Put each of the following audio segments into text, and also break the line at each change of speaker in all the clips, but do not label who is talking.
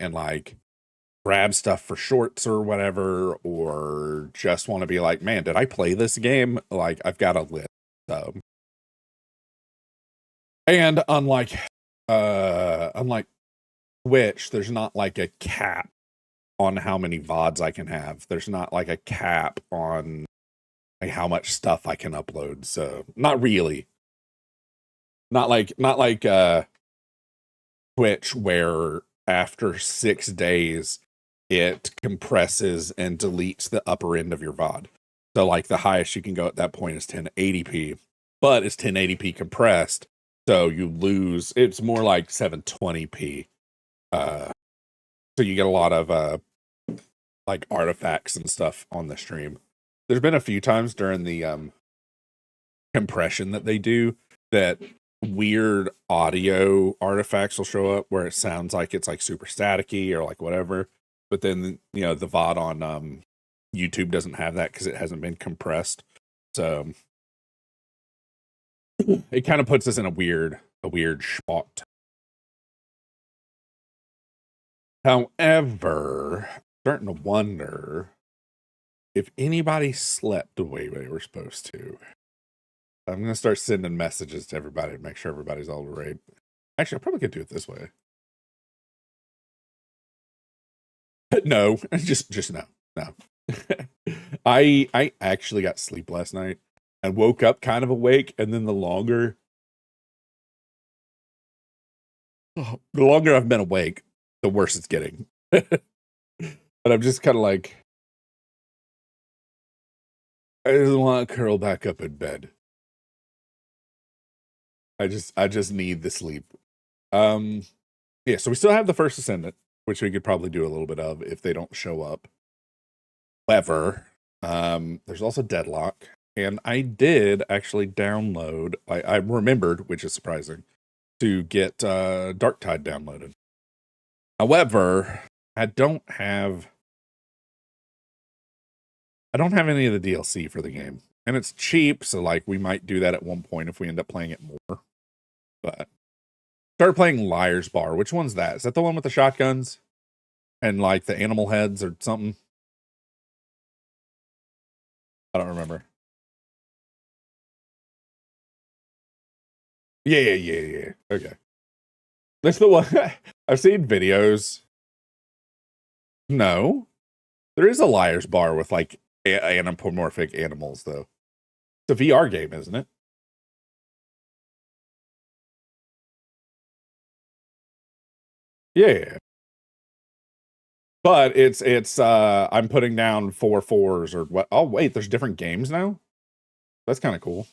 and like grab stuff for shorts or whatever, or just want to be like, man, did I play this game? Like, I've got a list. So, and unlike Twitch, there's not like a cap on how many VODs I can have. There's not like a cap on like how much stuff I can upload. So not really. Not like Twitch, where after 6 days it compresses and deletes the upper end of your VOD. So like the highest you can go at that point is 1080p, but it's 1080p compressed. So you lose, it's more like 720p. So you get a lot of like artifacts and stuff on the stream. There's been a few times during the compression that they do that weird audio artifacts will show up where it sounds like it's like super staticky or like whatever, but then the VOD on YouTube doesn't have that because it hasn't been compressed. So it kind of puts us in a weird spot. However, I'm starting to wonder if anybody slept the way they were supposed to. I'm going to start sending messages to everybody to make sure everybody's all right. Actually, I probably could do it this way. No, just no. I actually got sleep last night and woke up kind of awake, and then the longer I've been awake, the worse it's getting. But I'm just kind of like, I just want to curl back up in bed. I just need the sleep. Yeah, so we still have the First Ascendant, which we could probably do a little bit of if they don't show up. However, there's also Deadlock, and I did actually download, I remembered, which is surprising, to get Darktide downloaded. However, I don't have any of the DLC for the game, and it's cheap, so like we might do that at one point if we end up playing it more. But start playing Liar's Bar. Which one's that? Is that the one with the shotguns and like the animal heads or something? I don't remember. Yeah. Okay. That's the one. I've seen videos. No, there is a Liar's Bar with like anthropomorphic animals, though. It's a VR game, isn't it? Yeah. But it's I'm putting down 4 4s or what? Oh wait, there's different games now. That's kind of cool.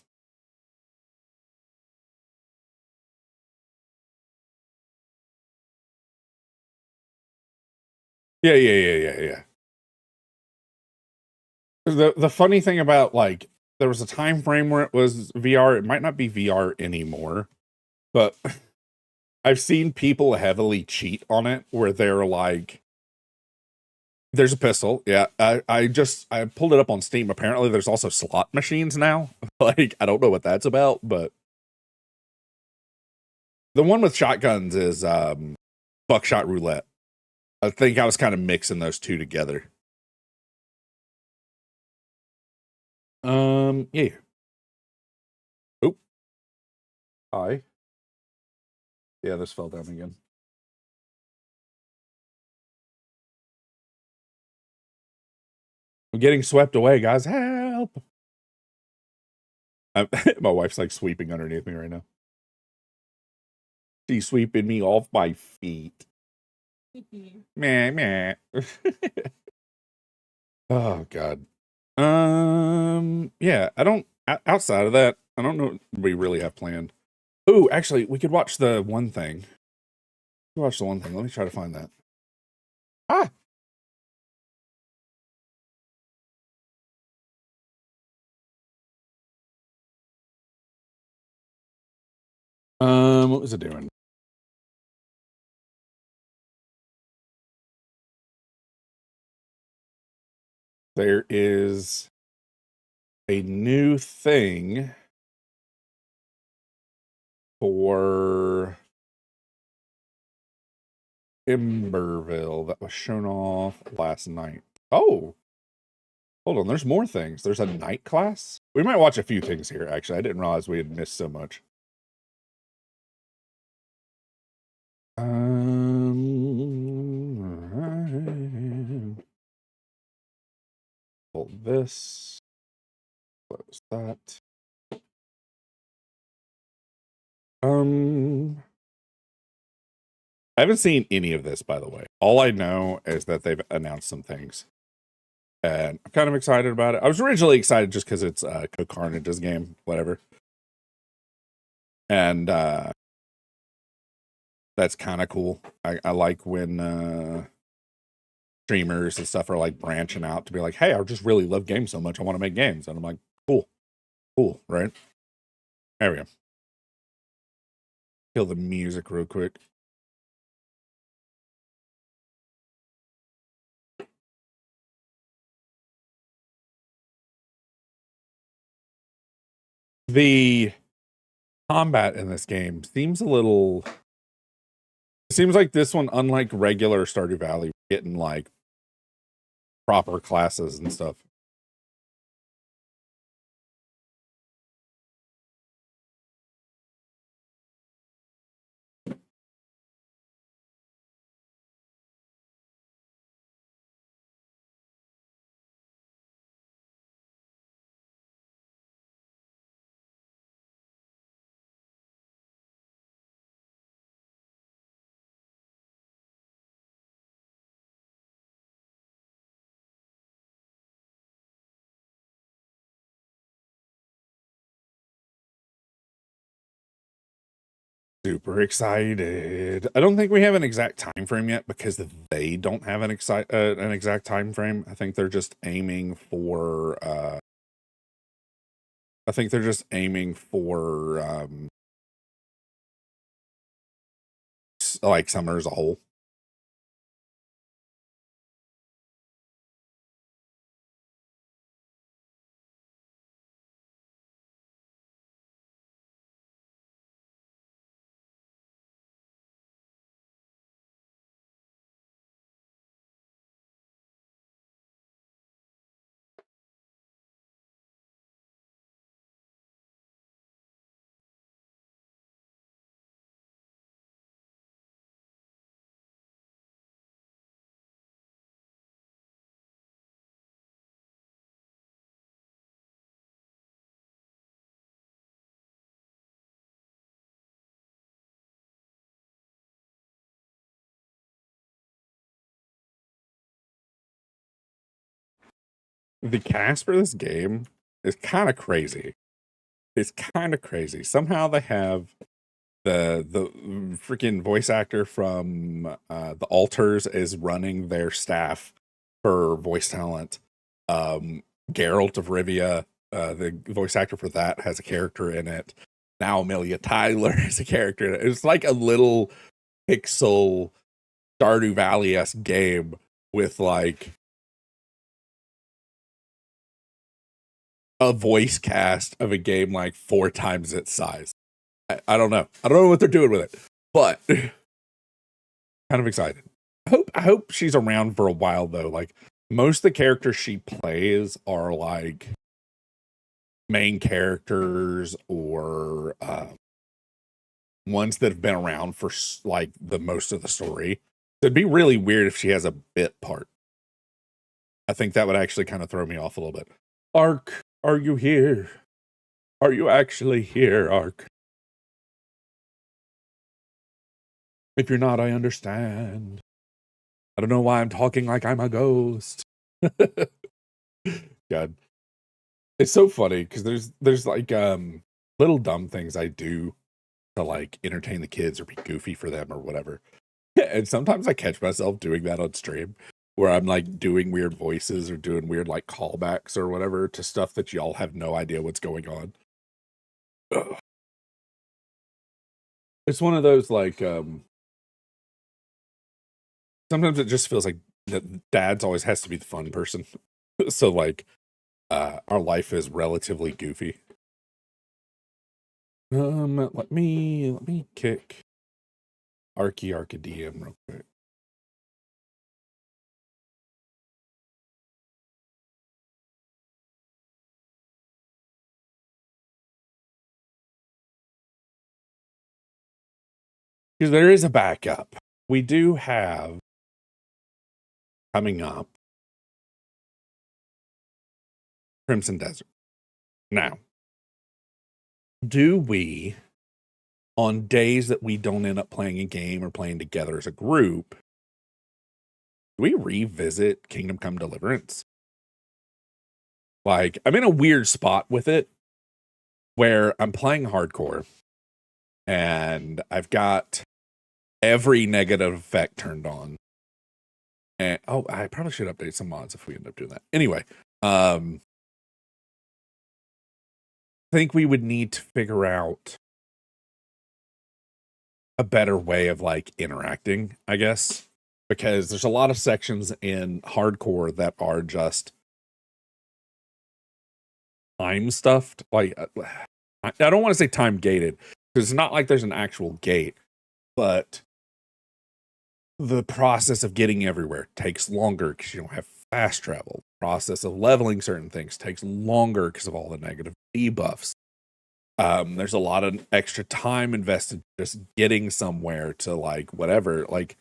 Yeah. The funny thing about like there was a time frame where it was VR. It might not be VR anymore, but I've seen people heavily cheat on it where they're like, there's a pistol. Yeah. I pulled it up on Steam. Apparently there's also slot machines now. Like, I don't know what that's about, but the one with shotguns is buckshot roulette. I think I was kind of mixing those two together. Yeah. Oh, hi. Yeah, this fell down again. I'm getting swept away, guys. Help! My wife's like sweeping underneath me right now. She's sweeping me off my feet. Meh. Oh God. Yeah, I don't. Outside of that, I don't know what we really have planned. Oh, actually, we could watch the one thing. Watch the one thing. Let me try to find that. Ah. What was it doing? There is a new thing for Emberville that was shown off last night. Oh, hold on. There's more things. There's a night class. We might watch a few things here, actually. I didn't realize we had missed so much. Pull this. Close that. I haven't seen any of this, by the way. All I know is that they've announced some things. And I'm kind of excited about it. I was originally excited just because it's Cook Carnage's game, whatever. And that's kind of cool. I like when streamers and stuff are like branching out to be like, hey, I just really love games so much. I want to make games. And I'm like, cool, right? There we go. Kill the music real quick. The combat in this game seems a little... It seems like this one, unlike regular Stardew Valley, getting like proper classes and stuff. Super excited. I don't think we have an exact time frame yet because they don't have an exact time frame. I think they're just aiming for like summer as a whole. The cast for this game is kind of crazy. It's kind of crazy. Somehow they have the freaking voice actor from the Alters is running their staff for voice talent. Geralt of Rivia, the voice actor for that, has a character in it. Now Amelia Tyler is a character in it. It's like a little pixel Stardew Valley-esque game with like a voice cast of a game like 4 times its size. I don't know. I don't know what they're doing with it, but kind of excited. I hope she's around for a while though. Like most of the characters she plays are like main characters or ones that have been around for like the most of the story. So it'd be really weird if she has a bit part. I think that would actually kind of throw me off a little bit. Ark, are you here? Are you actually here, Ark? If you're not, I understand. I don't know why I'm talking like I'm a ghost. God. It's so funny because there's like little dumb things I do to like entertain the kids or be goofy for them or whatever. And sometimes I catch myself doing that on stream where I'm like doing weird voices or doing weird like callbacks or whatever to stuff that y'all have no idea what's going on. Ugh. It's one of those like sometimes it just feels like that dad's always has to be the fun person. So like our life is relatively goofy. Let me kick Archidiem real quick. because there is a backup. We do have coming up Crimson Desert. Now, do we, on days that we don't end up playing a game or playing together as a group, do we revisit Kingdom Come Deliverance? Like, I'm in a weird spot with it where I'm playing hardcore and I've got every negative effect turned on. And I probably should update some mods if we end up doing that. Anyway, I think we would need to figure out a better way of like interacting, I guess, because there's a lot of sections in hardcore that are just time stuffed. Like, I don't want to say time gated because it's not like there's an actual gate, but the process of getting everywhere takes longer because you don't have fast travel. The process of leveling certain things takes longer because of all the negative debuffs. There's a lot of extra time invested just getting somewhere to like whatever. Like,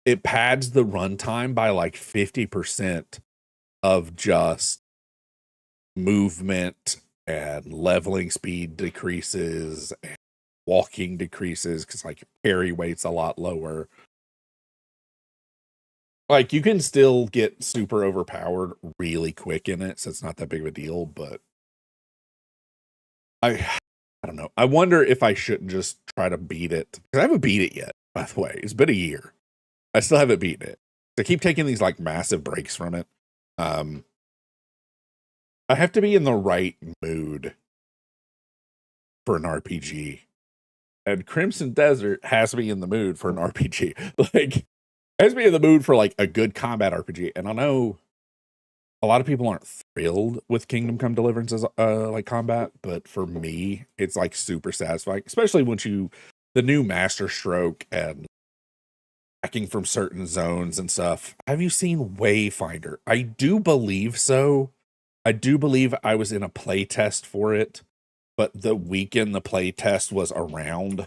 it pads the runtime by like 50% of just movement, and leveling speed decreases and walking decreases because like carry weight's a lot lower. Like, you can still get super overpowered really quick in it, so it's not that big of a deal, but I don't know. I wonder if I shouldn't just try to beat it. Because I haven't beat it yet, by the way. It's been a year. I still haven't beaten it. I keep taking these like massive breaks from it. I have to be in the right mood for an RPG. And Crimson Desert has me in the mood for an RPG. Like, has me in the mood for like a good combat RPG. And I know a lot of people aren't thrilled with Kingdom Come Deliverance as like combat, but for me, it's like super satisfying, especially once the new Master Stroke and hacking from certain zones and stuff. Have you seen Wayfinder? I do believe so. I do believe I was in a play test for it, but the weekend the play test was around,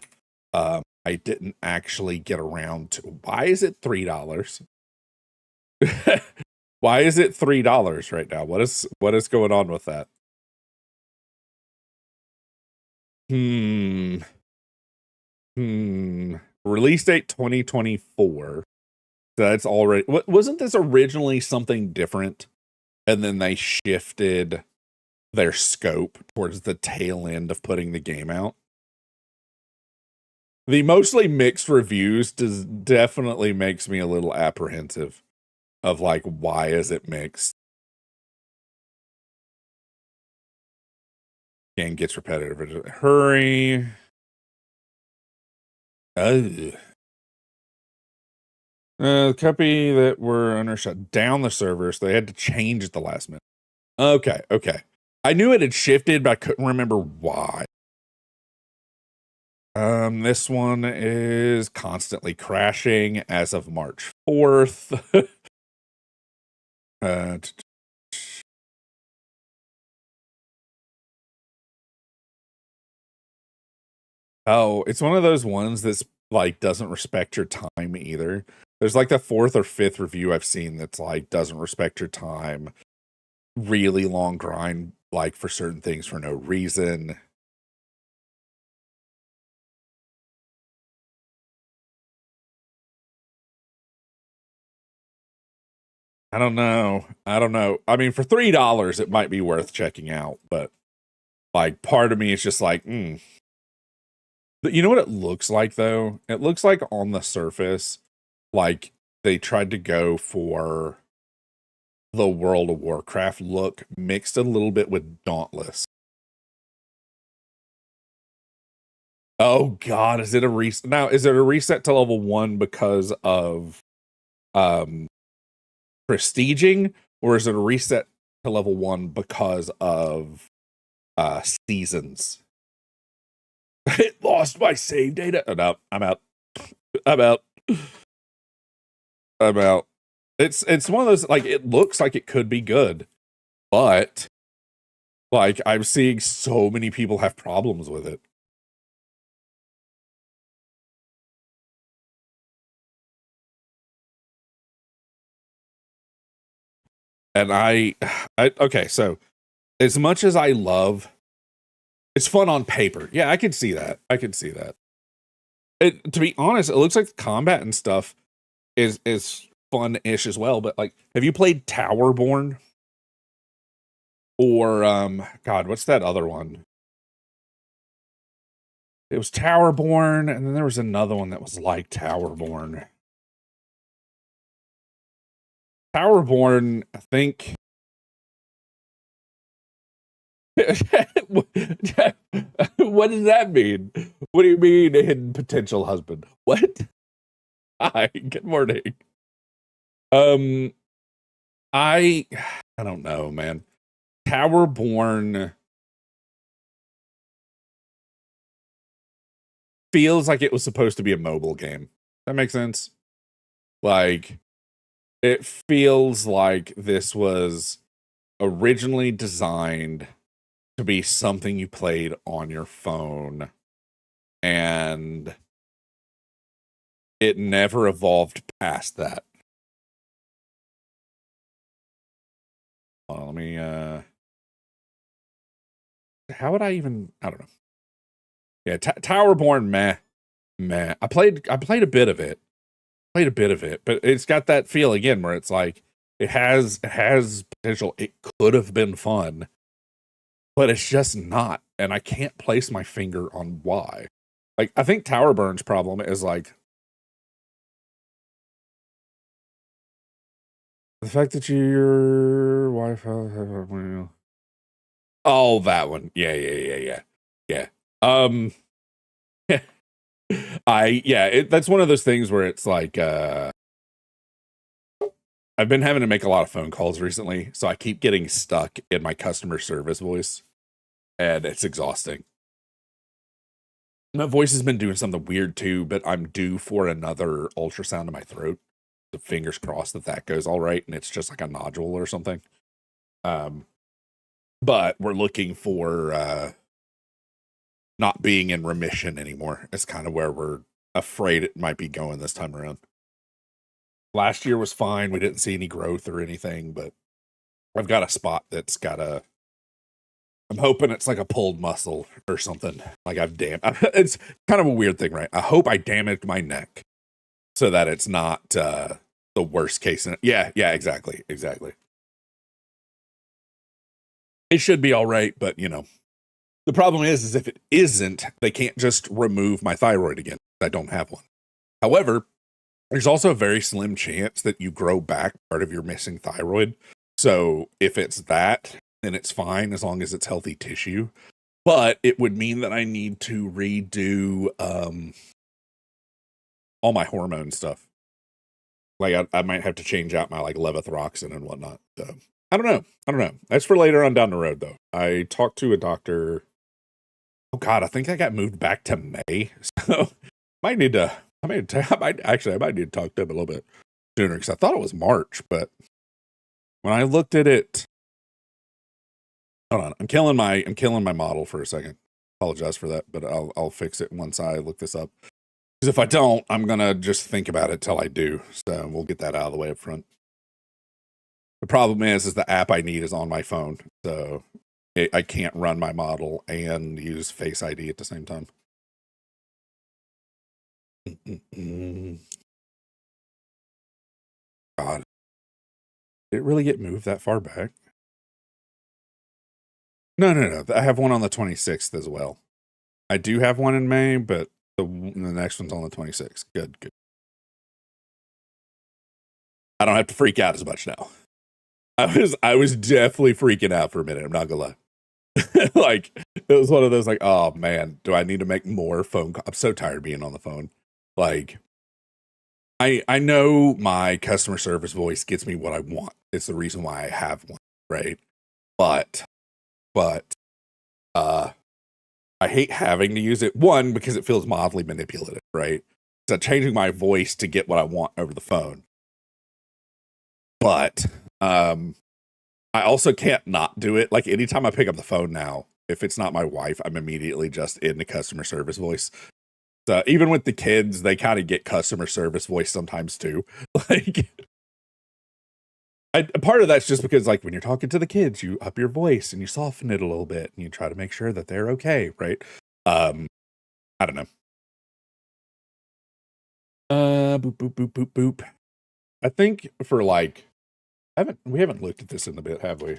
I didn't actually get around to. Why is it $3? Why is it $3 right now? What is going on with that? Release date 2024. So that's already. Wasn't this originally something different, and then they shifted their scope towards the tail end of putting the game out? The mostly mixed reviews definitely makes me a little apprehensive of like, why is it mixed? Game gets repetitive. Hurry. Copy that were under shut down the server, so they had to change at the last minute. Okay. I knew it had shifted, but I couldn't remember why. This one is constantly crashing as of March 4th. Oh, it's one of those ones that's like doesn't respect your time either. There's like the 4th or 5th review I've seen that's like doesn't respect your time. Really long grind, like for certain things for no reason. I don't know. I mean, for $3, it might be worth checking out, but like part of me is just like, But you know what it looks like though? It looks like on the surface, like they tried to go for the World of Warcraft look mixed a little bit with Dauntless. Oh God, is it a reset? Now, is it a reset to level 1 because of prestiging, or is it a reset to level 1 because of seasons? It lost my save data. Oh, no, I'm out. I'm out. I'm out. It's one of those, like, it looks like it could be good, but like I'm seeing so many people have problems with it. And okay, so as much as I love, it's fun on paper. Yeah, I can see that. I can see that. To be honest, it looks like the combat and stuff is fun-ish as well. But like, have you played Towerborn? Or God, what's that other one? It was Towerborn, and then there was another one that was like Towerborn. Towerborn, I think. What does that mean? What do you mean, a hidden potential husband? What? Hi, good morning. Um, I don't know, man. Towerborn feels like it was supposed to be a mobile game. That makes sense. Like, it feels like this was originally designed to be something you played on your phone, and it never evolved past that. Well, let me how would I even, I don't know. Yeah, Towerborn, meh. I played a bit of it. But it's got that feel again where it's like it has potential. It could have been fun, but it's just not, and I can't place my finger on why. Like, I think Towerburn's problem is like the fact that your wife. Oh, that one. Yeah. That's one of those things where it's like I've been having to make a lot of phone calls recently, so I keep getting stuck in my customer service voice, and it's exhausting. My voice has been doing something weird too, but I'm due for another ultrasound in my throat. So fingers crossed that goes all right, and it's just like a nodule or something. But we're looking for not being in remission anymore. It's kind of where we're afraid it might be going this time around. Last year was fine. We didn't see any growth or anything, but I've got a spot that's got I'm hoping it's like a pulled muscle or something. Like it's kind of a weird thing, right? I hope I damaged my neck so that it's not the worst case. Yeah, exactly. It should be all right, but the problem is if it isn't, they can't just remove my thyroid again. I don't have one. However, there's also a very slim chance that you grow back part of your missing thyroid. So if it's that, then it's fine as long as it's healthy tissue. But it would mean that I need to redo all my hormone stuff. Like I might have to change out my like levothyroxine and whatnot. So I don't know. That's for later on down the road, though. I talked to a doctor. Oh God, I think I got moved back to May. So I might need to need to talk to him a little bit sooner because I thought it was March, but when I looked at it, hold on, I'm killing my model for a second. Apologize for that, but I'll fix it once I look this up. Because if I don't, I'm gonna just think about it till I do. So we'll get that out of the way up front. The problem is the app I need is on my phone, so I can't run my model and use Face ID at the same time. God, did it really get moved that far back? No. I have one on the 26th as well. I do have one in May, but the next one's on the 26th. Good. I don't have to freak out as much now. I was definitely freaking out for a minute. I'm not gonna lie. Like, it was one of those like, oh man, do I need to make more phone calls? I'm so tired of being on the phone. Like, I know my customer service voice gets me what I want. It's the reason why I have one, right? But I hate having to use it. One, because it feels mildly manipulative, right? So changing my voice to get what I want over the phone. But I also can't not do it. Like, anytime I pick up the phone now, if it's not my wife, I'm immediately just in the customer service voice. So even with the kids, they kind of get customer service voice sometimes too. Like, Part of that's just because, like, when you're talking to the kids, you up your voice and you soften it a little bit and you try to make sure that they're okay, right? I don't know. Boop, boop, boop, boop, boop. I think for like, we haven't looked at this in a bit, have we?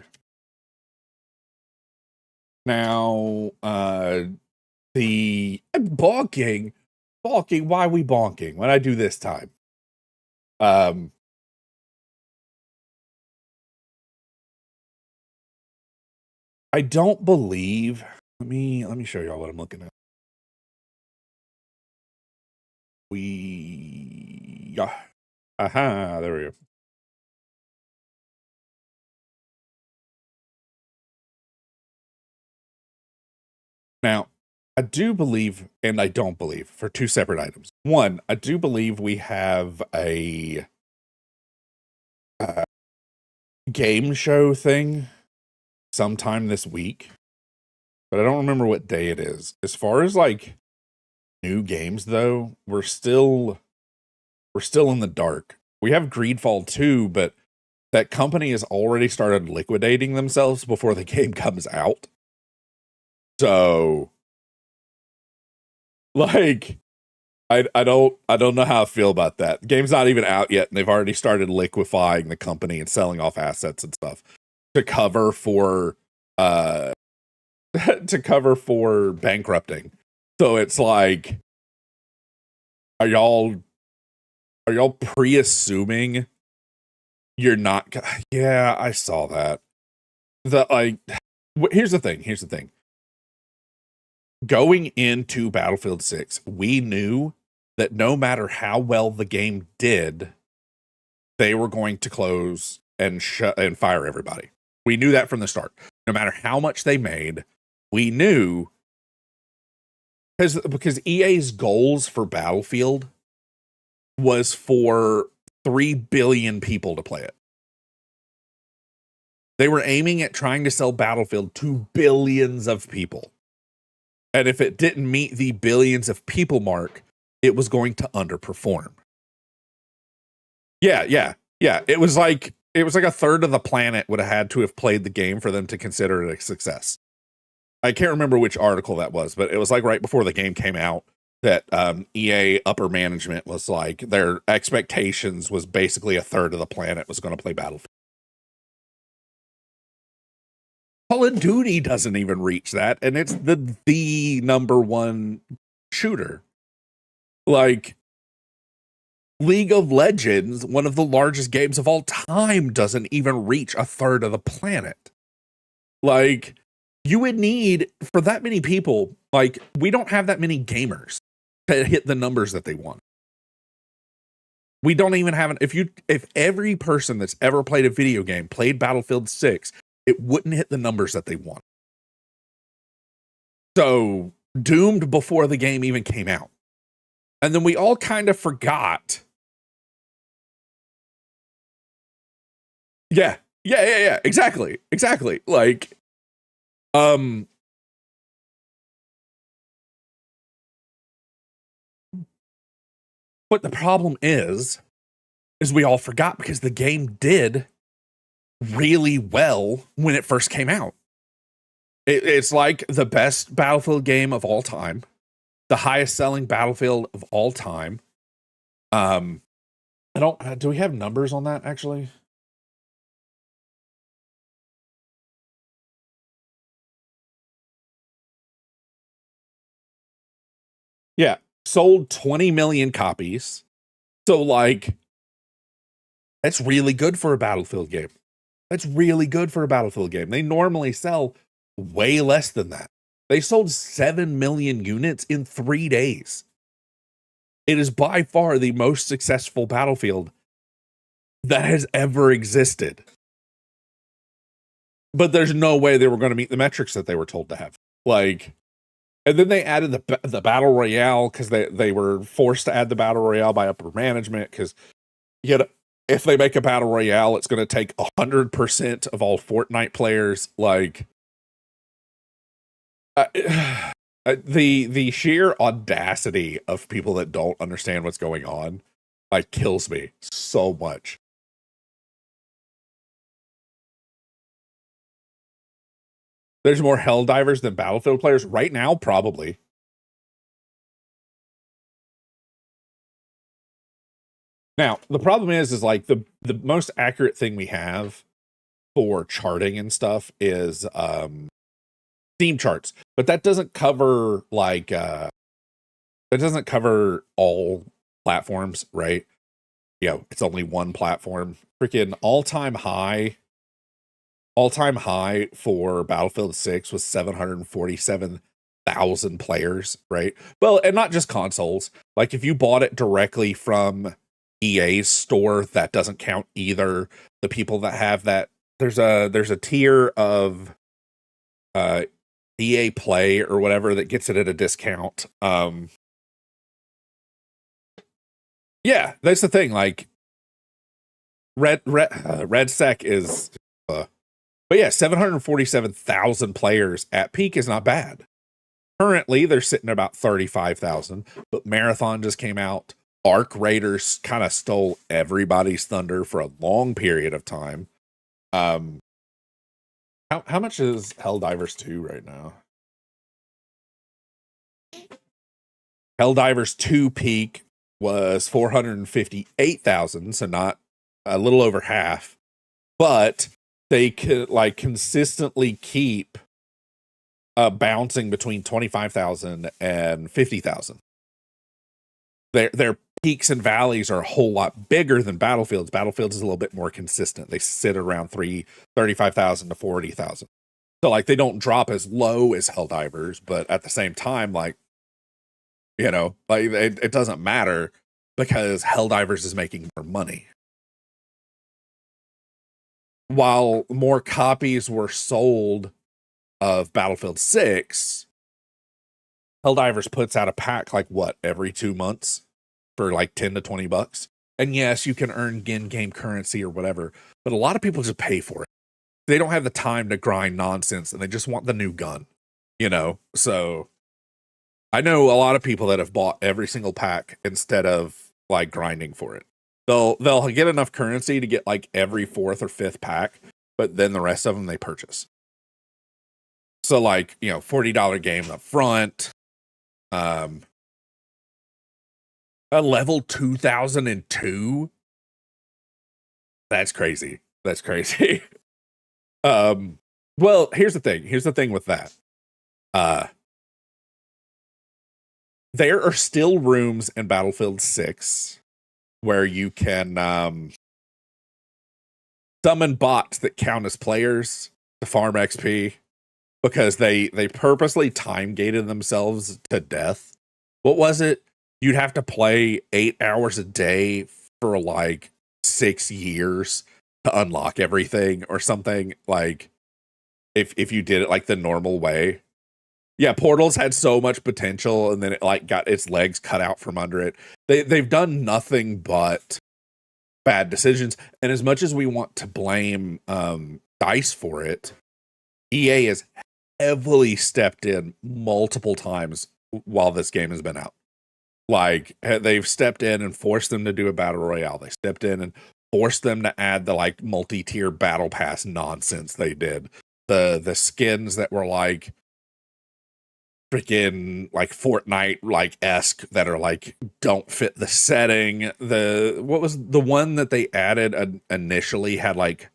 Now, the bonking, why are we bonking? What I do this time? I don't believe, let me show y'all what I'm looking at. Aha, there we go. Now, I do believe, and I don't believe, for two separate items. One, I do believe we have a game show thing sometime this week, but I don't remember what day it is. As far as like new games, though, we're still in the dark. We have Greedfall 2, but that company has already started liquidating themselves before the game comes out. So, like, I don't know how I feel about that. The game's not even out yet, and they've already started liquefying the company and selling off assets and stuff to cover for bankrupting. So it's like, are y'all pre-assuming you're not? Yeah, I saw that. Here's the thing. Going into Battlefield 6, we knew that no matter how well the game did, they were going to close and fire everybody. We knew that from the start. No matter how much they made, we knew, because EA's goals for Battlefield was for 3 billion people to play it. They were aiming at trying to sell Battlefield to billions of people. And if it didn't meet the billions of people mark, it was going to underperform. Yeah. It was like a third of the planet would have had to have played the game for them to consider it a success. I can't remember which article that was, but it was like right before the game came out that EA upper management was like, their expectations was basically a third of the planet was going to play Battlefield. Call of Duty doesn't even reach that, and it's the number one shooter. Like, League of Legends, one of the largest games of all time, doesn't even reach a third of the planet. Like, you would need, for that many people, like, we don't have that many gamers to hit the numbers that they want. We don't even have if every person that's ever played a video game played Battlefield 6, it wouldn't hit the numbers that they want. So, doomed before the game even came out. And then we all kind of forgot. Yeah. Exactly. Like, but the problem is we all forgot because the game did really well when it first came out. It's like the best Battlefield game of all time, the highest selling Battlefield of all time. Do we have numbers on that actually? Yeah, sold 20 million copies. So, like, that's really good for a Battlefield game. They normally sell way less than that. They sold 7 million units in 3 days. It is by far the most successful Battlefield that has ever existed. But there's no way they were going to meet the metrics that they were told to have. Like, and then they added the battle royale because they were forced to add the battle royale by upper management because if they make a battle royale, it's going to take 100% of all Fortnite players. Like, the sheer audacity of people that don't understand what's going on, like, kills me so much. There's more Helldivers than Battlefield players right now, probably. Now, the problem is like the most accurate thing we have for charting and stuff is Steam charts, but that doesn't cover like that doesn't cover all platforms, right? It's only one platform. Freaking all-time high for Battlefield 6 was 747,000 players, right? Well, and not just consoles. Like if you bought it directly from EA's store, that doesn't count either. The people that have that, there's a tier of EA Play or whatever that gets it at a discount. Yeah, that's the thing. Like RedSec is but yeah, 747,000 players at peak is not bad. Currently, they're sitting at about 35,000, but Marathon just came out. Arc Raiders kind of stole everybody's thunder for a long period of time. How much is Helldivers 2 right now? Helldivers 2 peak was 458,000, so not a little over half, but they could like consistently keep bouncing between 25,000 and 50,000. Their peaks and valleys are a whole lot bigger than Battlefield's. Battlefield's is a little bit more consistent. They sit around 35,000 to 40,000. So like they don't drop as low as Helldivers, but at the same time, like, like it doesn't matter because Helldivers is making more money. While more copies were sold of Battlefield 6, Helldivers puts out a pack like every 2 months for like 10 to 20 bucks. And yes, you can earn in-game currency or whatever, but a lot of people just pay for it. They don't have the time to grind nonsense and they just want the new gun, So I know a lot of people that have bought every single pack instead of like grinding for it. They'll get enough currency to get like every 4th or 5th pack, but then the rest of them they purchase. So like, $40 game up front, a level 2002. That's crazy. That's crazy. Well, here's the thing with that. There are still rooms in Battlefield 6 where you can summon bots that count as players to farm XP because they purposely time gated themselves to death. What was it? You'd have to play 8 hours a day for like 6 years to unlock everything or something, like if you did it like the normal way. Yeah, Portals had so much potential and then it like got its legs cut out from under it. They've done nothing but bad decisions. And as much as we want to blame DICE for it, EA has heavily stepped in multiple times while this game has been out. Like they've stepped in and forced them to do a battle royale. They stepped in and forced them to add the like multi-tier battle pass nonsense they did. The skins that were like freaking like Fortnite like esque that are like don't fit the setting. What was the one that they added initially had like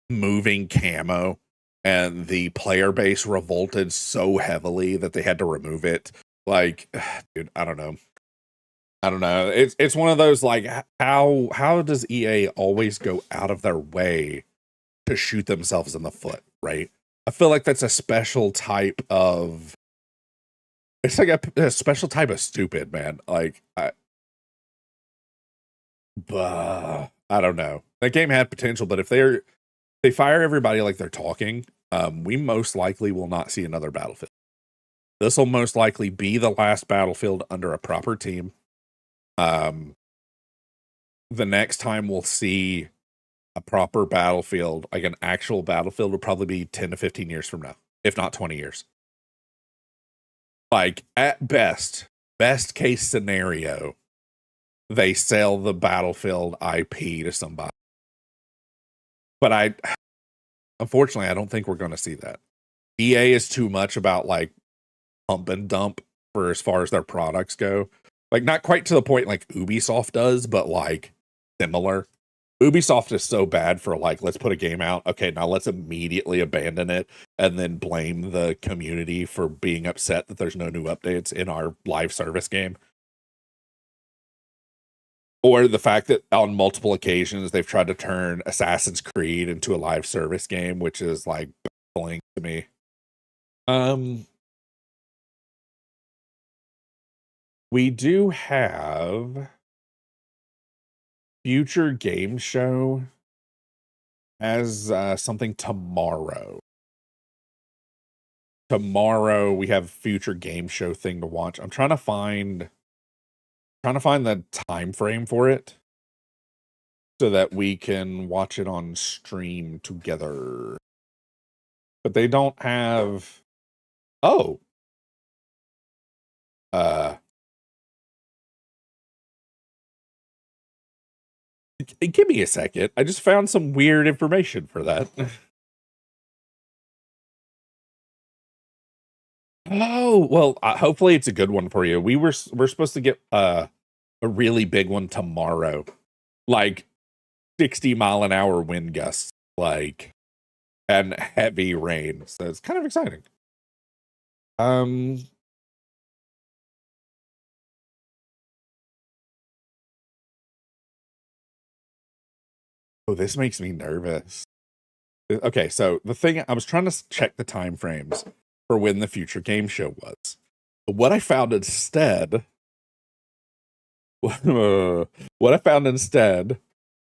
moving camo and the player base revolted so heavily that they had to remove it. Like, dude, I don't know. It's one of those like how does EA always go out of their way to shoot themselves in the foot, right? I feel like that's a special type of it's like a special type of stupid, man. Like I don't know. That game had potential, but if they fire everybody like they're talking, we most likely will not see another Battlefield. This will most likely be the last Battlefield under a proper team. The next time we'll see a proper Battlefield, like an actual Battlefield, will probably be 10 to 15 years from now, if not 20 years. Like at best case scenario, they sell the Battlefield IP to somebody. But unfortunately, I don't think we're going to see that. EA is too much about like pump and dump for as far as their products go. Like not quite to the point like Ubisoft does, but like similar. Ubisoft is so bad for like, let's put a game out. Okay, now let's immediately abandon it and then blame the community for being upset that there's no new updates in our live service game. Or the fact that on multiple occasions they've tried to turn Assassin's Creed into a live service game, which is like baffling to me. We do have Future Game Show as something tomorrow. Tomorrow we have Future Game Show thing to watch. I'm trying to find the time frame for it so that we can watch it on stream together. But they don't have give me a second. I just found some weird information for that. Oh, well, hopefully it's a good one for you. We're supposed to get a really big one tomorrow. Like 60-mile-an-hour wind gusts, like, and heavy rain. So it's kind of exciting. Oh, this makes me nervous. Okay, so the thing, I was trying to check the time frames for when the Future Game Show was. But what I found instead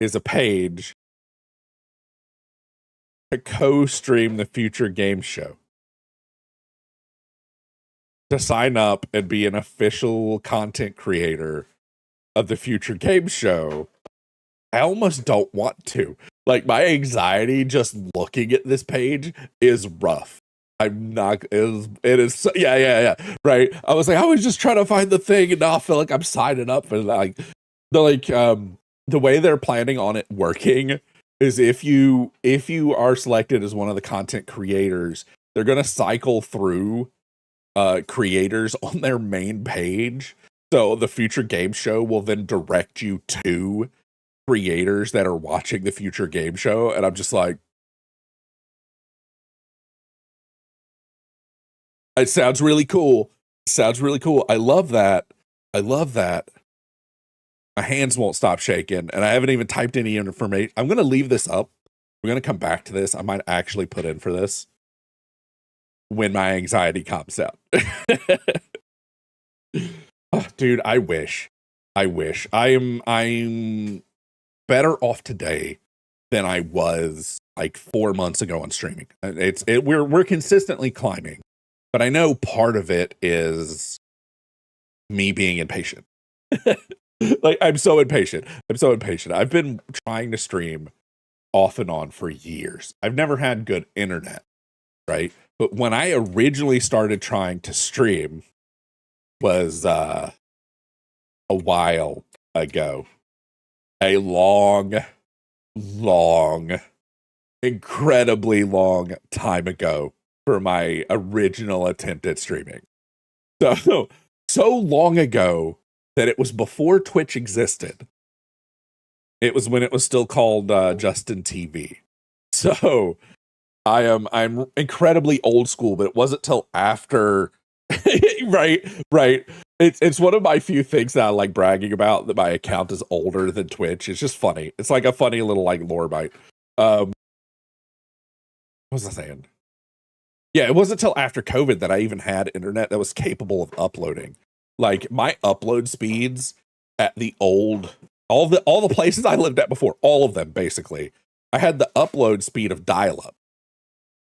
is a page to co-stream the Future Game Show. To sign up and be an official content creator of the Future Game Show. I almost don't want to. Like, my anxiety just looking at this page is rough. I'm not, it is, yeah. Right. I was just trying to find the thing, and now I feel like I'm signing up for like, the way they're planning on it working is if you are selected as one of the content creators, they're going to cycle through creators on their main page. So the Future Game Show will then direct you to creators that are watching the Future Game Show. And I'm just like, it sounds really cool. I love that. My hands won't stop shaking, and I haven't even typed any information. I'm going to leave this up. We're going to come back to this. I might actually put in for this when my anxiety calms down. Oh, dude, I wish. I'm better off today than I was like 4 months ago on streaming. We're consistently climbing, but I know part of it is me being impatient. Like, I'm so impatient. I've been trying to stream off and on for years. I've never had good internet, right? But when I originally started trying to stream was a while ago. A long, incredibly long time ago for my original attempt at streaming. So long ago that it was before Twitch existed. It was when it was still called Justin TV. So I'm incredibly old school, but it wasn't till after right. It's one of my few things that I like bragging about, that my account is older than Twitch. It's just funny. It's like a funny little like lore bite. What was I saying? Yeah, it wasn't till after COVID that I even had internet that was capable of uploading. Like, my upload speeds at the old, all the places I lived at before, all of them basically, I had the upload speed of dial-up.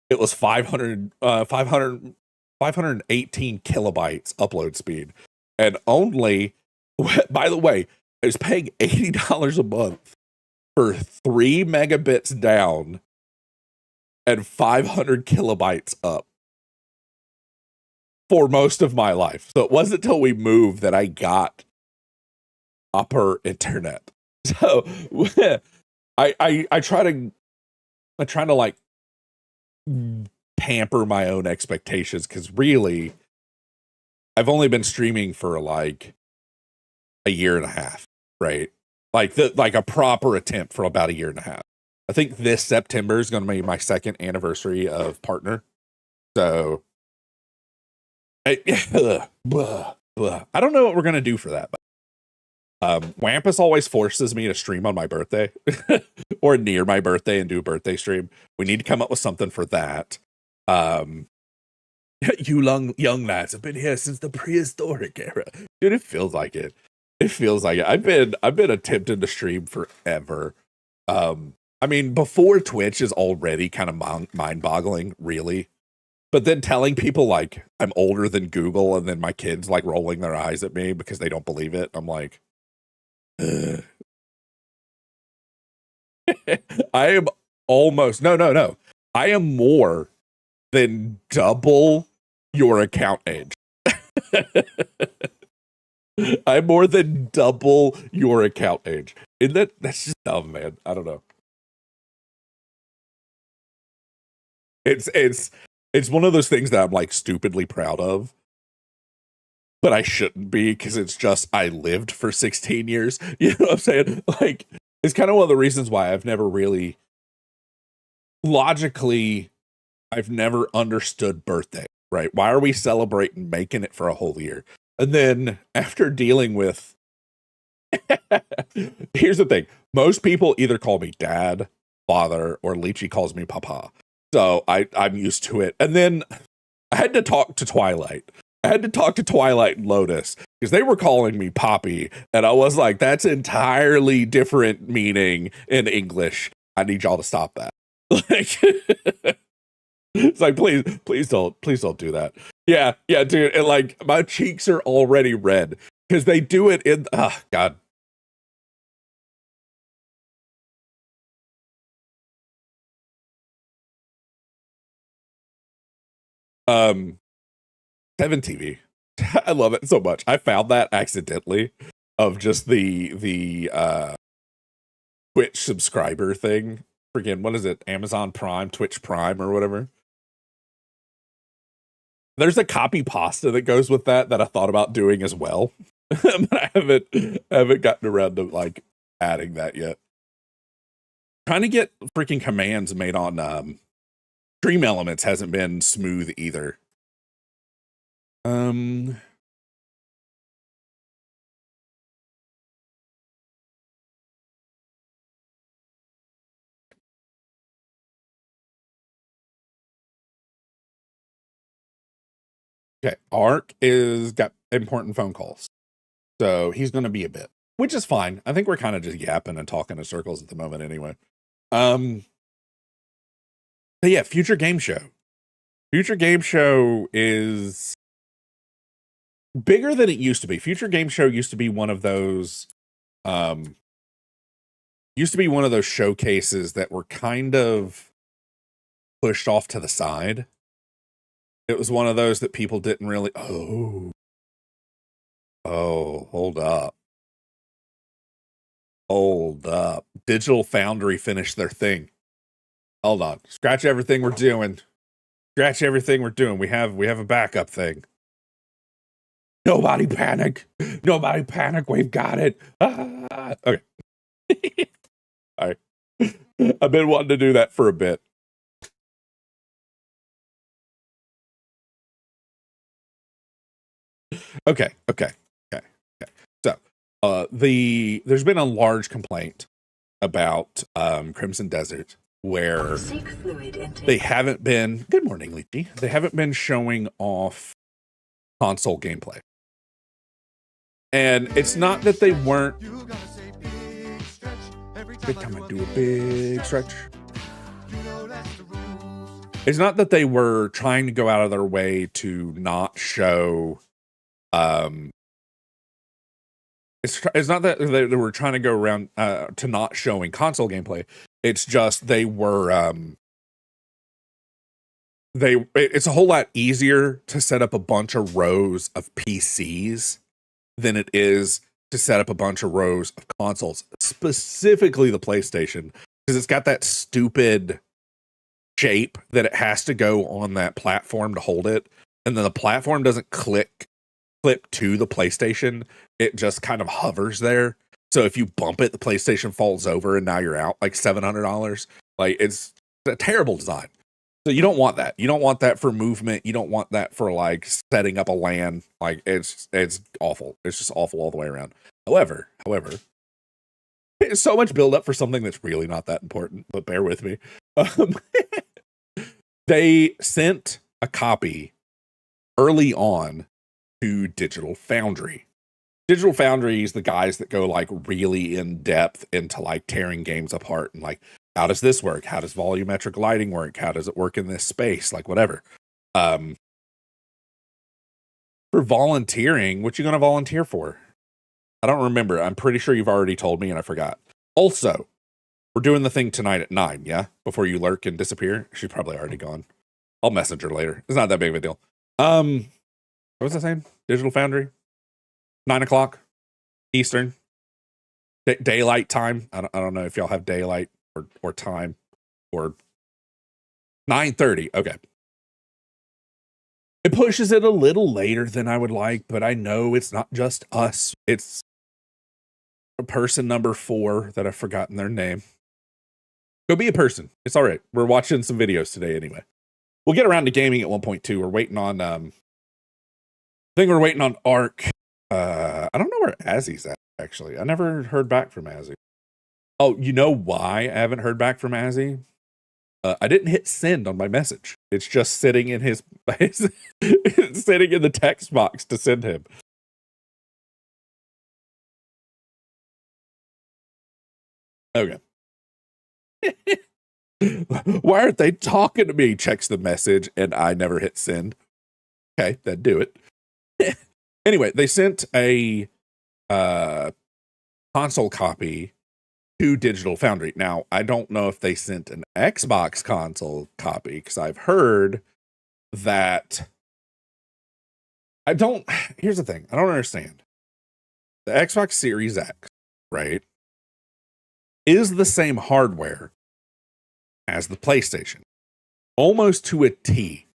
It was 518 kilobytes upload speed. And only, by the way, I was paying $80 a month for 3 megabits down and 500 kilobytes up for most of my life. So it wasn't until we moved that I got upper internet. So I try to like tamper my own expectations, because really, I've only been streaming for like a year and a half, right? Like a proper attempt for about a year and a half. I think this September is going to be my second anniversary of partner. So I don't know what we're going to do for that. But, Wampus always forces me to stream on my birthday or near my birthday and do a birthday stream. We need to come up with something for that. You young lads have been here since the prehistoric era. Dude, it feels like it. It feels like it. I've been attempting to stream forever. I mean, before Twitch is already kind of mind-boggling, really. But then telling people like I'm older than Google, and then my kids like rolling their eyes at me because they don't believe it. I'm like, ugh. I am almost no. I am more than double your account age. I'm more than double your account age. Isn't that's just dumb, man. I don't know. It's one of those things that I'm like stupidly proud of, but I shouldn't be, because it's just I lived for 16 years. You know what I'm saying? Like, it's kind of one of the reasons why I've never really logically I've never understood birthday, right? Why are we celebrating making it for a whole year? And then after dealing with here's the thing. Most people either call me dad, father, or Lychee calls me papa. So I'm used to it. And then I had to talk to Twilight. I had to talk to Twilight and Lotus because they were calling me Poppy. And I was like, that's entirely different meaning in English. I need y'all to stop that. Like, it's like, please don't do that. Yeah, dude. And like, my cheeks are already red because they do it in, oh, God. Um, 7 TV. I love it so much. I found that accidentally of just the Twitch subscriber thing. Freaking, what is it? Amazon Prime, Twitch Prime, or whatever. There's a copy pasta that goes with that I thought about doing as well. But I haven't gotten around to like adding that yet. Trying to get freaking commands made on Stream Elements hasn't been smooth either. Okay, Ark is got important phone calls, so he's going to be a bit, which is fine. I think we're kind of just yapping and talking in circles at the moment, anyway. But yeah, Future Game Show. Future Game Show is bigger than it used to be. Future Game Show used to be one of those, showcases that were kind of pushed off to the side. It was one of those that people didn't really. Oh, hold up. Digital Foundry finished their thing. Hold on. Scratch everything we're doing. We have a backup thing. Nobody panic. We've got it. Okay. All right. I've been wanting to do that for a bit. Okay. So, there's been a large complaint about Crimson Desert where they haven't been. Good morning, Lychee. They haven't been showing off console gameplay, and it's not that they weren't. Every time I do a big stretch. It's not that they were trying to go out of their way to not show. It's not that they were trying to go around to not showing console gameplay. It's just they were. It's a whole lot easier to set up a bunch of rows of PCs than it is to set up a bunch of rows of consoles, specifically the PlayStation, because it's got that stupid shape that it has to go on that platform to hold it, and then the platform doesn't clip to the PlayStation. It just kind of hovers there. So if you bump it, the PlayStation falls over and now you're out like $700. Like, it's a terrible design. So you don't want that. You don't want that for movement. You don't want that for like setting up a LAN. Like, it's awful. It's just awful all the way around. However, it's so much build up for something that's really not that important, but bear with me. They sent a copy early on to Digital Foundry. Digital Foundry is the guys that go like really in depth into like tearing games apart and like, how does this work? How does volumetric lighting work? How does it work in this space? Like, whatever. For volunteering, what you going to volunteer for? I don't remember. I'm pretty sure you've already told me and I forgot. Also, we're doing the thing tonight at 9, yeah? Before you lurk and disappear. She's probably already gone. I'll message her later. It's not that big of a deal. What was I saying? Digital Foundry? 9 o'clock Eastern. Daylight time. I don't know if y'all have daylight or time. Or 9:30. Okay. It pushes it a little later than I would like, but I know it's not just us. It's a person number 4 that I've forgotten their name. Go be a person. It's all right. We're watching some videos today anyway. We'll get around to gaming at 1.2. We're waiting on I think we're waiting on Ark. I don't know where Azzy's at, actually. I never heard back from Azzy. Oh, you know why I haven't heard back from Azzy? I didn't hit send on my message. It's just sitting in his sitting in the text box to send him. Okay. Why aren't they talking to me? Checks the message and I never hit send. Okay, then do it. Anyway, they sent a console copy to Digital Foundry. Now, I don't know if they sent an Xbox console copy because I've heard that here's the thing. I don't understand. The Xbox Series X, right, is the same hardware as the PlayStation, almost to a T.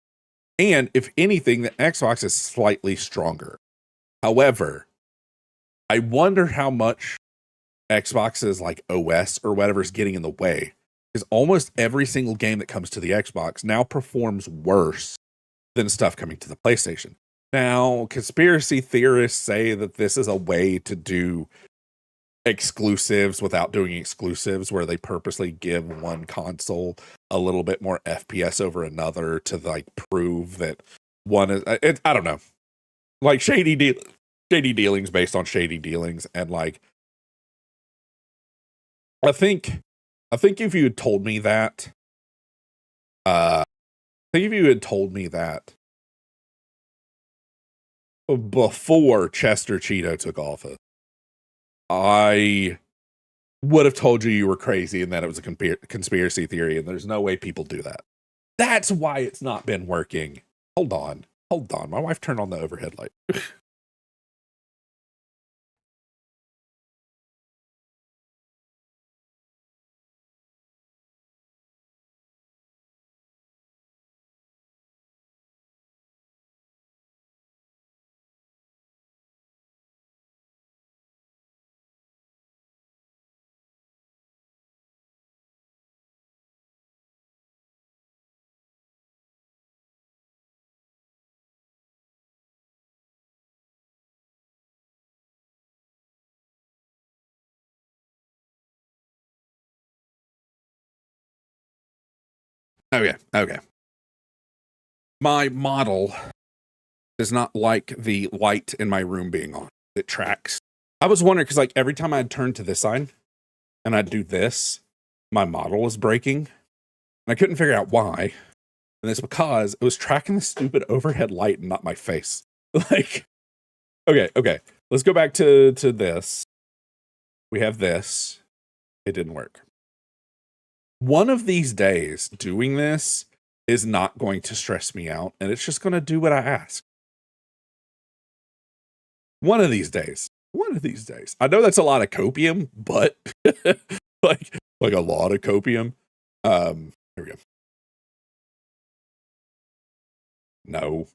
And if anything, the Xbox is slightly stronger. However, I wonder how much Xbox's like OS or whatever is getting in the way, because almost every single game that comes to the Xbox now performs worse than stuff coming to the PlayStation. Now, conspiracy theorists say that this is a way to do exclusives without doing exclusives, where they purposely give one console a little bit more FPS over another to like prove that one is. I don't know, like shady dealings based on shady dealings, and like I think if you had told me that, I think if you had told me that before Chester Cheeto took office, I would have told you were crazy and that it was a conspiracy theory, and there's no way people do that. That's why it's not been working. Hold on. My wife turned on the overhead light. Okay. My model does not like the light in my room being on. It tracks. I was wondering, because like every time I'd turn to this side and I'd do this, my model was breaking. And I couldn't figure out why. And it's because it was tracking the stupid overhead light and not my face. Like, okay. Let's go back to this. We have this. It didn't work. One of these days, doing this is not going to stress me out, and it's just going to do what I ask. One of these days. I know that's a lot of copium, but like a lot of copium. Here we go. No.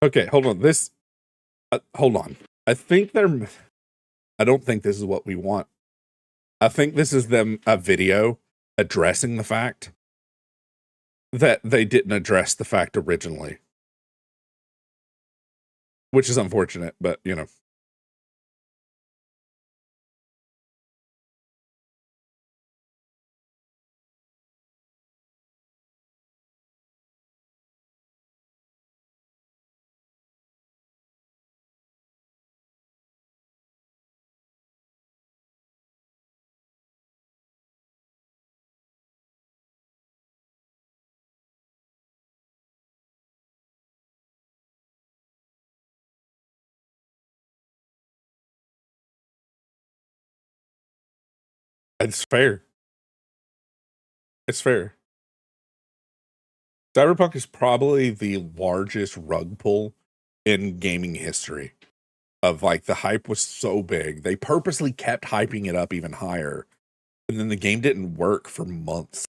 Okay, hold on. Hold on. I think they're. I don't think this is what we want. I think this is them a video addressing the fact that they didn't address the fact originally, which is unfortunate, but you know. It's fair. It's fair. Cyberpunk is probably the largest rug pull in gaming history. Of like the hype was so big, they purposely kept hyping it up even higher, and then the game didn't work for months.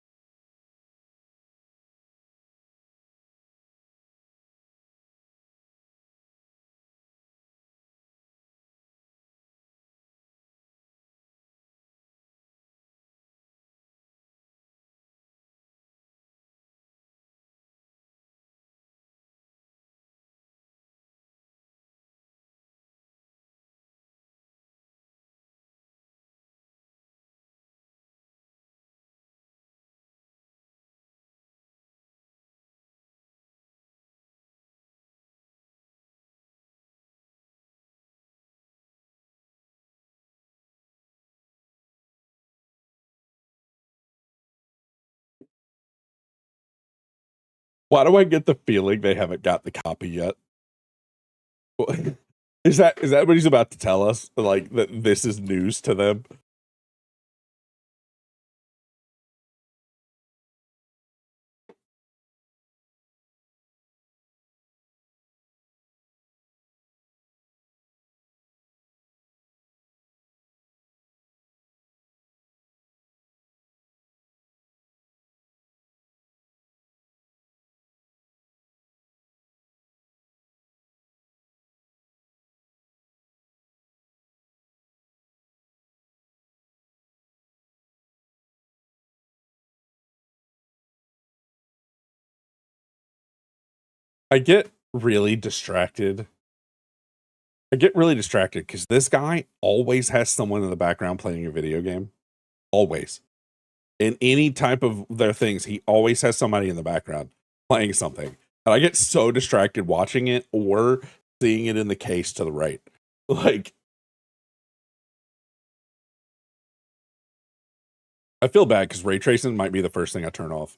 Why do I get the feeling they haven't got the copy yet? Is that what he's about to tell us? Like that this is news to them? I get really distracted. I get really distracted because this guy always has someone in the background playing a video game. Always. In any type of their things, he always has somebody in the background playing something. And I get so distracted watching it or seeing it in the case to the right. Like, I feel bad because ray tracing might be the first thing I turn off.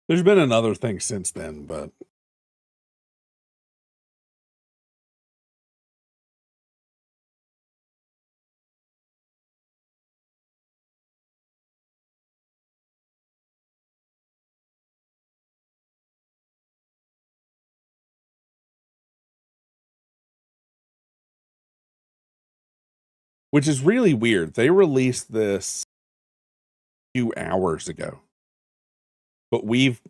There's been another thing since then, but which is really weird. They released this a few hours ago, but we've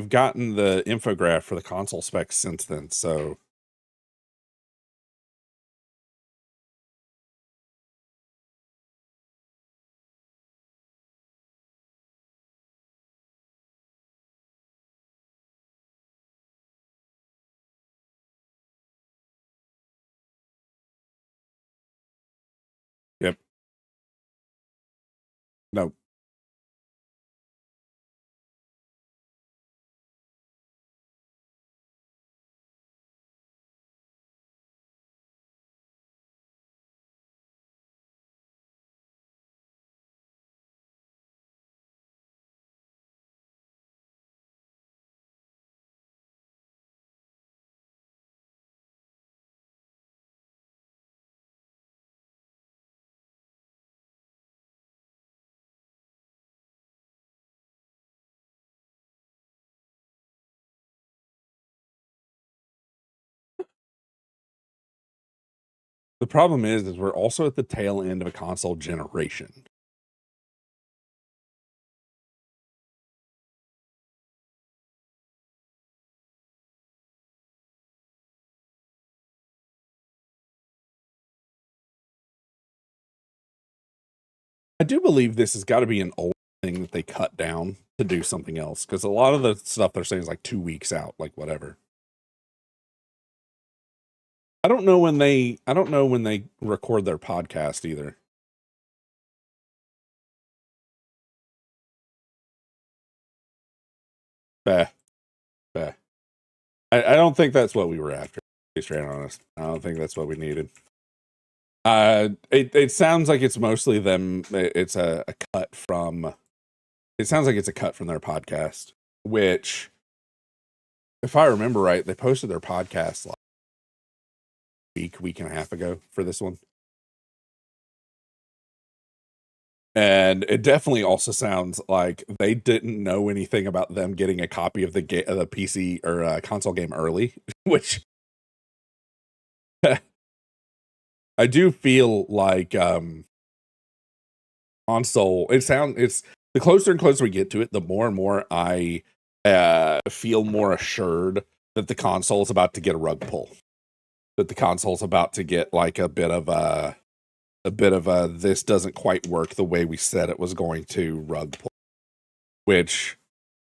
gotten the infograph for the console specs since then. So No. The problem is we're also at the tail end of a console generation. I do believe this has got to be an old thing that they cut down to do something else, because a lot of the stuff they're saying is like 2 weeks out, like whatever. I don't know when they record their podcast either. Bah, bah. I don't think that's what we were after, to be straight honest. I don't think that's what we needed. It sounds like it's mostly them. It's a cut from. It sounds like it's a cut from their podcast, which, if I remember right, they posted their podcast like week and a half ago for this one. And it definitely also sounds like they didn't know anything about them getting a copy of the PC or console game early, which I do feel like console. It's the closer and closer we get to it, the more and more I feel more assured that the console is about to get a rug pull, that the console's about to get like a bit of a this doesn't quite work the way we said it was going to rug pull, which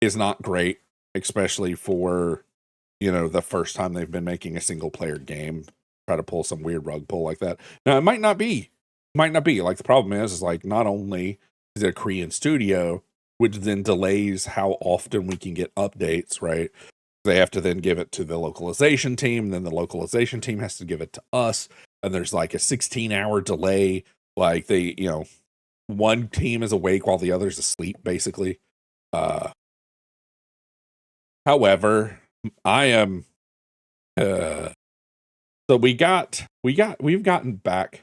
is not great, especially for, the first time they've been making a single player game, try to pull some weird rug pull like that. Now, it might not be. Like, the problem is like, not only is it a Korean studio, which then delays how often we can get updates, right? They have to then give it to the localization team, then the localization team has to give it to us, and there's like a 16-hour delay. Like, one team is awake while the other's asleep, basically. However, I am so we've gotten back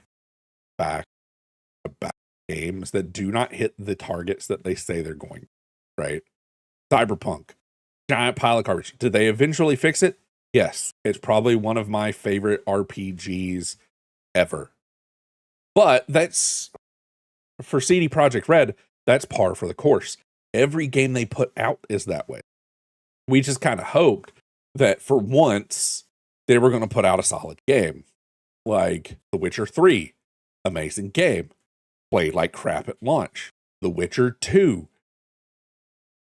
games that do not hit the targets that they say they're going, right? Cyberpunk, giant pile of garbage. Did they eventually fix it? Yes. It's probably one of my favorite RPGs ever. But that's, for CD Projekt Red, that's par for the course. Every game they put out is that way. We just kind of hoped that for once they were going to put out a solid game. Like The Witcher 3, amazing game. Played like crap at launch. The Witcher 2,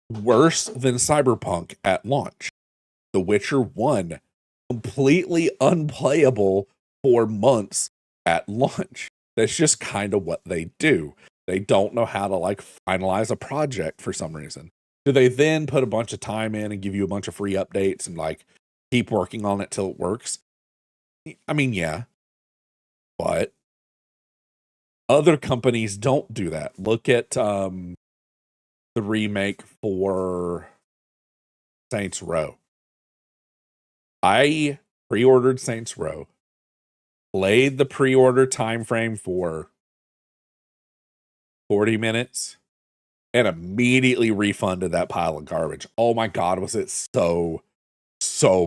worse than Cyberpunk at launch. The Witcher 1, completely unplayable for months at launch. That's just kind of what they do. They don't know how to like finalize a project for some reason. Do they then put a bunch of time in and give you a bunch of free updates and like keep working on it till it works? I mean, yeah. But other companies don't do that. Look at the remake for Saints Row. I pre-ordered Saints Row, played the pre-order time frame for 40 minutes, and immediately refunded that pile of garbage. Oh my God, was it so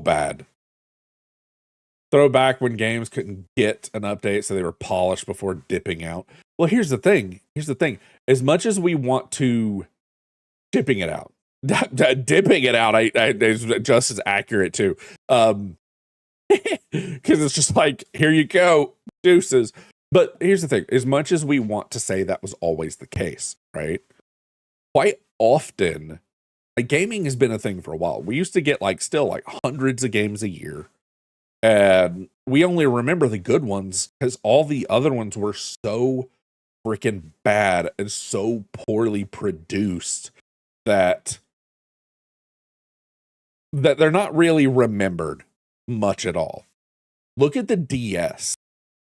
bad. Throwback when games couldn't get an update, so they were polished before dipping out. Well, here's the thing. As much as we want to dipping it out, dipping it out is just as accurate too. Because it's just like, here you go, deuces. But here's the thing. As much as we want to say that was always the case, right? Quite often, like, gaming has been a thing for a while. We used to get still hundreds of games a year. And we only remember the good ones because all the other ones were so freaking bad and so poorly produced that they're not really remembered much at all. Look at the DS,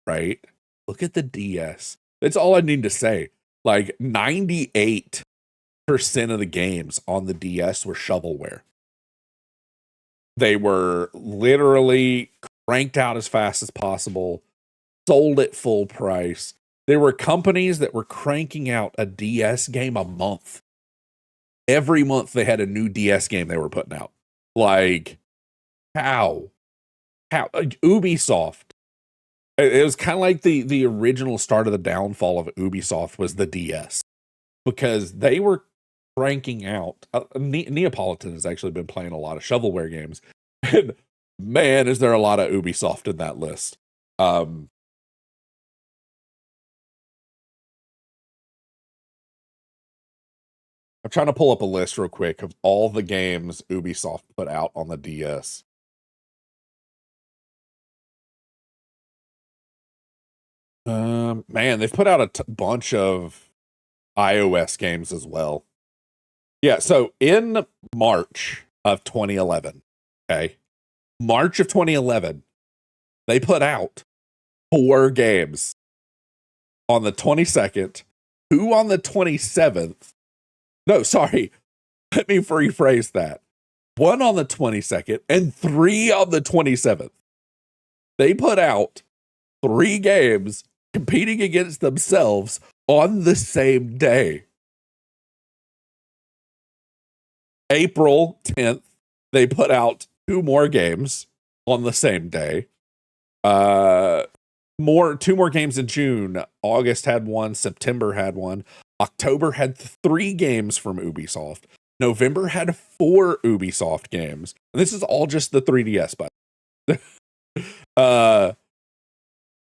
right? Look at the DS. That's all I need to say. Like 98% of the games on the DS were shovelware. They were literally cranked out as fast as possible, sold at full price. There were companies that were cranking out a DS game a month. Every month they had a new DS game they were putting out. Like, how? Like, Ubisoft. It was kind of like the original start of the downfall of Ubisoft was the DS, because they were cranking out. Neapolitan has actually been playing a lot of shovelware games, and man, is there a lot of Ubisoft in that list. I'm trying to pull up a list real quick of all the games Ubisoft put out on the DS. Man, they've put out a bunch of iOS games as well. Yeah, so in March of 2011, okay, March of 2011, they put out 4 games on the 22nd, 2 on the 27th. No, sorry, let me rephrase that. 1 on the 22nd and 3 on the 27th. They put out 3 games competing against themselves on the same day. April 10th, they put out 2 more games on the same day. 2 more games in June. August had 1, September had 1, October had 3 games from Ubisoft. November had 4 Ubisoft games. And this is all just the 3DS, but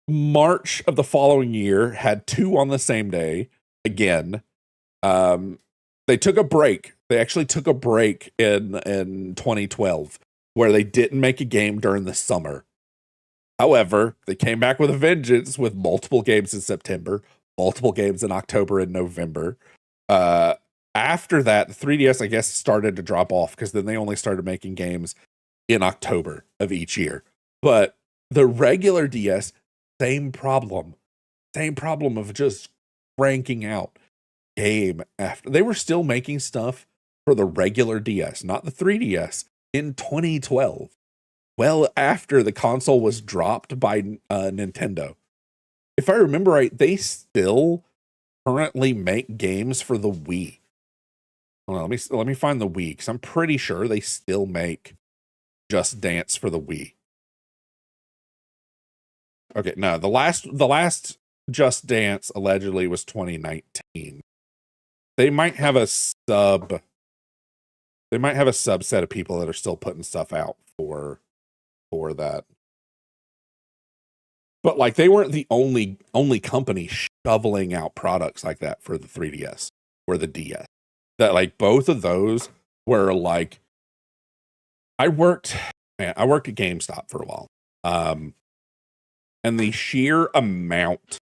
March of the following year had 2 on the same day again. They took a break. They actually took a break in 2012 where they didn't make a game during the summer. However, they came back with a vengeance with multiple games in September, multiple games in October and November. After that, the 3DS, I guess, started to drop off because then they only started making games in October of each year. But the regular DS, same problem of just cranking out game after. They were still making stuff for the regular DS, not the 3DS, in 2012. Well, after the console was dropped by Nintendo. If I remember right, they still currently make games for the Wii. Hold on, let me find the Wii, because I'm pretty sure they still make Just Dance for the Wii. Okay, no, the last Just Dance allegedly was 2019. They might have a subset of people that are still putting stuff out for that. But like, they weren't the only company shoveling out products like that for the 3DS or the DS. That, like, both of those were like, I worked at GameStop for a while. And the sheer amount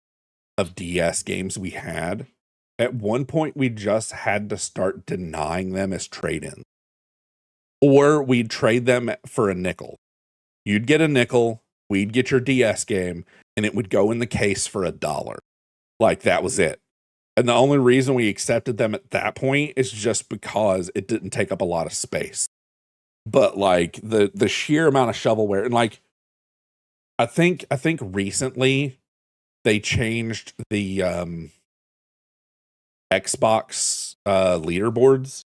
of DS games we had, at one point we just had to start denying them as trade-ins. Or we'd trade them for a nickel. You'd get a nickel, we'd get your DS game, and it would go in the case for $1. Like, that was it. And the only reason we accepted them at that point is just because it didn't take up a lot of space. But like, the sheer amount of shovelware, and like, I think recently they changed the Xbox leaderboards.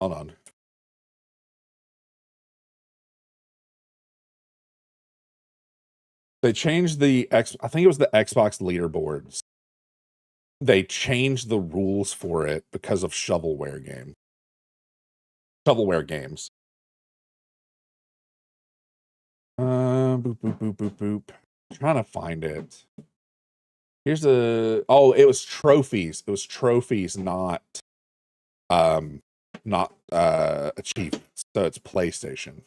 Hold on. They changed I think it was the Xbox leaderboards. They changed the rules for it because of shovelware games. Boop, boop, boop, boop, boop. I'm trying to find it. Here's it was trophies. It was trophies, not achievements. So it's PlayStation.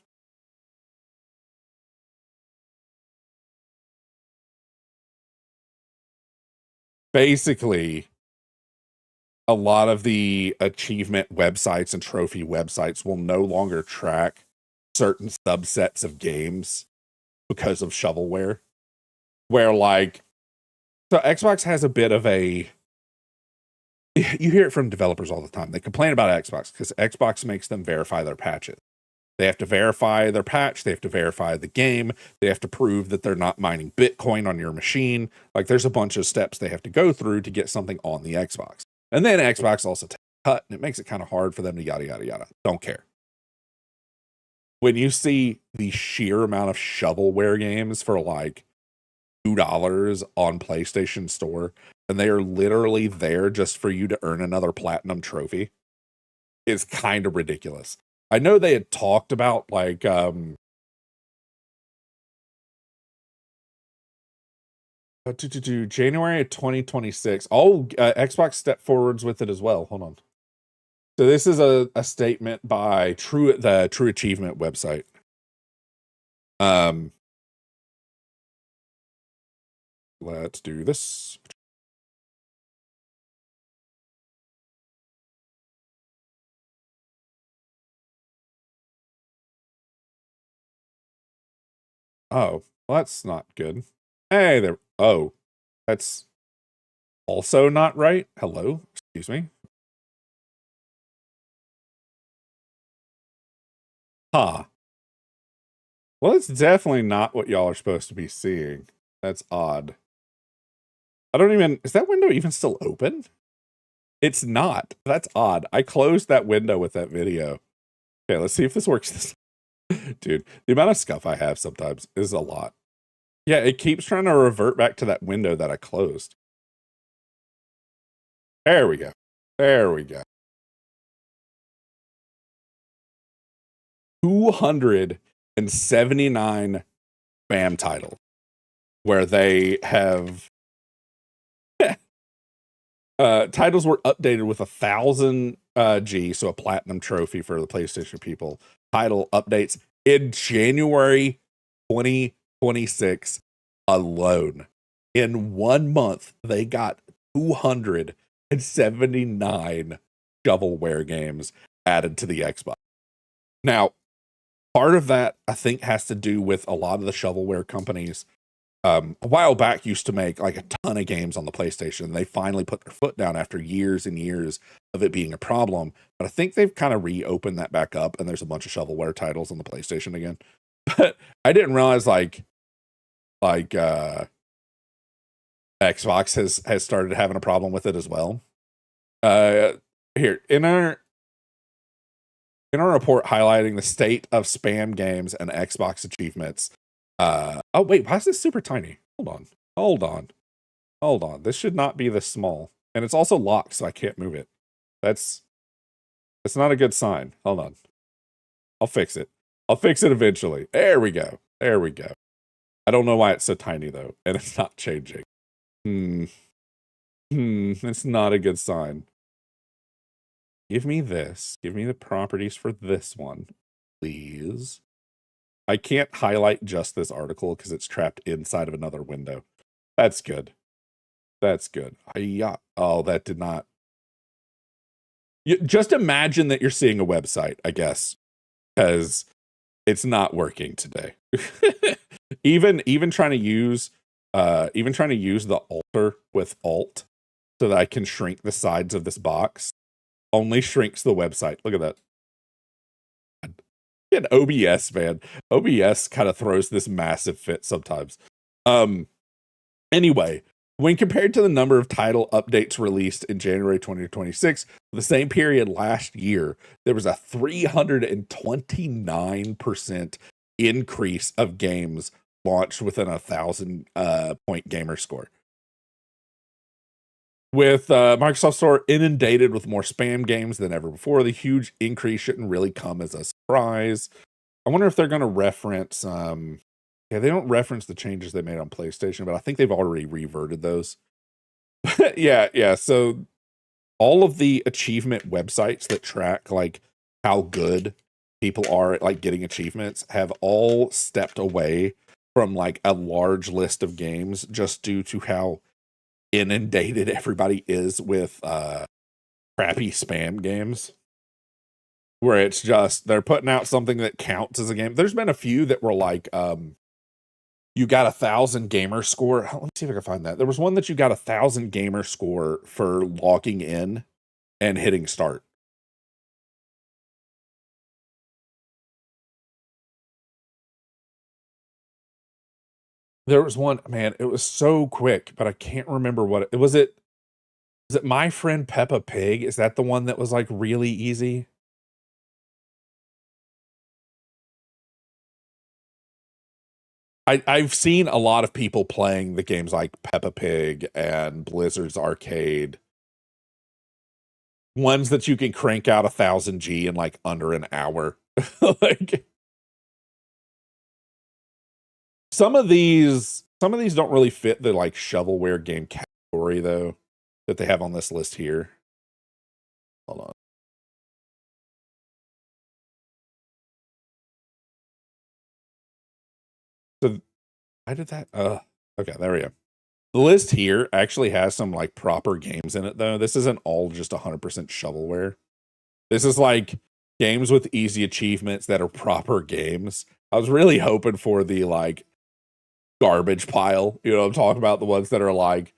basically, a lot of the achievement websites and trophy websites will no longer track certain subsets of games because of shovelware. Where, like, so Xbox has a bit of a, you hear it from developers all the time. They complain about Xbox because Xbox makes them verify their patches. They have to verify their patch. They have to verify the game. They have to prove that they're not mining Bitcoin on your machine. Like, there's a bunch of steps they have to go through to get something on the Xbox. And then Xbox also takes a cut, and it makes it kind of hard for them to yada, yada, yada. Don't care. When you see the sheer amount of shovelware games for like $2 on PlayStation Store, and they are literally there just for you to earn another platinum trophy, it's kind of ridiculous. I know they had talked about like January of 2026. Xbox stepped forwards with it as well. Hold on. So this is a statement by the True Achievement website. Let's do this. Oh, well, that's not good. Hey there. Oh, that's also not right. Hello, excuse me. Huh. Well, it's definitely not what y'all are supposed to be seeing. That's odd. I don't even, is that window even still open? It's not. That's odd. I closed that window with that video. Okay, let's see if this works. Dude, the amount of scuff I have sometimes is a lot. Yeah, it keeps trying to revert back to that window that I closed. There we go. There we go. 279 spam titles where they have titles were updated with 1,000 G, so a platinum trophy for the PlayStation people. Title updates in January 2026 alone. In 1 month, they got 279 shovelware games added to the Xbox. Now, part of that, I think, has to do with a lot of the shovelware companies a while back used to make like a ton of games on the PlayStation. And they finally put their foot down after years and years of it being a problem. But I think they've kind of reopened that back up, and there's a bunch of shovelware titles on the PlayStation again. But I didn't realize like Xbox has started having a problem with it as well. Here in our report highlighting the state of spam games and Xbox achievements. Oh wait, why is this super tiny? Hold on. This should not be this small, and it's also locked, so I can't move it. That's not a good sign. Hold on, I'll fix it. I'll fix it eventually. There we go. I don't know why it's so tiny though, and it's not changing. It's not a good sign. Give me this. Give me the properties for this one, please. I can't highlight just this article because it's trapped inside of another window. That's good. Oh, that did not. Just imagine that you're seeing a website, I guess, because it's not working today. even trying to use the alter with Alt so that I can shrink the sides of this box only shrinks the website. Look at that. And OBS, man. OBS kind of throws this massive fit sometimes. Anyway, when compared to the number of title updates released in January 2026, the same period last year, there was a 329% increase of games launched within 1,000 point gamer score. With Microsoft Store inundated with more spam games than ever before, the huge increase shouldn't really come as a surprise. I wonder if they're going to reference, they don't reference the changes they made on PlayStation, but I think they've already reverted those. yeah. So all of the achievement websites that track like how good people are at like getting achievements have all stepped away from like a large list of games just due to how inundated everybody is with crappy spam games where it's just they're putting out something that counts as a game. There's been a few that were like you got 1,000 gamer score. Let me see if I can find that. There was one that you got 1,000 gamer score for logging in and hitting start. There was one, man, it was so quick, but I can't remember what it was. Is it My Friend Peppa Pig? Is that the one that was like really easy? I've seen a lot of people playing the games like Peppa Pig and Blizzard's Arcade. Ones that you can crank out 1,000 G in like under an hour. Like some of these don't really fit the like shovelware game category though that they have on this list here. Hold on. So I did that. Okay, there we go. The list here actually has some like proper games in it though. This isn't all just 100% shovelware. This is like games with easy achievements that are proper games. I was really hoping for the like garbage pile. You know what I'm talking about? The ones that are like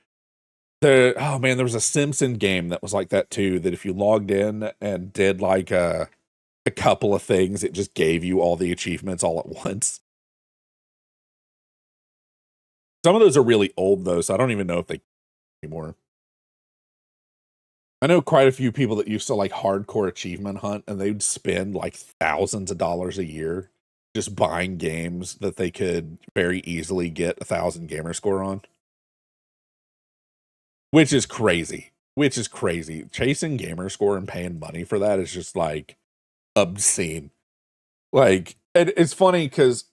oh man, there was a Simpson game that was like that too, that if you logged in and did like a couple of things, it just gave you all the achievements all at once. Some of those are really old though, so I don't even know if they anymore. I know quite a few people that used to like hardcore achievement hunt, and they'd spend like thousands of dollars a year just buying games that they could very easily get 1,000 gamer score on. Which is crazy. Which is crazy. Chasing gamer score and paying money for that is just like obscene. Like, it's funny because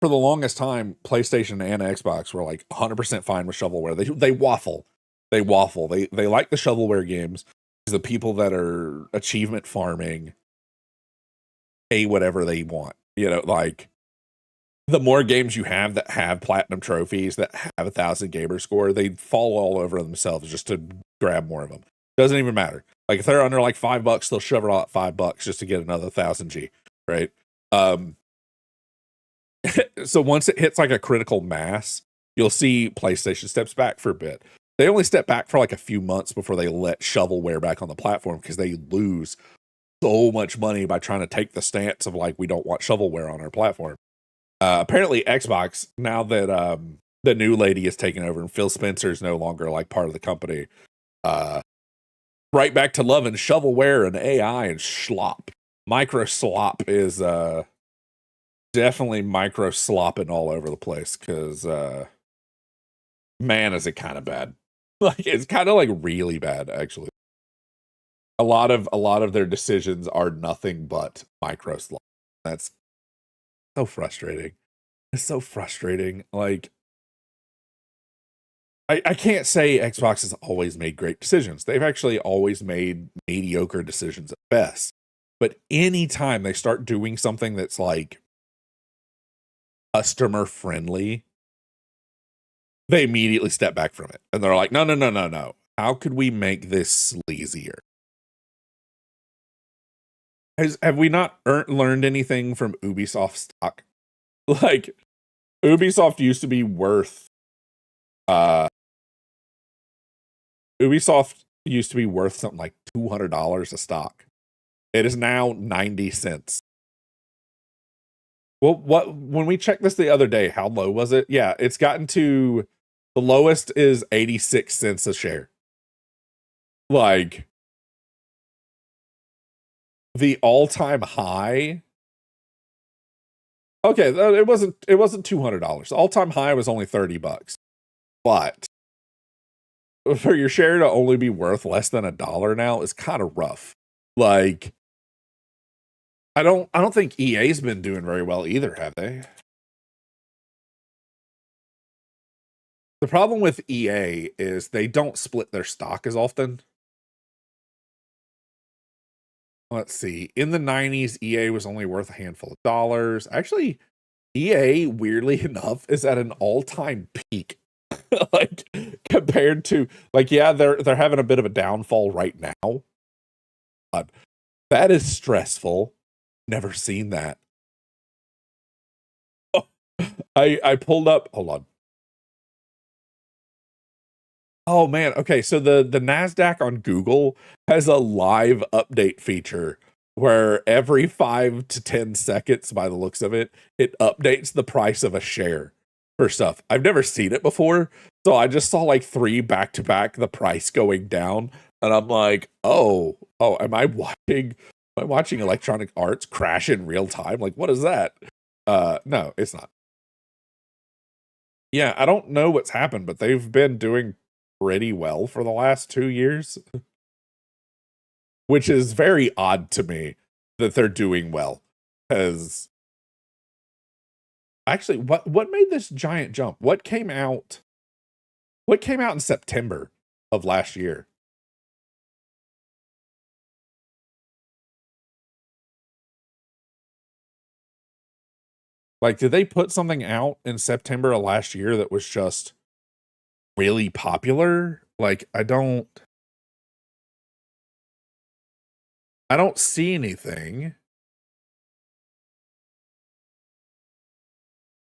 for the longest time, PlayStation and Xbox were like 100% fine with shovelware. They waffle. They waffle. They like the shovelware games because the people that are achievement farming pay whatever they want. You know, like the more games you have that have platinum trophies that have 1,000 gamer score, they fall all over themselves just to grab more of them. Doesn't even matter. Like if they're under like $5, they'll shove it all at $5 just to get another 1,000 G, right? So once it hits like a critical mass, you'll see PlayStation steps back for a bit. They only step back for like a few months before they let shovelware back on the platform because they lose so much money by trying to take the stance of like, we don't want shovelware on our platform. Apparently Xbox, now that the new lady is taking over and Phil Spencer is no longer like part of the company, right back to loving shovelware and AI and slop. Micro slop is definitely micro slopping all over the place because man, is it kind of bad. Like it's kind of like really bad actually. A lot of their decisions are nothing but micro slop. That's so frustrating. It's so frustrating. Like I can't say Xbox has always made great decisions. They've actually always made mediocre decisions at best. But anytime they start doing something that's like customer friendly, they immediately step back from it. And they're like, no, no, no, no, no. How could we make this sleazier? Have we not learned anything from Ubisoft stock? Like, Ubisoft used to be worth, Ubisoft used to be worth something like $200 a stock. It is now 90 cents. Well, when we checked this the other day, how low was it? Yeah, it's gotten to the lowest is 86 cents a share. Like the all-time high. Okay, it wasn't $200. The all-time high was only $30. But for your share to only be worth less than $1 now is kind of rough. Like I don't think EA's been doing very well either, have they? The problem with EA is they don't split their stock as often. Let's see. In the 90s, EA was only worth a handful of dollars. Actually, EA, weirdly enough, is at an all-time peak. Like compared to like, yeah, they're having a bit of a downfall right now. But that is stressful. Never seen that. I pulled up. Hold on. Oh man. Okay, so the Nasdaq on Google has a live update feature where every 5 to 10 seconds, by the looks of it, it updates the price of a share for stuff. I've never seen it before, so I just saw like three back to back, the price going down, and I'm like, oh, Am I watching Electronic Arts crash in real time? Like, what is that? No, it's not. Yeah, I don't know what's happened, but they've been doing pretty well for the last 2 years, which is very odd to me that they're doing well. Because actually, what made this giant jump? What came out? What came out in September of last year? Like, did they put something out in September of last year that was just really popular? Like, I don't see anything.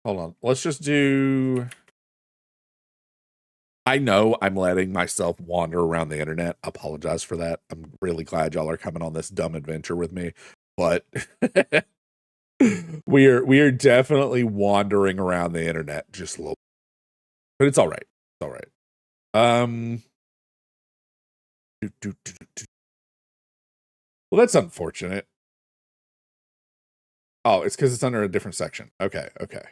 Hold on. Let's just do. I know I'm letting myself wander around the internet. I apologize for that. I'm really glad y'all are coming on this dumb adventure with me, but we are definitely wandering around the internet just a little. But it's all right. It's all right. Um. Well, that's unfortunate. Oh, it's because it's under a different section. Okay. Okay.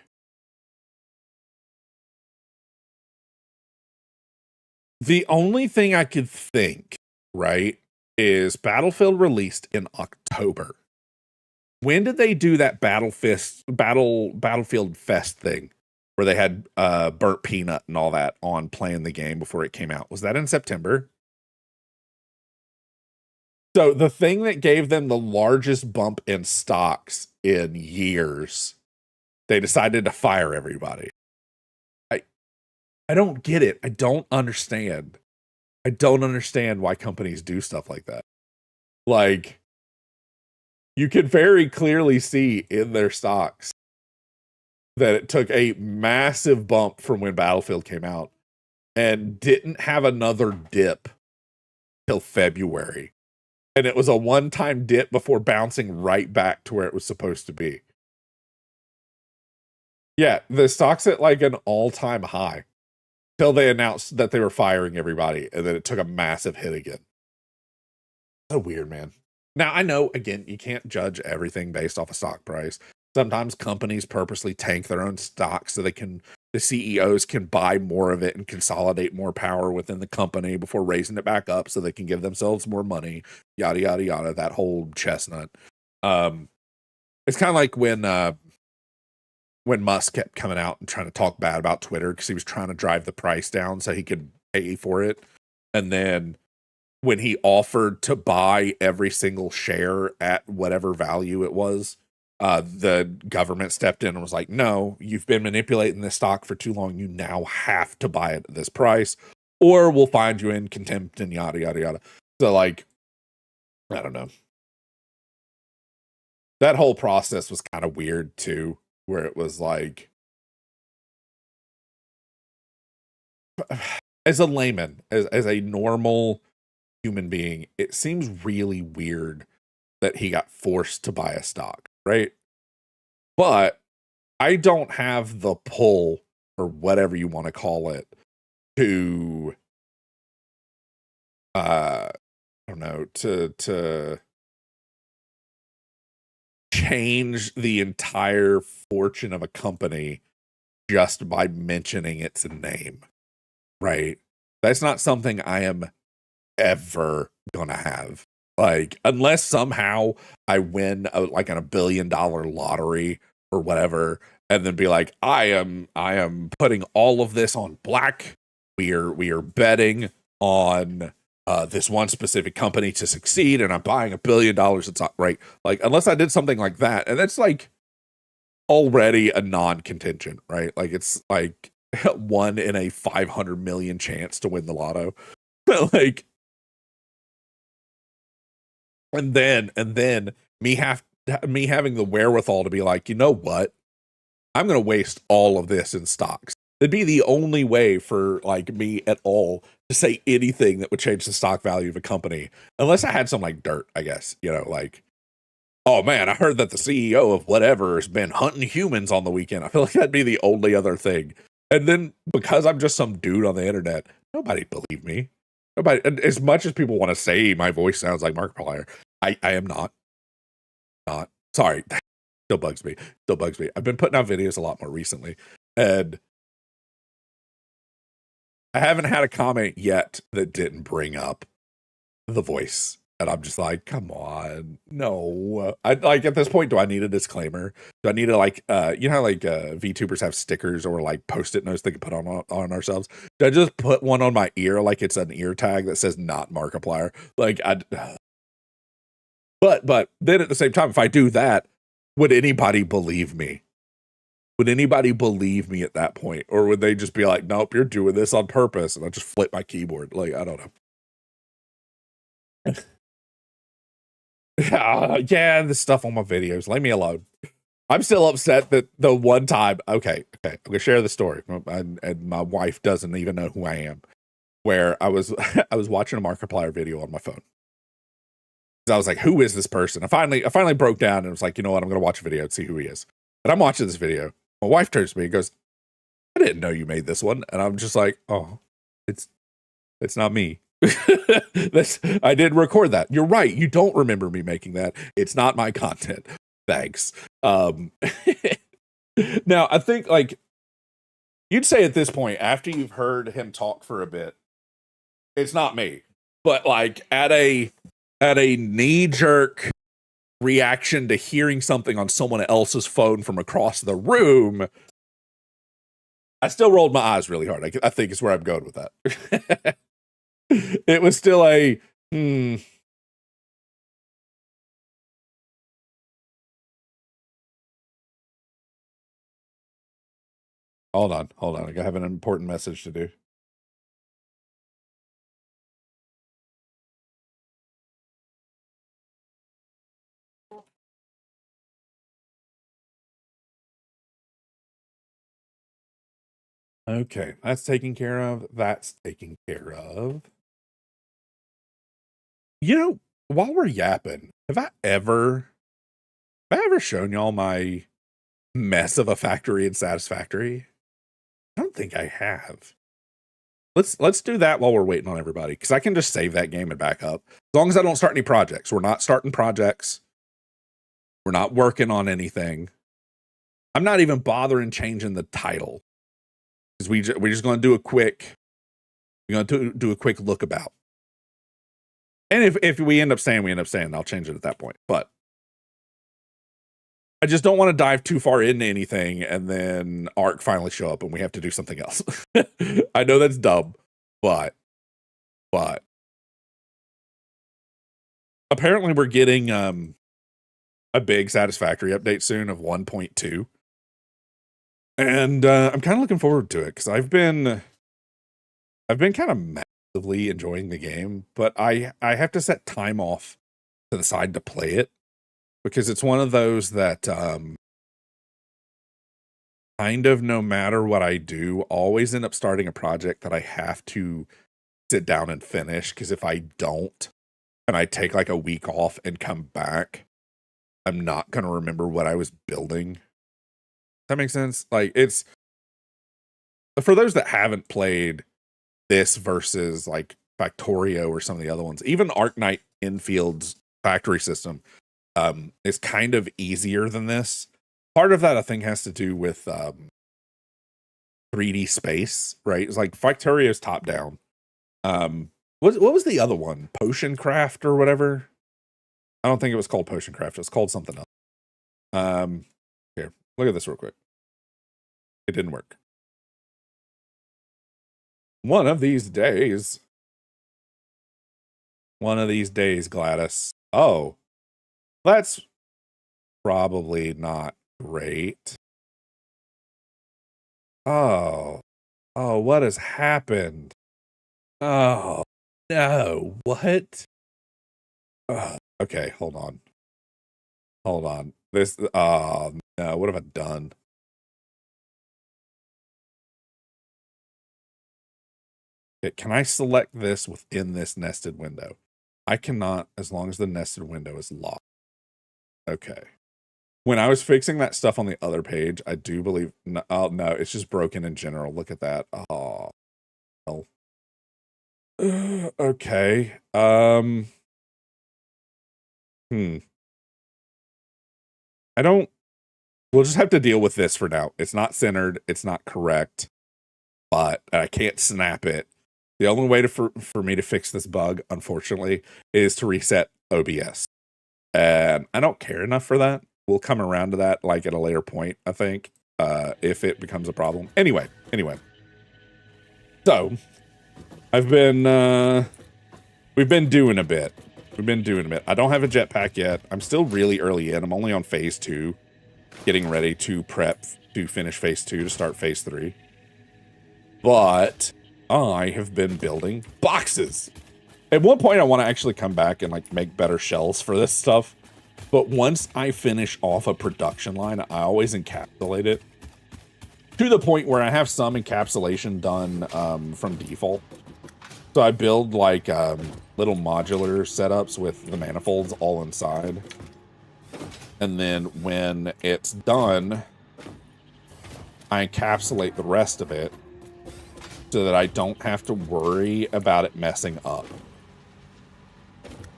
The only thing I could think, right, is Battlefield released in October. When did they do that Battlefield Fest thing where they had burnt peanut and all that on playing the game before it came out? Was that in September? So the thing that gave them the largest bump in stocks in years, they decided to fire everybody. I I don't get it. I don't understand. I don't understand why companies do stuff like that. Like, you could very clearly see in their stocks that it took a massive bump from when Battlefield came out and didn't have another dip till February. And it was a one-time dip before bouncing right back to where it was supposed to be. Yeah, the stock's at like an all-time high till they announced that they were firing everybody, and then it took a massive hit again. So weird, man. Now, I know, again, you can't judge everything based off a stock price. Sometimes companies purposely tank their own stock so the CEOs can buy more of it and consolidate more power within the company before raising it back up so they can give themselves more money, yada, yada, yada, that whole chestnut. Um, it's kind of like when Musk kept coming out and trying to talk bad about Twitter because he was trying to drive the price down so he could pay for it. And then when he offered to buy every single share at whatever value it was, the government stepped in and was like, no, you've been manipulating this stock for too long. You now have to buy it at this price, or we'll find you in contempt and yada, yada, yada. So, like, I don't know. That whole process was kind of weird, too, where it was like, as a layman, as a normal human being, it seems really weird that he got forced to buy a stock, right? But I don't have the pull, or whatever you want to call it, to I don't know, to change the entire fortune of a company just by mentioning its name, right? That's not something I am ever gonna have. Like, unless somehow I win like a $1 billion lottery or whatever, and then be like, I am putting all of this on black. We are betting on this one specific company to succeed, and I'm buying $1 billion. It's not right. Like, unless I did something like that, and that's like already a non-contention, right? Like, it's like 1 in a 500 million chance to win the lotto. Like, and then me having the wherewithal to be like, you know what? I'm going to waste all of this in stocks. It'd be the only way for like me at all to say anything that would change the stock value of a company, unless I had some like dirt, I guess, like, oh man, I heard that the CEO of whatever has been hunting humans on the weekend. I feel like that'd be the only other thing. And then because I'm just some dude on the internet, nobody believe me. Nobody, as much as people want to say my voice sounds like Markiplier, I am not. Sorry. Still bugs me. I've been putting out videos a lot more recently, and I haven't had a comment yet that didn't bring up the voice. And I'm just like, come on, no. I like at this point, do I need a disclaimer? Do I need to like, like VTubers have stickers or like post-it notes they can put on ourselves? Do I just put one on my ear like it's an ear tag that says not Markiplier? Like but then at the same time, if I do that, would anybody believe me? Would anybody believe me at that point? Or would they just be like, nope, you're doing this on purpose? And I just flip my keyboard. Like, I don't know. Yeah, this stuff on my videos. Leave me alone. I'm still upset that the one time, okay, I'm gonna share the story. And my wife doesn't even know who I am. Where I was I was watching a Markiplier video on my phone. I was like, who is this person? I finally broke down and was like, you know what, I'm gonna watch a video and see who he is. And I'm watching this video. My wife turns to me and goes, I didn't know you made this one. And I'm just like, oh, it's not me. I did record that. You're right. You don't remember me making that. It's not my content. Thanks. Now I think like you'd say at this point, after you've heard him talk for a bit, it's not me. But like at a knee-jerk reaction to hearing something on someone else's phone from across the room, I still rolled my eyes really hard. I think is where I'm going with that. It was still a Hold on. I have an important message to do. Okay, that's taken care of. That's taken care of. While we're yapping, have I ever shown y'all my mess of a factory in Satisfactory? I don't think I have. Let's do that while we're waiting on everybody, because I can just save that game and back up. As long as I don't start any projects. We're not starting projects. We're not working on anything. I'm not even bothering changing the title. Because we're just going to do a quick look about. And if we end up staying, I'll change it at that point. But I just don't want to dive too far into anything and then Ark finally show up and we have to do something else. I know that's dumb, but apparently we're getting a big Satisfactory update soon of 1.2. And I'm kind of looking forward to it because I've been kind of massively enjoying the game, but I have to set time off to the side to play it because it's one of those that kind of no matter what I do, always end up starting a project that I have to sit down and finish, because if I don't and I take like a week off and come back, I'm not going to remember what I was building. That makes sense? Like, it's for those that haven't played this versus like Factorio or some of the other ones, even Arknight Infield's factory system is kind of easier than this. Part of that I think has to do with 3D space, right? It's like Factorio's top down. What was the other one? Potion Craft or whatever? I don't think it was called Potion Craft. It was called something else. Here, look at this real quick. It didn't work. One of these days, Gladys. Oh, that's probably not great. Oh, Oh, what has happened? Oh, no. What? Okay, hold on. Hold on. This, no, what have I done? Okay, can I select this within this nested window? I cannot, as long as the nested window is locked. Okay. When I was fixing that stuff on the other page, I do believe, no, oh, no, it's just broken in general. Look at that. Oh, well. Okay. I don't, we'll just have to deal with this for now. It's not centered. It's not correct, but I can't snap it. The only way for me to fix this bug, unfortunately, is to reset OBS. And I don't care enough for that. We'll come around to that like at a later point, I think, if it becomes a problem. Anyway. So, we've been doing a bit. I don't have a jetpack yet. I'm still really early in. I'm only on phase 2, getting ready to prep to finish phase 2 to start phase 3. But I have been building boxes. At one point, I want to actually come back and like make better shells for this stuff. But once I finish off a production line, I always encapsulate it to the point where I have some encapsulation done from default. So I build like little modular setups with the manifolds all inside. And then when it's done, I encapsulate the rest of it so that I don't have to worry about it messing up.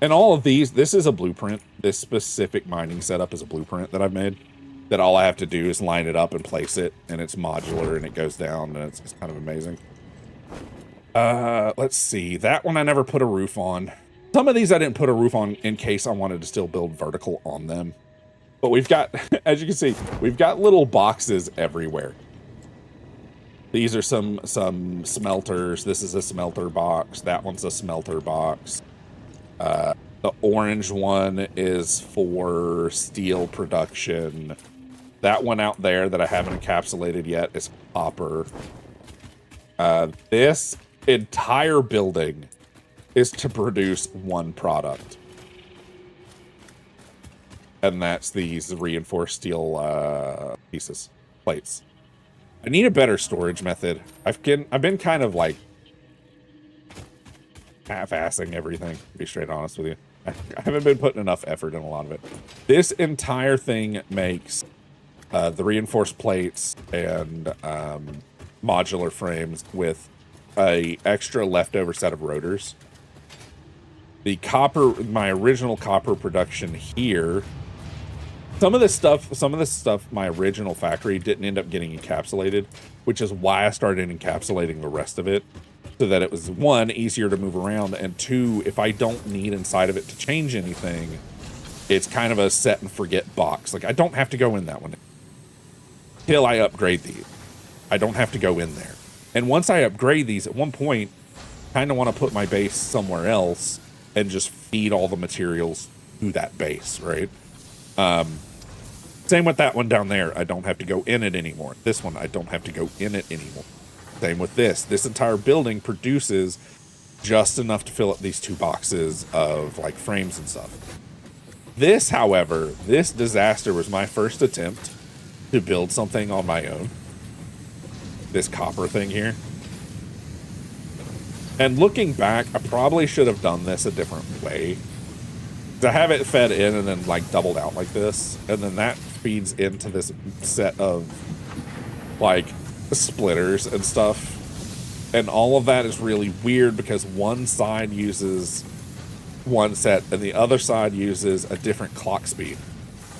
And all of these, this is a blueprint. This specific mining setup is a blueprint that I've made. That all I have to do is line it up and place it, and it's modular and it goes down, and it's kind of amazing. Let's see. That one I never put a roof on. Some of these I didn't put a roof on in case I wanted to still build vertical on them. But we've got, as you can see, we've got little boxes everywhere. These are some smelters. This is a smelter box. That one's a smelter box. The orange one is for steel production. That one out there that I haven't encapsulated yet is copper. This entire building is to produce one product. And that's these reinforced steel plates. I need a better storage method. I've been kind of like half-assing everything, to be straight honest with you. I haven't been putting enough effort in a lot of it. This entire thing makes the reinforced plates and modular frames with a extra leftover set of rotors. The copper, my original copper production here, some of this stuff, my original factory didn't end up getting encapsulated, which is why I started encapsulating the rest of it. So that it was, one, easier to move around, and two, if I don't need inside of it to change anything, it's kind of a set and forget box. Like, I don't have to go in that one till I upgrade these. I don't have to go in there. And once I upgrade these, at one point, kind of want to put my base somewhere else and just feed all the materials to that base, right? Same with that one down there. I don't have to go in it anymore. This one, I don't have to go in it anymore. Same with this. This entire building produces just enough to fill up these 2 boxes of like frames and stuff. This, however, this disaster was my first attempt to build something on my own. This copper thing here. And looking back, I probably should have done this a different way. To have it fed in and then like doubled out like this, and then that feeds into this set of like splitters and stuff, and all of that is really weird because one side uses one set and the other side uses a different clock speed.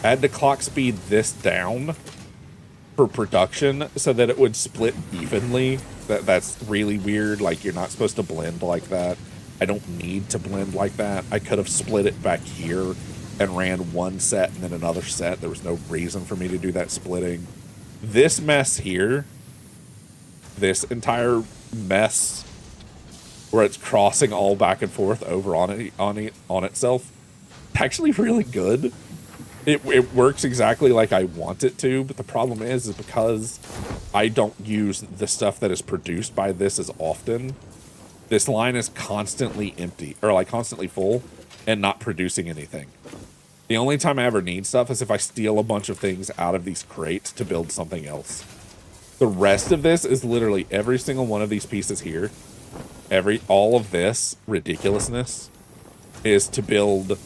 I had to clock speed this down for production so that it would split evenly. That's really weird. Like, you're not supposed to blend like that. I don't need to blend like that. I could have split it back here and ran one set and then another set. There was no reason for me to do that splitting. This mess here, this entire mess where it's crossing all back and forth over on itself, it's actually really good. it works exactly like I want it to, but the problem is because I don't use the stuff that is produced by this as often, this line is constantly empty, or like constantly full, and not producing anything. The only time I ever need stuff is if I steal a bunch of things out of these crates to build something else. The rest of this is literally every single one of these pieces here, all of this ridiculousness is to build,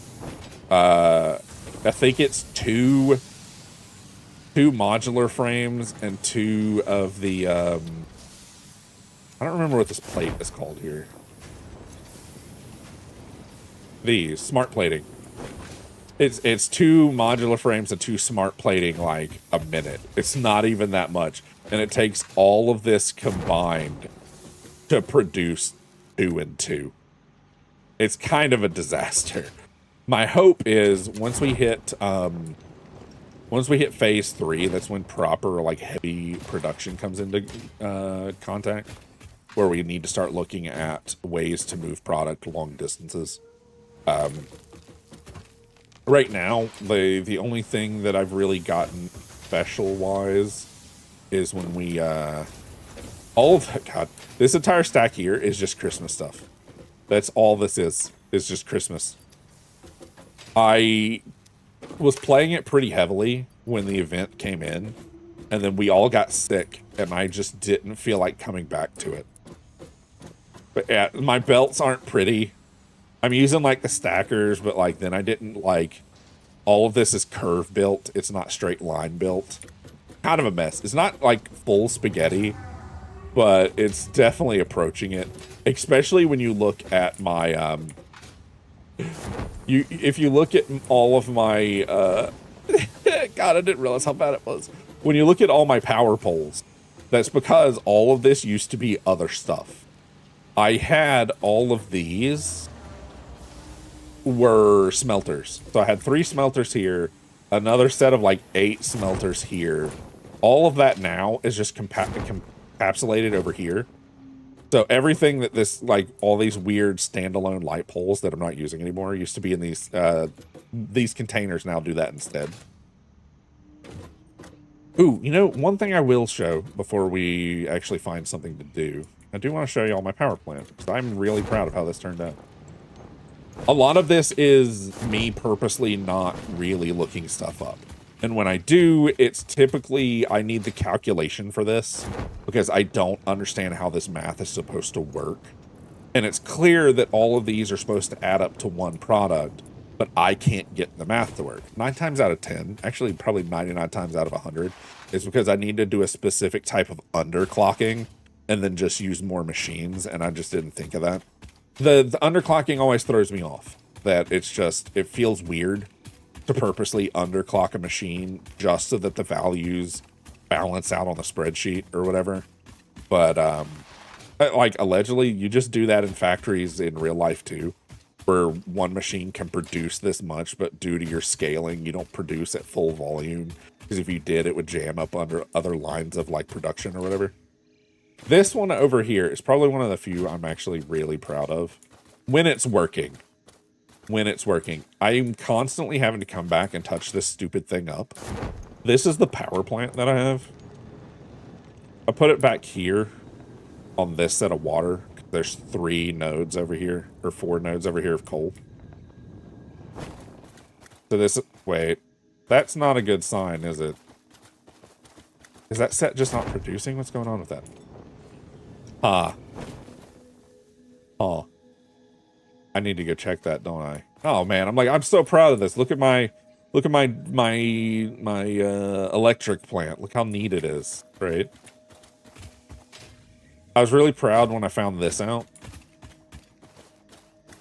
I think it's two modular frames and two of the, I don't remember what this plate is called here. These, smart plating. It's two modular frames and two smart plating like a minute. It's not even that much. And it takes all of this combined to produce 2 and 2. It's kind of a disaster. My hope is once we hit phase 3, that's when proper like heavy production comes into contact, where we need to start looking at ways to move product long distances. Right now, the only thing that I've really gotten special wise is when we God, this entire stack here is just Christmas stuff. That's all this is just Christmas. I was playing it pretty heavily when the event came in, and then we all got sick, and I just didn't feel like coming back to it. But yeah, my belts aren't pretty. I'm using like the stackers, but like then I didn't like, all of this is curve built. It's not straight line built. Kind of a mess. It's not like full spaghetti, but it's definitely approaching it. Especially when you look at my, if you look at all of my, God, I didn't realize how bad it was. When you look at all my power poles, that's because all of this used to be other stuff. I had all of these were smelters. So I had 3 smelters here, another set of like 8 smelters here. All of that now is just encapsulated over here. So everything that this, like all these weird standalone light poles that I'm not using anymore used to be in these containers, now do that instead. Ooh, you know, one thing I will show before we actually find something to do, I do want to show you all my power plant, because I'm really proud of how this turned out. A lot of this is me purposely not really looking stuff up. And when I do, it's typically, I need the calculation for this, because I don't understand how this math is supposed to work. And it's clear that all of these are supposed to add up to one product, but I can't get the math to work. 9 times out of 10, actually probably 99 times out of 100, is because I need to do a specific type of underclocking and then just use more machines, and I just didn't think of that. The underclocking always throws me off. That it's just, it feels weird to purposely underclock a machine just so that the values balance out on the spreadsheet or whatever. But like allegedly, you just do that in factories in real life too, where one machine can produce this much, but due to your scaling, you don't produce at full volume, because if you did, it would jam up under other lines of like production or whatever. This one over here is probably one of the few I'm actually really proud of when it's working. When it's working. I'm constantly having to come back and touch this stupid thing up. This is the power plant that I have. I put it back here on this set of water. There's 3 nodes over here, or 4 nodes over here of coal. So this, wait, that's not a good sign, is it? Is that set just not producing? What's going on with that? Oh, I need to go check that, don't I? Oh man, I'm so proud of this. Look at my electric plant. Look how neat it is, right? I was really proud when I found this out.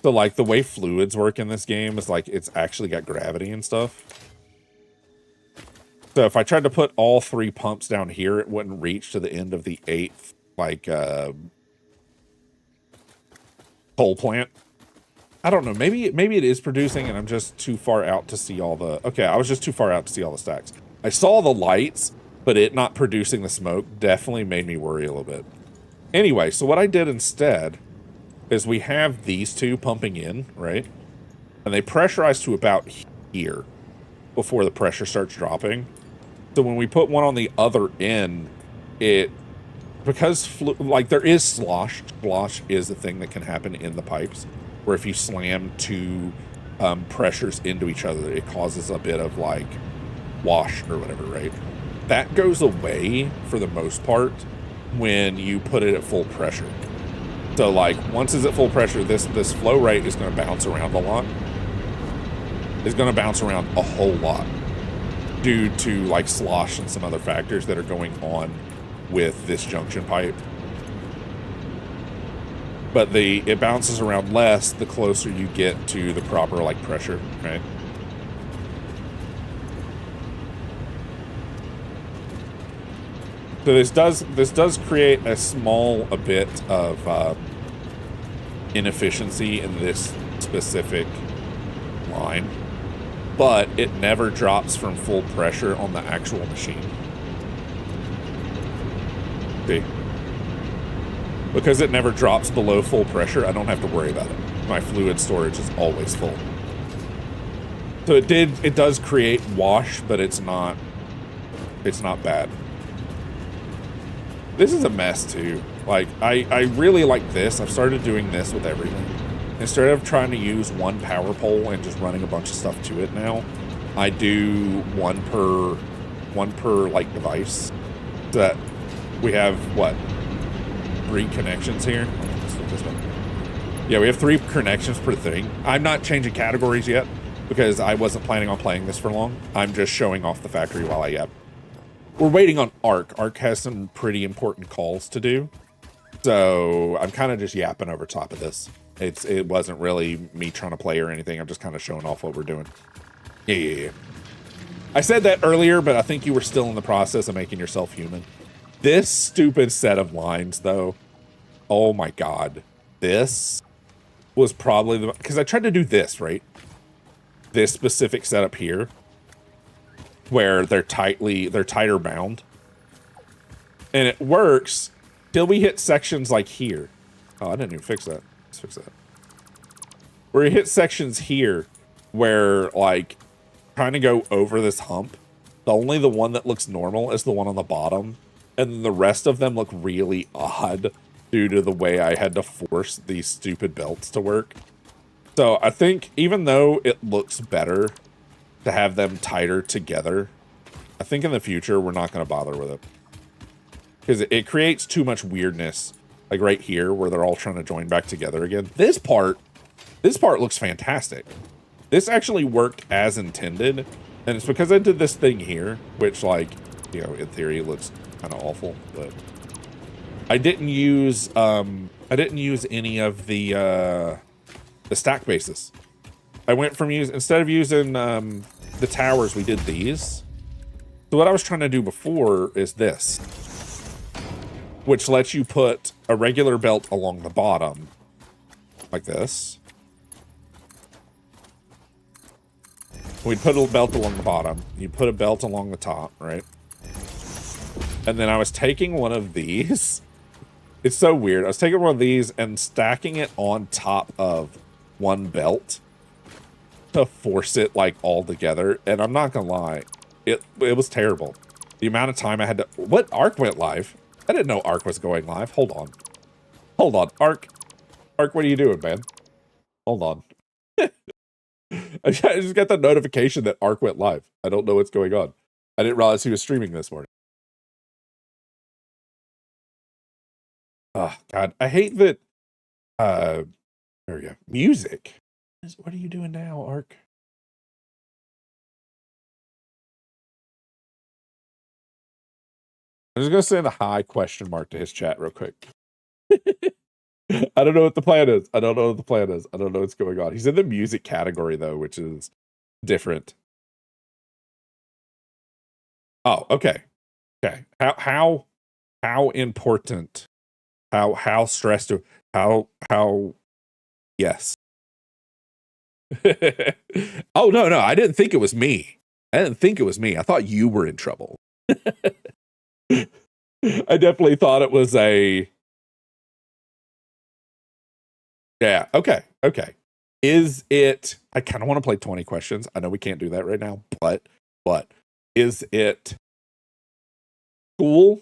So like the way fluids work in this game is like it's actually got gravity and stuff. So if I tried to put all 3 pumps down here, it wouldn't reach to the end of the 8th like coal plant. I don't know, maybe it is producing and I'm just too far out to see all the, okay, I was just too far out to see all the stacks. I saw the lights, but it not producing the smoke definitely made me worry a little bit. Anyway, so what I did instead is we have these 2 pumping in, right? And they pressurize to about here. before the pressure starts dropping. So when we put one on the other end, because like there is slosh. Slosh is the thing that can happen in the pipes, where if you slam two pressures into each other, it causes a bit of like wash or whatever, right? That goes away for the most part when you put it at full pressure. So like once it's at full pressure, this flow rate is going to bounce around a lot. It's going to bounce around a whole lot due to like slosh and some other factors that are going on with this junction pipe. But it bounces around less the closer you get to the proper like pressure, right? So this does create a bit of inefficiency in this specific line, but it never drops from full pressure on the actual machine. See? Because it never drops below full pressure, I don't have to worry about it. My fluid storage is always full. So it does create wash, but it's not bad. This is a mess too. Like I really like this. I've started doing this with everything. Instead of trying to use one power pole and just running a bunch of stuff to it now, I do one per like device. So that we have what? 3 connections here. Let's flip this one. Yeah, we have 3 connections per thing. I'm not changing categories yet because I wasn't planning on playing this for long. I'm just showing off the factory while I yap. We're waiting on Ark. Ark has some pretty important calls to do. So I'm kind of just yapping over top of this. It wasn't really me trying to play or anything. I'm just kind of showing off what we're doing. Yeah. I said that earlier, but I think you were still in the process of making yourself human. This stupid set of lines, though. Oh my God. This was probably because I tried to do this, right? This specific setup here, where they're tighter bound. And it works till we hit sections like here. Oh, I didn't even fix that. Let's fix that. Where we hit sections here where like trying to go over this hump, only the one that looks normal is the one on the bottom. And then the rest of them look really odd due to the way I had to force these stupid belts to work. So I think even though it looks better to have them tighter together, I think in the future we're not going to bother with it. Because it creates too much weirdness, like right here where they're all trying to join back together again. This part looks fantastic. This actually worked as intended, and it's because I did this thing here, which like, you know, in theory looks kind of awful, but I didn't use any of the stack bases. I went from instead of using the towers, we did these. So what I was trying to do before is this, which lets you put a regular belt along the bottom, like this. We'd put a belt along the bottom. You put a belt along the top, right? And then I was taking one of these. It's so weird. I was taking one of these and stacking it on top of one belt to force it like all together. And I'm not gonna lie, it was terrible. The amount of time I had to. What? Ark went live? I didn't know Ark was going live. Hold on, Ark, what are you doing, man? Hold on. I just got the notification that Ark went live. I don't know what's going on. I didn't realize he was streaming this morning. Oh God, I hate that. There we go. Music. What are you doing now, Ark? I'm just gonna send a high question mark to his chat real quick. I don't know what the plan is. I don't know what's going on. He's in the music category though, which is different. Oh, okay. Okay. How important? How stressed? How? Yes. Oh no, I didn't think it was me. I thought you were in trouble. I definitely thought it was a. Yeah. Okay. Is it, I kind of want to play 20 questions. I know we can't do that right now, but is it school,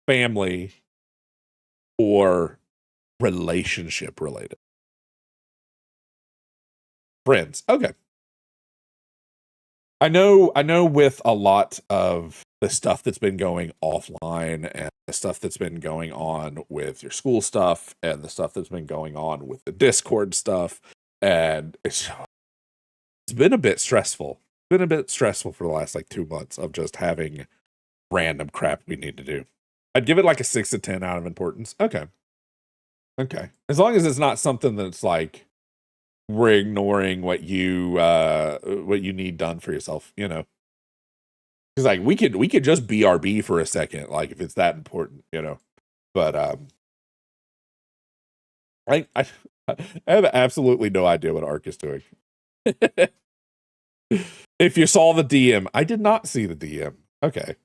family, or relationship related? Friends. Okay. I know with a lot of the stuff that's been going offline and the stuff that's been going on with your school stuff and the stuff that's been going on with the Discord stuff, and it's been a bit stressful. Been a bit stressful for the last like 2 months of just having random crap we need to do. I'd give it like a 6 to 10 out of importance. Okay. Okay. As long as it's not something that's like we're ignoring what you need done for yourself, you know. Because like we could just BRB for a second, like if it's that important, you know. But I I have absolutely no idea what Ark is doing. If you saw the DM, I did not see the DM. Okay.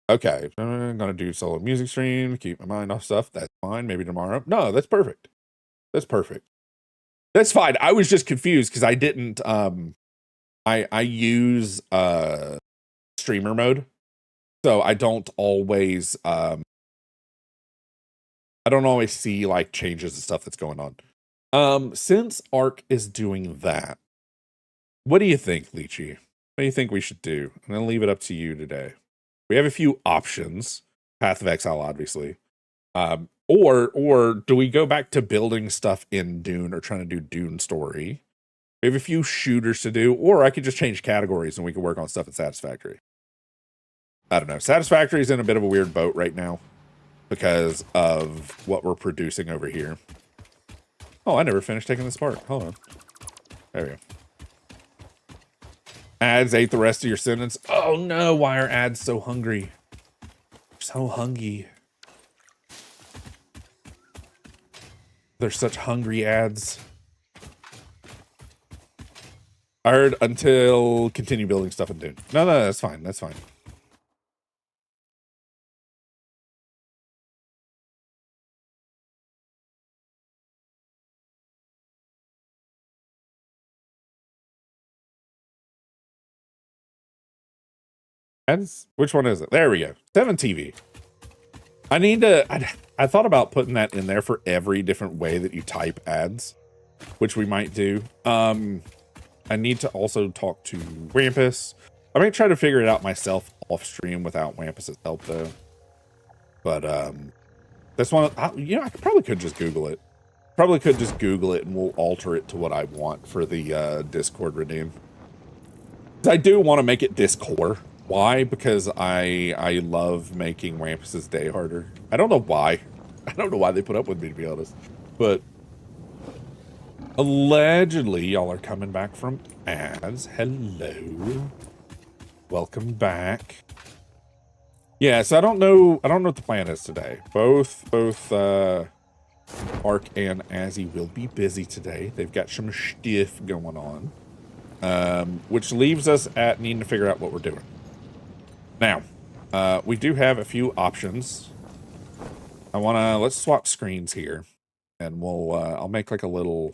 Okay. I'm gonna do solo music stream, keep my mind off stuff. That's fine. Maybe tomorrow. No, that's perfect. That's perfect. That's fine. I was just confused because I didn't I use streamer mode. So I don't always see like changes and stuff that's going on. Since Ark is doing that, what do you think, Lychee? What do you think we should do? I'm gonna leave it up to you today. We have a few options. Path of Exile, obviously. Or do we go back to building stuff in Dune or trying to do Dune story? We have a few shooters to do, or I could just change categories and we can work on stuff in Satisfactory. I don't know. Satisfactory is in a bit of a weird boat right now because of what we're producing over here. Oh, I never finished taking this part. Hold on. There we go. Ads ate the rest of your sentence. Oh no, why are ads so hungry? So hungry. They're such hungry ads. I heard until continue building stuff in Dune. No, that's fine. That's fine. Ads? Which one is it? There we go. 7 TV. I need to, I thought about putting that in there for every different way that you type ads, which we might do. I need to also talk to Wampus. I might try to figure it out myself off stream without Wampus's help though. But this one, you know, I probably could just Google it. Probably could just Google it and we'll alter it to what I want for the Discord redeem. I do want to make it Discord. Why? Because I love making Wampus's day harder. I don't know why. I don't know why they put up with me, to be honest. But allegedly, y'all are coming back from ads. Hello. Welcome back. Yeah, so I don't know what the plan is today. Both Ark and Azzy will be busy today. They've got some stuff going on. Which leaves us at needing to figure out what we're doing. Now, we do have a few options. Let's swap screens here and I'll make like we'll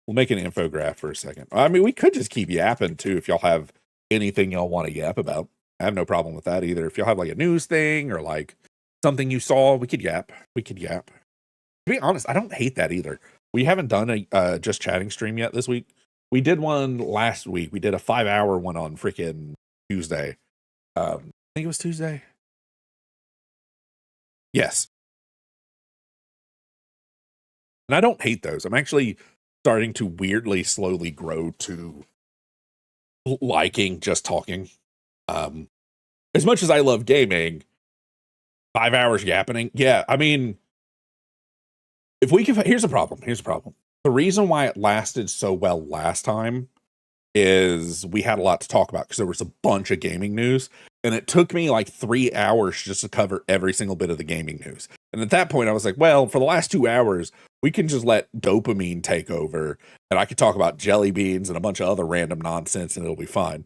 make an infograph for a second. I mean, we could just keep yapping too if y'all have anything y'all want to yap about. I have no problem with that either. If y'all have like a news thing or like something you saw, we could yap. To be honest, I don't hate that either. We haven't done a just chatting stream yet this week. We did one last week. We did a 5-hour one on freaking Tuesday. I think it was Tuesday. Yes. And I don't hate those. I'm actually starting to weirdly slowly grow to liking just talking. As much as I love gaming, 5 hours yapping. Yeah, I mean, here's the problem. The reason why it lasted so well last time is we had a lot to talk about because there was a bunch of gaming news and it took me like 3 hours just to cover every single bit of the gaming news. And at that point I was like, well, for the last 2 hours, we can just let dopamine take over and I could talk about jelly beans and a bunch of other random nonsense and it'll be fine.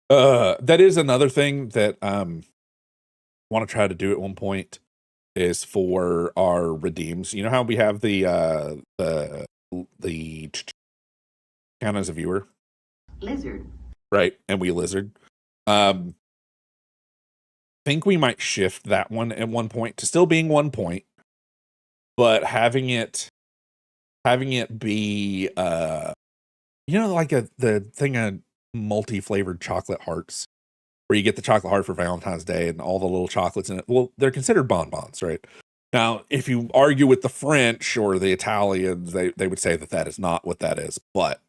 That is another thing that want to try to do at one point is for our redeems. You know how we have the count as a viewer?
Lizard.
Right, and we lizard. Think we might shift that one at one point to still being 1 point, but having it be like the thing of multi-flavored chocolate hearts, where you get the chocolate heart for Valentine's Day and all the little chocolates in it. Well, they're considered bonbons, right? Now, if you argue with the French or the Italians, they would say that is not what that is, but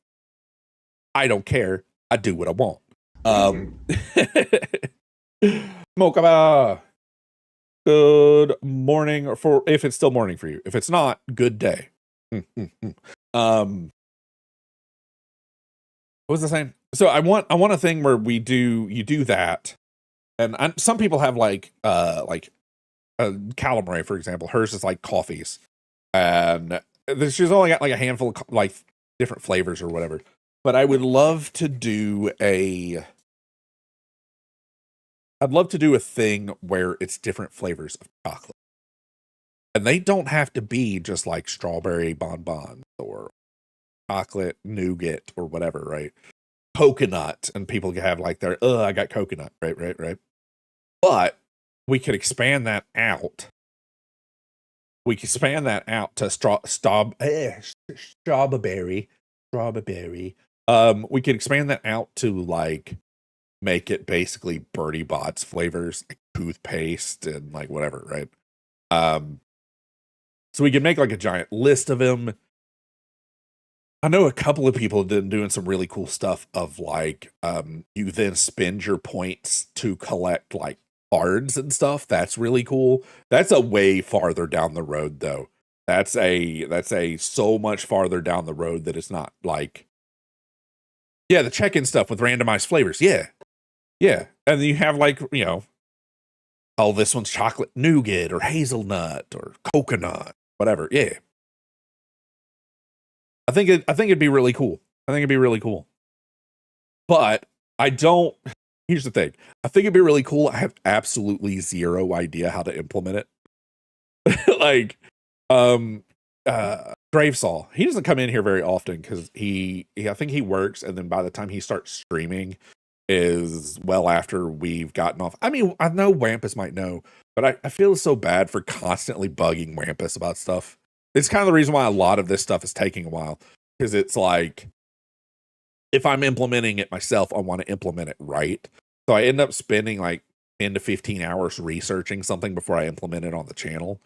I don't care. I do what I want. Mocha, good morning, or for if it's still morning for you. If it's not, good day. What was I saying? So I want a thing where you do that, and some people have like Calamari, for example. Hers is like coffees, and she's only got like a handful of like different flavors or whatever. But I would love to do a thing where it's different flavors of chocolate, and they don't have to be just like strawberry bonbons or chocolate nougat or whatever, right? Coconut, and people can have like their I got coconut, right. But we could expand that out. We could expand that out to strawberry. We could expand that out to like make it basically Bertie Bott's flavors, like toothpaste and like whatever, right? So we could make like a giant list of them. I know a couple of people have been doing some really cool stuff of like, you then spend your points to collect like cards and stuff. That's really cool. That's a way farther down the road though. That's a so much farther down the road that it's not like, yeah, the check-in stuff with randomized flavors. Yeah. And then you have like, oh, this one's chocolate nougat or hazelnut or coconut, whatever. Yeah. I think it'd be really cool. But here's the thing. I think it'd be really cool. I have absolutely zero idea how to implement it. Like, Gravesaw, he doesn't come in here very often because I think he works, and then by the time he starts streaming is well after we've gotten off. I mean, I know Wampus might know, but I feel so bad for constantly bugging Wampus about stuff. It's kind of the reason why a lot of this stuff is taking a while, because it's like, if I'm implementing it myself, I want to implement it right. So I end up spending like 10 to 15 hours researching something before I implement it on the channel.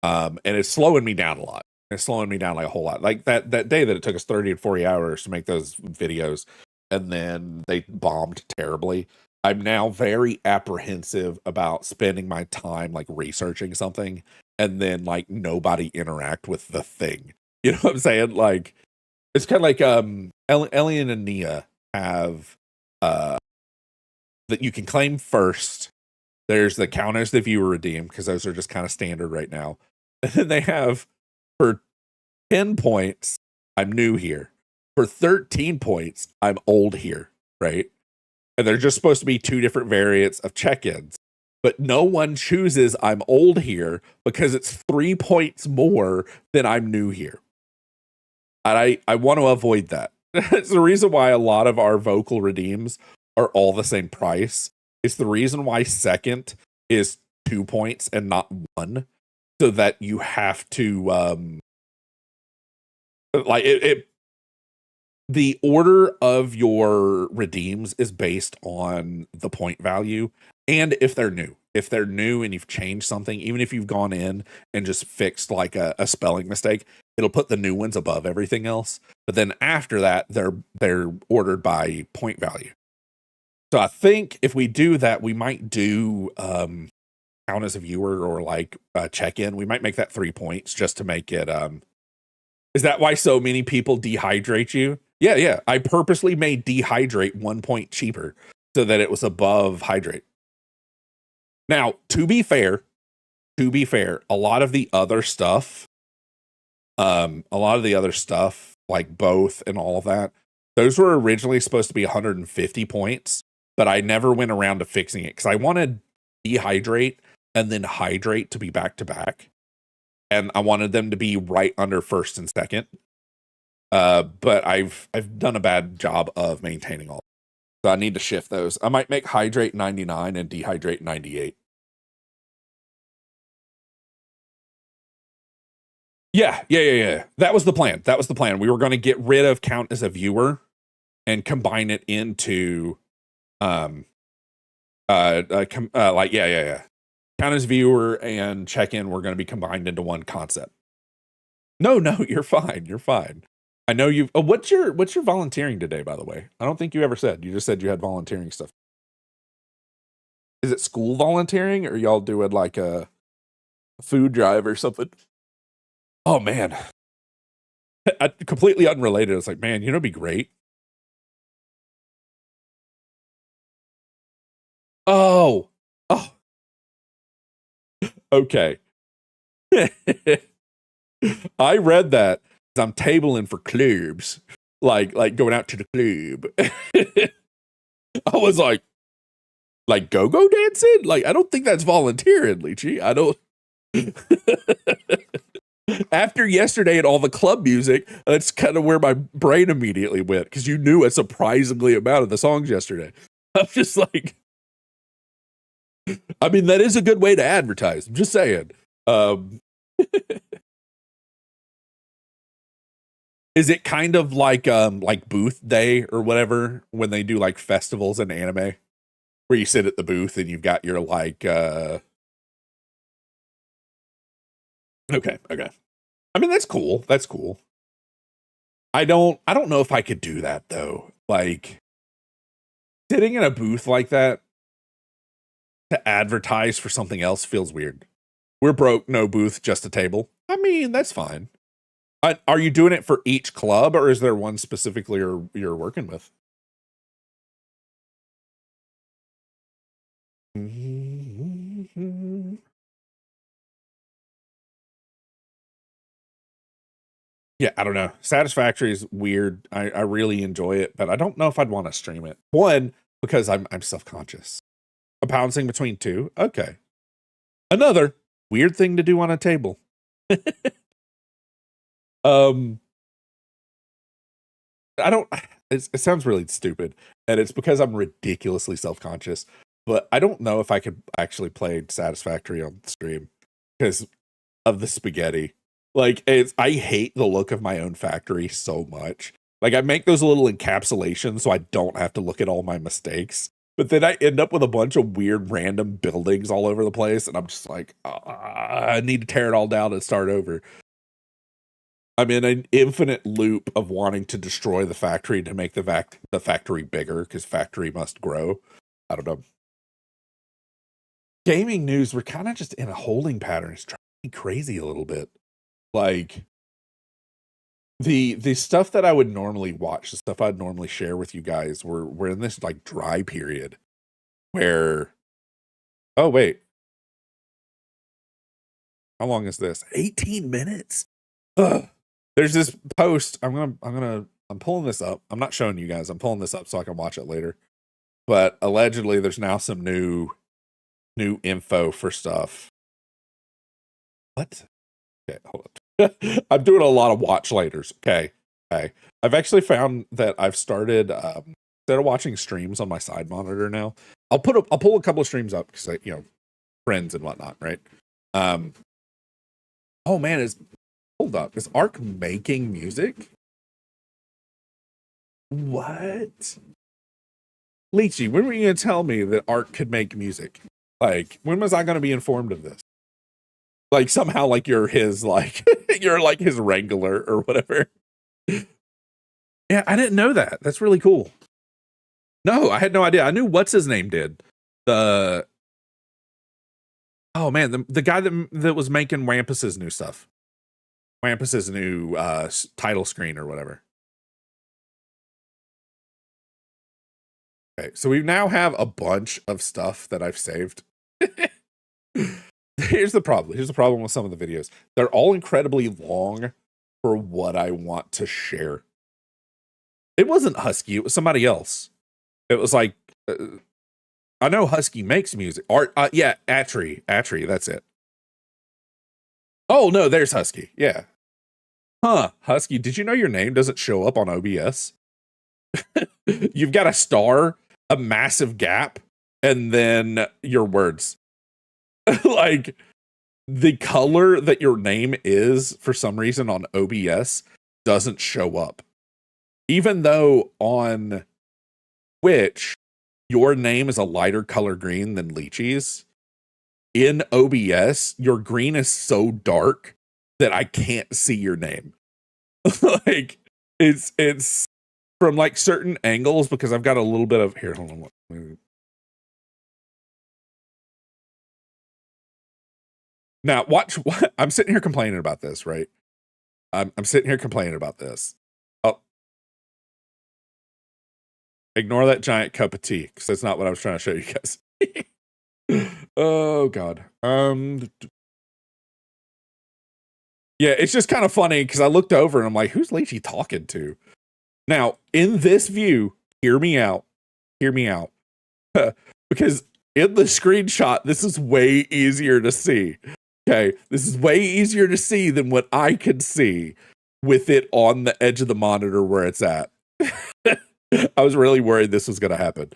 And it's slowing me down a lot. It's slowing me down like a whole lot. Like that day that it took us 30 to 40 hours to make those videos, and then they bombed terribly. I'm now very apprehensive about spending my time like researching something and then like nobody interact with the thing. You know what I'm saying? Like, it's kind of like Elian and Nia have that you can claim first. There's the count as the viewer redeem, because those are just kind of standard right now. And then they have, for 10 points, I'm new here. For 13 points, I'm old here, right? And they're just supposed to be two different variants of check-ins. But no one chooses I'm old here because it's 3 points more than I'm new here. And I want to avoid that. It's the reason why a lot of our vocal redeems are all the same price. It's the reason why second is 2 points and not 1. So that you have to the order of your redeems is based on the point value, and if they're new. If they're new and you've changed something, even if you've gone in and just fixed like a spelling mistake, it'll put the new ones above everything else. But then after that, they're ordered by point value. So I think if we do that, we might do count as a viewer or like check-in. We might make that 3 points just to make it is that why so many people dehydrate you? Yeah. I purposely made dehydrate 1 point cheaper so that it was above hydrate. Now, to be fair, a lot of the other stuff, like both and all of that, those were originally supposed to be 150 points, but I never went around to fixing it because I wanted dehydrate and then hydrate to be back to back. And I wanted them to be right under first and second. But I've done a bad job of maintaining all. So I need to shift those. I might make hydrate 99 and dehydrate 98. Yeah. That was the plan. We were going to get rid of count as a viewer and combine it into count as viewer and check-in were going to be combined into one concept. No, you're fine. I know you've what's your volunteering today, by the way? I don't think you ever said. You just said you had volunteering stuff. Is it school volunteering or y'all doing like a food drive or something? Oh man. Completely unrelated. I was like, man, it'd be great. Oh. Okay. I read that I'm tabling for clubs, like going out to the club. I was like go-go dancing? Like, I don't think that's volunteering, Lychee. I don't. After yesterday and all the club music, that's kind of where my brain immediately went, because you knew a surprisingly amount of the songs yesterday. I'm just like, I mean, that is a good way to advertise. I'm just saying. Is it kind of like booth day or whatever when they do like festivals in anime, where you sit at the booth and you've got your like okay. I mean, that's cool. I don't know if I could do that though. Like sitting in a booth like that to advertise for something else feels weird. We're broke, no booth, just a table. I mean, that's fine. Are you doing it for each club, or is there one specifically you're working with? Yeah, I don't know. Satisfactory is weird. I really enjoy it, but I don't know if I'd want to stream it. One, because I'm self-conscious. A bouncing between two. Okay. Another weird thing to do on a table. I don't. It sounds really stupid, and it's because I'm ridiculously self-conscious. But I don't know if I could actually play Satisfactory on the stream because of the spaghetti. Like, I hate the look of my own factory so much. Like, I make those little encapsulations so I don't have to look at all my mistakes. But then I end up with a bunch of weird random buildings all over the place, and I'm just like, I need to tear it all down and start over. I'm in an infinite loop of wanting to destroy the factory to make the factory bigger, because factory must grow. I don't know. Gaming news, we're kind of just in a holding pattern. It's driving me crazy a little bit. Like the stuff that I would normally watch, the stuff I'd normally share with you guys, we're in this like dry period where, oh wait, how long is this? 18 minutes. Ugh. There's this post. I'm pulling this up. I'm not showing you guys. I'm pulling this up so I can watch it later. But allegedly, there's now some new info for stuff. What? Okay, hold up. I'm doing a lot of watch laters. Okay. I've actually found that I've started instead of watching streams on my side monitor now. I'll pull a couple of streams up because friends and whatnot, right? Oh man, hold up. Is Ark making music? What? Lychee, when were you going to tell me that Ark could make music? Like, when was I going to be informed of this? Like, somehow, like, you're his, like, you're like his wrangler or whatever. Yeah, I didn't know that. That's really cool. No, I had no idea. I knew what's his name did. Oh man, the guy that was making Wampus's new stuff. Wampus's new title screen or whatever. Okay, so we now have a bunch of stuff that I've saved. Here's the problem. Here's the problem with some of the videos. They're all incredibly long for what I want to share. It wasn't Husky. It was somebody else. It was like I know Husky makes music. Art, yeah, Atri, that's it. Oh no, there's Husky. Yeah. Huh, Husky, did you know your name doesn't show up on OBS? You've got a star, a massive gap, and then your words. Like the color that your name is for some reason on OBS doesn't show up. Even though on Twitch, your name is a lighter color green than Lychee's, in OBS, your green is so dark that I can't see your name. Like it's from like certain angles because I've got a little bit of here. Hold on. Now watch. I'm sitting here complaining about this, right? I'm sitting here complaining about this. Oh, ignore that giant cup of tea because that's not what I was trying to show you guys. Oh God. Yeah, it's just kind of funny because I looked over and I'm like, who's Lychee talking to? Now, in this view, hear me out. Hear me out. Because in the screenshot, this is way easier to see. Okay, this is way easier to see than what I could see with it on the edge of the monitor where it's at. I was really worried this was going to happen.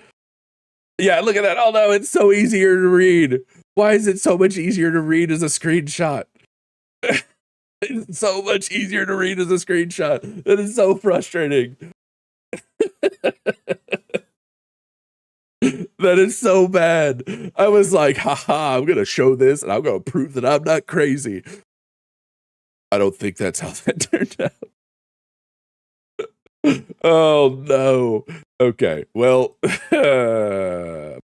Yeah, look at that. Oh no, it's so easier to read. Why is it so much easier to read as a screenshot? It's so much easier to read as a screenshot. That is so frustrating. That is so bad. I was like, haha, I'm going to show this and I'm going to prove that I'm not crazy. I don't think that's how that turned out. Oh, no. Okay. Well,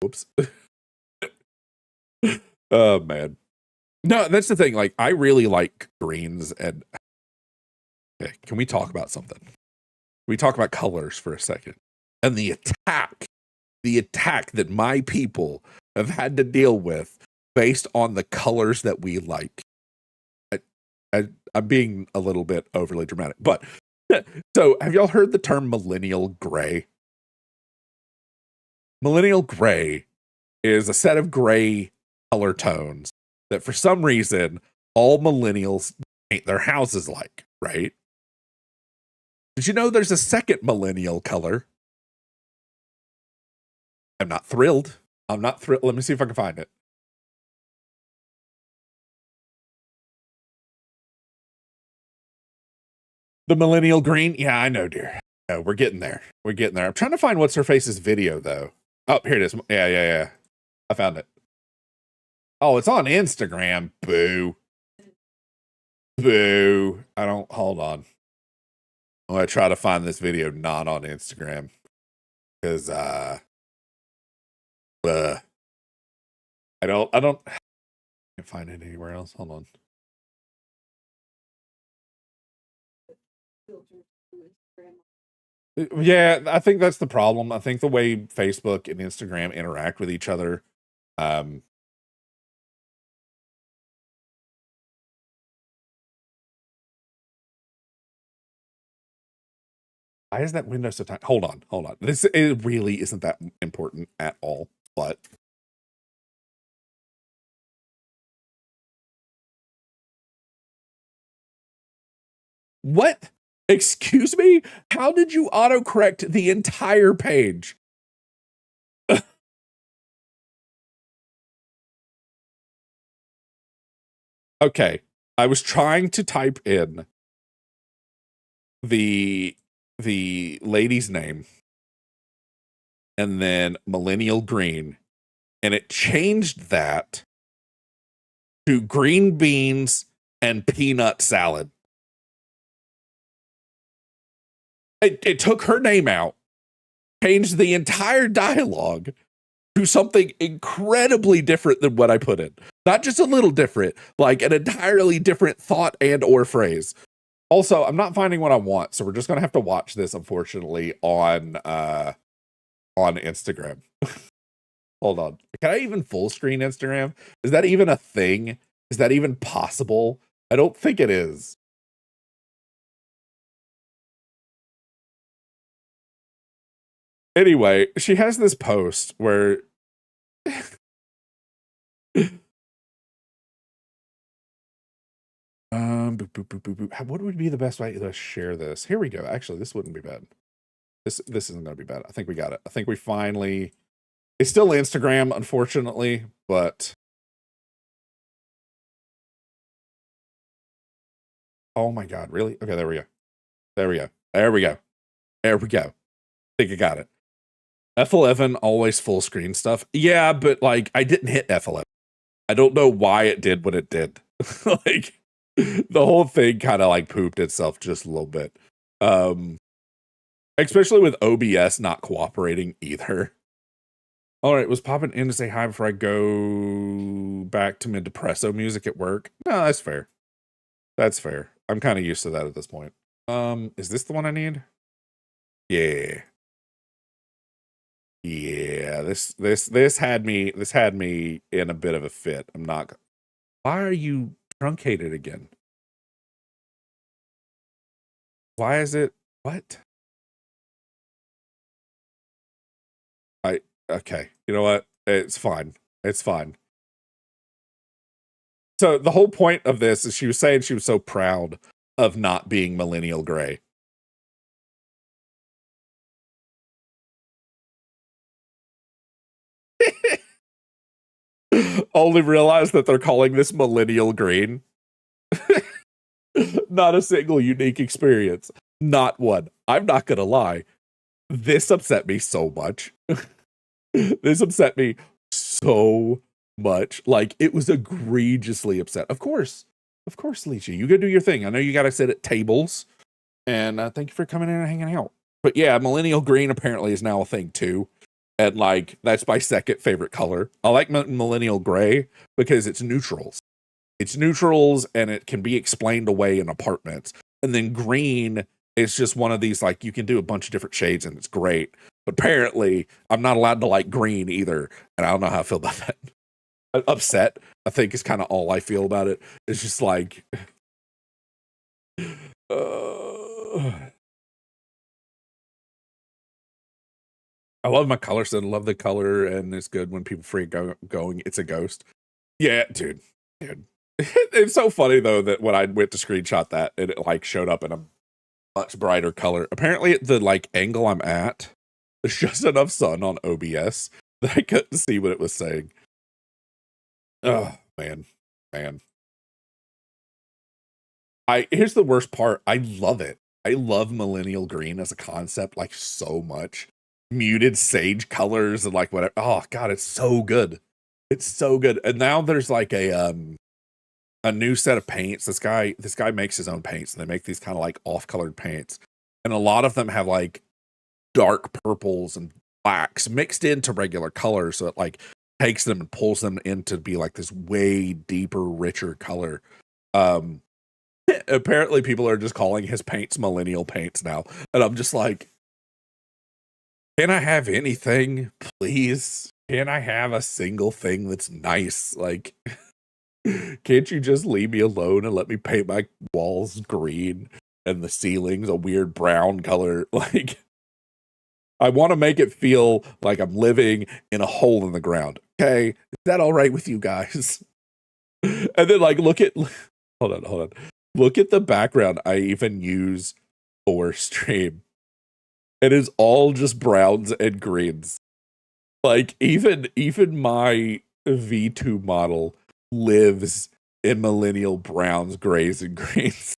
whoops. Oh, man. No, that's the thing. Like, I really like greens. And okay, can we talk about something? Can we talk about colors for a second? And the attack that my people have had to deal with based on the colors that we like. I'm being a little bit overly dramatic, but so have y'all heard the term millennial gray? Millennial gray is a set of gray color tones that for some reason all millennials paint their houses like, right? Did you know there's a second millennial color? I'm not thrilled. I'm not thrilled. Let me see if I can find it. The millennial green? Yeah, I know, dear. No, we're getting there. We're getting there. I'm trying to find what's her face's video, though. Oh, here it is. Yeah. I found it. Oh, it's on Instagram. Boo. Boo. I don't, hold on. I'm going to try to find this video not on Instagram. Because, I can't find it anywhere else. Hold on. Yeah, I think that's the problem. I think the way Facebook and Instagram interact with each other, why is that window so tiny? Hold on. It really isn't that important at all, but what? Excuse me? How did you autocorrect the entire page? Okay. I was trying to type in the lady's name and then millennial green, and it changed that to green beans and peanut salad. It took her name out, changed the entire dialogue to something incredibly different than what I put in. Not just a little different, like an entirely different thought and or phrase. Also, I'm not finding what I want, so we're just gonna have to watch this, unfortunately, on Instagram. Hold on. Can I even full screen Instagram? Is that even a thing? Is that even possible? I don't think it is. Anyway, she has this post where Boop, boop, boop, boop, boop. What would be the best way to share this? Here we go. Actually, this wouldn't be bad. This isn't gonna be bad. I think we got it. I think we finally. It's still Instagram, unfortunately, but oh my god, really? Okay, there we go. There we go. There we go. There we go. I think I got it. F11 always full screen stuff. Yeah, but like I didn't hit F11. I don't know why it did what it did. Like the whole thing kind of like pooped itself just a little bit. Especially with OBS not cooperating either. All right, was popping in to say hi before I go back to mid depresso music at work. No, that's fair. That's fair. I'm kind of used to that at this point. Is this the one I need? Yeah. Yeah, this had me in a bit of a fit. I'm not. Why are you truncated again? Why is it what? Okay. You know what? It's fine. It's fine. So the whole point of this is she was saying she was so proud of not being millennial gray. Only realized that they're calling this millennial green. Not a single unique experience. Not one. I'm not gonna lie. This upset me so much. This upset me so much. Like it was egregiously upset. Of course, Leechy, you go do your thing. I know you gotta sit at tables, and thank you for coming in and hanging out. But yeah, millennial green apparently is now a thing too. And like that's my second favorite color. I like millennial gray because it's neutrals. It's neutrals and it can be explained away in apartments. And then green is just one of these like you can do a bunch of different shades and it's great. But apparently I'm not allowed to like green either, and I don't know how I feel about that. Upset, I think, is kind of all I feel about it. It's just like I love my color set. I love the color, and it's good when people freak going. It's a ghost. Yeah, dude. It's so funny though that when I went to screenshot that, it like showed up in a much brighter color. Apparently, the like angle I'm at, there's just enough sun on OBS that I couldn't see what it was saying. Oh man. Here's the worst part. I love it. I love millennial green as a concept like so much. Muted sage colors and like whatever. Oh god, it's so good. It's so good. And now there's like a new set of paints. This guy makes his own paints, and they make these kind of like off-colored paints. And a lot of them have like dark purples and blacks mixed into regular colors, so it like takes them and pulls them in to be like this way deeper, richer color. Apparently people are just calling his paints millennial paints now, and I'm just like, can I have anything, please? Can I have a single thing that's nice? Like, can't you just leave me alone and let me paint my walls green and the ceilings a weird brown color? Like, I want to make it feel like I'm living in a hole in the ground. Okay, is that all right with you guys? And then like look at hold on. Look at the background I even use for stream. It is all just browns and greens. Like even my V2 model lives in millennial browns, grays, and greens.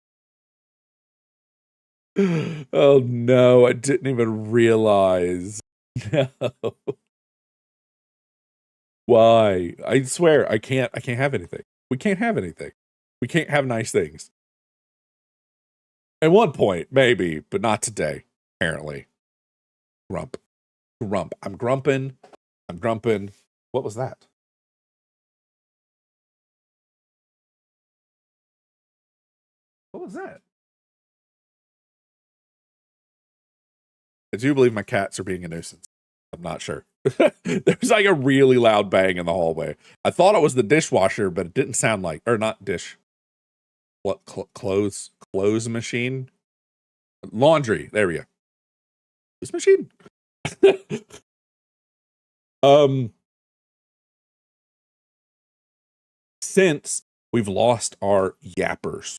Oh no, I didn't even realize. No. Why? I swear I can't have anything. We can't have anything. We can't have nice things. At one point, maybe, but not today, apparently. Grump. I'm grumping. What was that? What was that? I do believe my cats are being a nuisance. I'm not sure. There's like a really loud bang in the hallway. I thought it was the dishwasher, but it didn't sound like, or not dish. What, clothes machine? Laundry. There we go. This machine. since we've lost our yappers,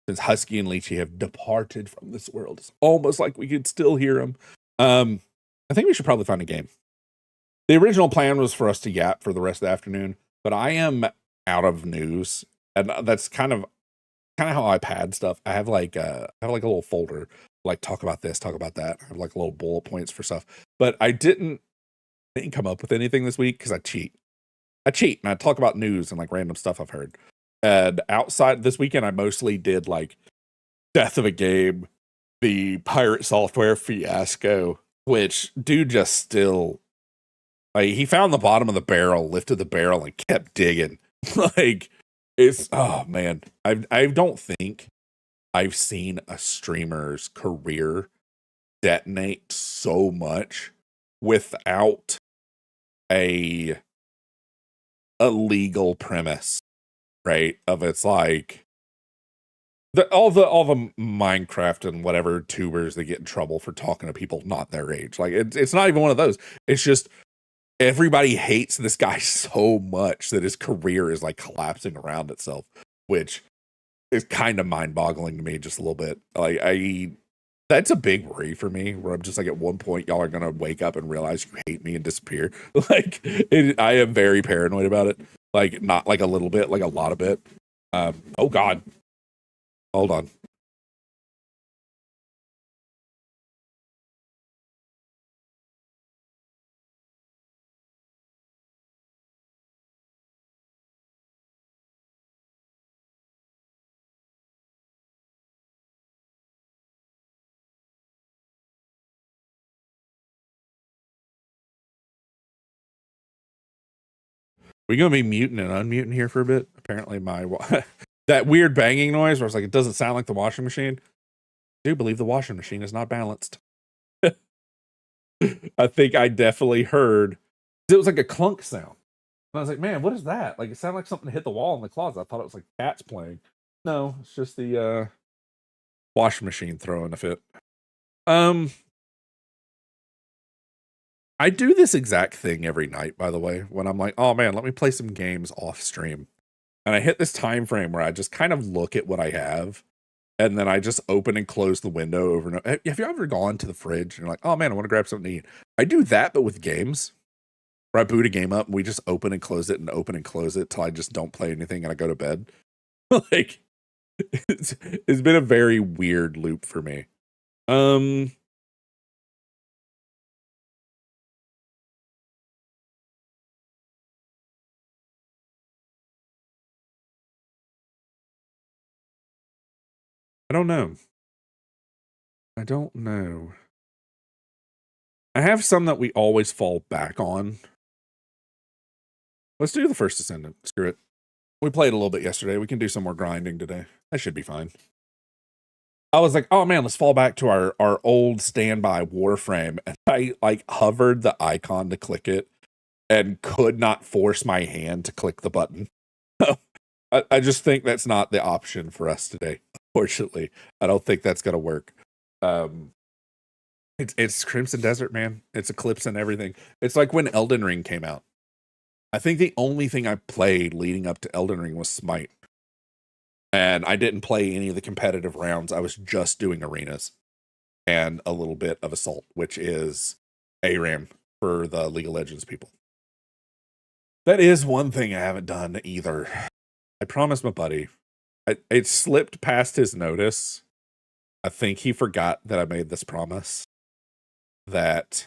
since Husky and Leechy have departed from this world, it's almost like we could still hear them. I think we should probably find a game. The original plan was for us to yap for the rest of the afternoon, but I am out of news, and that's kind of how I pad stuff. I have like a little folder, like talk about this, talk about that. I have like little bullet points for stuff, but I didn't come up with anything this week because I cheat and I talk about news and like random stuff I've heard. And outside this weekend, I mostly did like death of a game, the pirate software fiasco, which dude just still, like, he found the bottom of the barrel, lifted the barrel, and kept digging. Like, it's, oh man, I don't think I've seen a streamer's career detonate so much without a legal premise, right? Of it's like all the Minecraft and whatever tubers that get in trouble for talking to people not their age. Like it's not even one of those. It's just everybody hates this guy so much that his career is like collapsing around itself, which is kind of mind-boggling to me just a little bit. Like that's a big worry for me, where I'm just like, at one point y'all are gonna wake up and realize you hate me and disappear. Like I am very paranoid about it. Like not like a little bit, like a lot of it. Oh god, hold on. We gonna be muting and unmuting here for a bit? Apparently my that weird banging noise where it's like, it doesn't sound like the washing machine. I do believe the washing machine is not balanced. I think I definitely heard, it was like a clunk sound. And I was like, man, what is that? Like, it sounded like something hit the wall in the closet. I thought it was like cats playing. No, it's just the washing machine throwing a fit. I do this exact thing every night, by the way, when I'm like, oh man, let me play some games off stream. And I hit this time frame where I just kind of look at what I have, and then I just open and close the window over and over. Have you ever gone to the fridge and you're like, oh man, I want to grab something to eat? I do that, but with games, where I boot a game up and we just open and close it and open and close it till I just don't play anything and I go to bed. Like, it's been a very weird loop for me. I don't know. I don't know. I have some that we always fall back on. Let's do the First Descendant. Screw it. We played a little bit yesterday. We can do some more grinding today. That should be fine. I was like, oh man, let's fall back to our old standby Warframe. And I like hovered the icon to click it and could not force my hand to click the button. I just think that's not the option for us today. Unfortunately, I don't think that's gonna work. It's Crimson Desert, man. It's Eclipse and everything. It's like when Elden Ring came out. I think the only thing I played leading up to Elden Ring was Smite. And I didn't play any of the competitive rounds. I was just doing arenas and a little bit of Assault, which is ARAM for the League of Legends people. That is one thing I haven't done either. I promised my buddy. It slipped past his notice. I think he forgot that I made this promise, that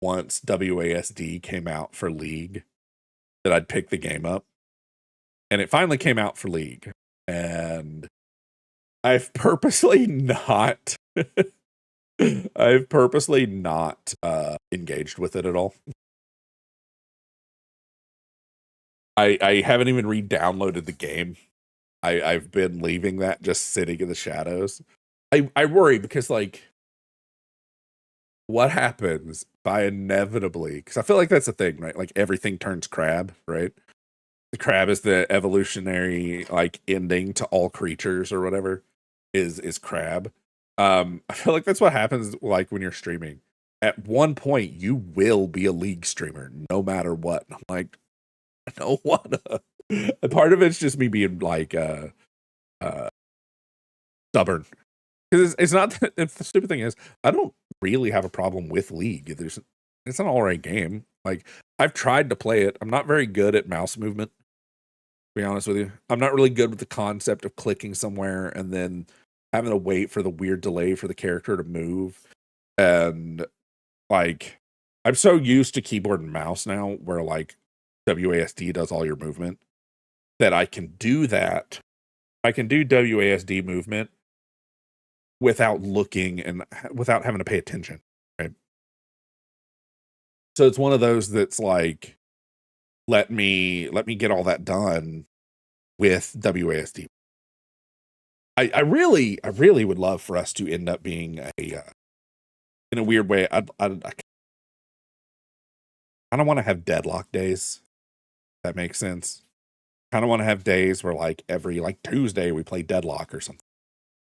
once WASD came out for League, that I'd pick the game up. And it finally came out for League. And I've purposely not engaged with it at all. I haven't even re-downloaded the game. I've been leaving that just sitting in the shadows. I worry because, like, what happens by inevitably, because I feel like that's the thing, right? Like, everything turns crab, right? The crab is the evolutionary, like, ending to all creatures or whatever is crab. I feel like that's what happens, like, when you're streaming. At one point, you will be a League streamer, no matter what. I'm like, I don't wanna. Part of it's just me being like stubborn. Because it's not that, the stupid thing is, I don't really have a problem with League. It's an alright game. Like, I've tried to play it. I'm not very good at mouse movement, to be honest with you. I'm not really good with the concept of clicking somewhere and then having to wait for the weird delay for the character to move. And like, I'm so used to keyboard and mouse now, where like WASD does all your movement, that I can do that. I can do WASD movement without looking and without having to pay attention, right? So it's one of those that's like, let me get all that done with WASD. I really would love for us to end up being a in a weird way. I kind of want to have deadlock days. If that makes sense. Kind of want to have days where like every like Tuesday we play Deadlock or something,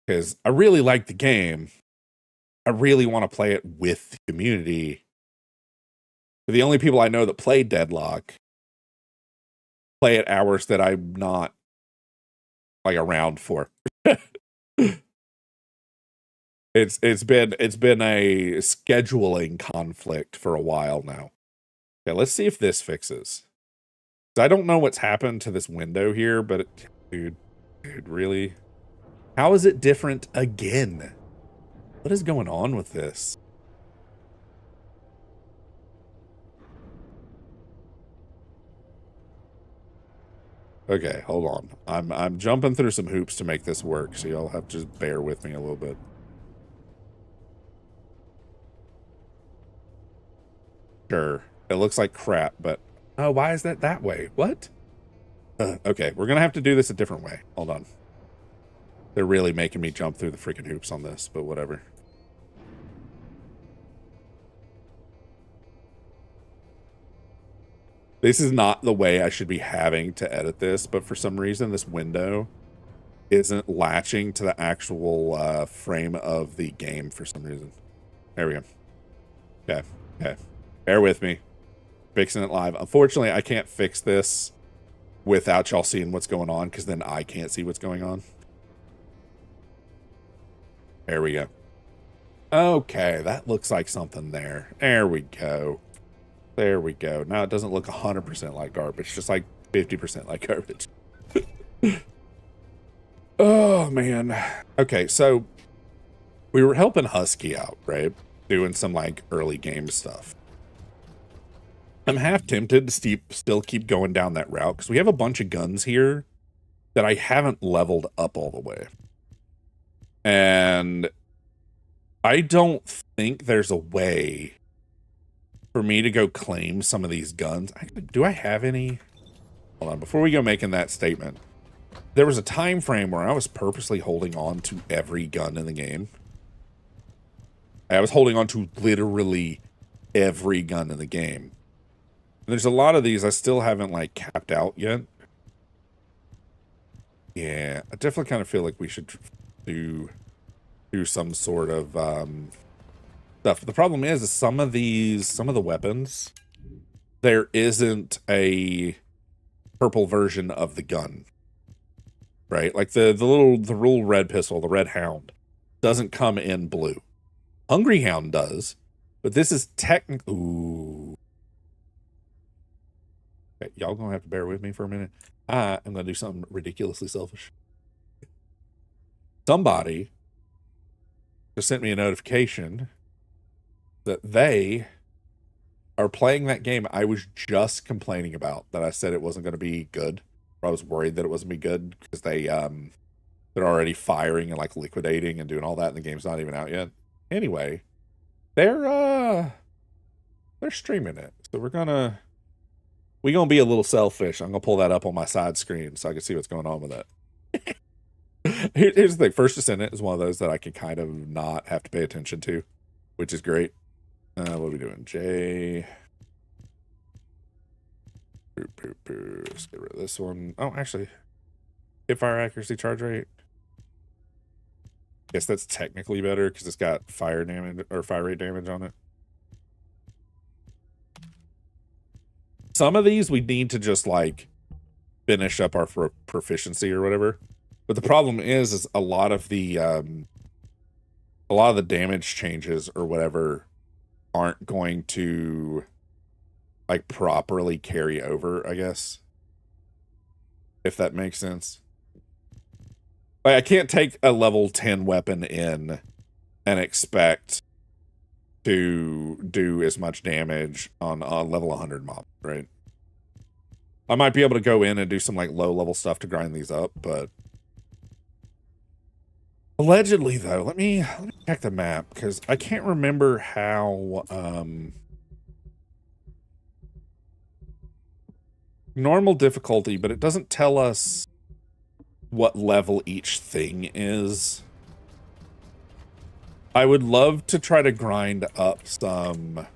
because I really like the game. I really want to play it with the community. But the only people I know that play Deadlock play at hours that I'm not like around for. It's been a scheduling conflict for a while now. Okay, let's see if this fixes. I don't know what's happened to this window here, but dude, really? How is it different again? What is going on with this? Okay, hold on. I'm jumping through some hoops to make this work, so y'all have to just bear with me a little bit. Sure, it looks like crap, but oh, why is that way? What? Okay, we're gonna have to do this a different way. Hold on. They're really making me jump through the freaking hoops on this, but whatever. This is not the way I should be having to edit this, but for some reason this window isn't latching to the actual frame of the game for some reason. There we go. Okay, okay. Bear with me. Fixing it live. Unfortunately, I can't fix this without y'all seeing what's going on, because then I can't see what's going on. There we go. Okay, that looks like something there. There we go. There we go. Now it doesn't look 100% like garbage, just like 50% like garbage. Oh, man. Okay, so we were helping Husky out, right? Doing some like early game stuff. I'm half tempted to still keep going down that route, because we have a bunch of guns here that I haven't leveled up all the way. And I don't think there's a way for me to go claim some of these guns. Do I have any? Hold on, before we go making that statement, there was a time frame where I was purposely holding on to every gun in the game. I was holding on to literally every gun in the game. And there's a lot of these I still haven't like capped out yet. Yeah, I definitely kind of feel like we should do some sort of stuff. The problem is some of the weapons, there isn't a purple version of the gun, right? Like the little red pistol, the Red Hound, doesn't come in blue. Hungry Hound does, but this is technically. Ooh. Okay, y'all gonna have to bear with me for a minute. I'm gonna do something ridiculously selfish. Somebody just sent me a notification that they are playing that game I was just complaining about, that I said it wasn't going to be good, or I was worried that it wasn't going to be good, because they're already firing and like liquidating and doing all that, and the game's not even out yet. Anyway, they're streaming it, so we're gonna be a little selfish. I'm gonna pull that up on my side screen so I can see what's going on with it. Here's the thing. First Descendant is one of those that I can kind of not have to pay attention to, which is great. What are we doing? J. Let's get rid of this one. Oh, actually, hip fire accuracy, charge rate. Guess that's technically better because it's got fire damage or fire rate damage on it. Some of these we need to just like finish up our proficiency or whatever. But the problem is a lot of the damage changes or whatever aren't going to like properly carry over, I guess. If that makes sense. Like, I can't take a level 10 weapon in and expect to do as much damage on a level 100 mob, right? I might be able to go in and do some like low level stuff to grind these up, but allegedly though, let me check the map because I can't remember how normal difficulty, but it doesn't tell us what level each thing is. I would love to try to grind up some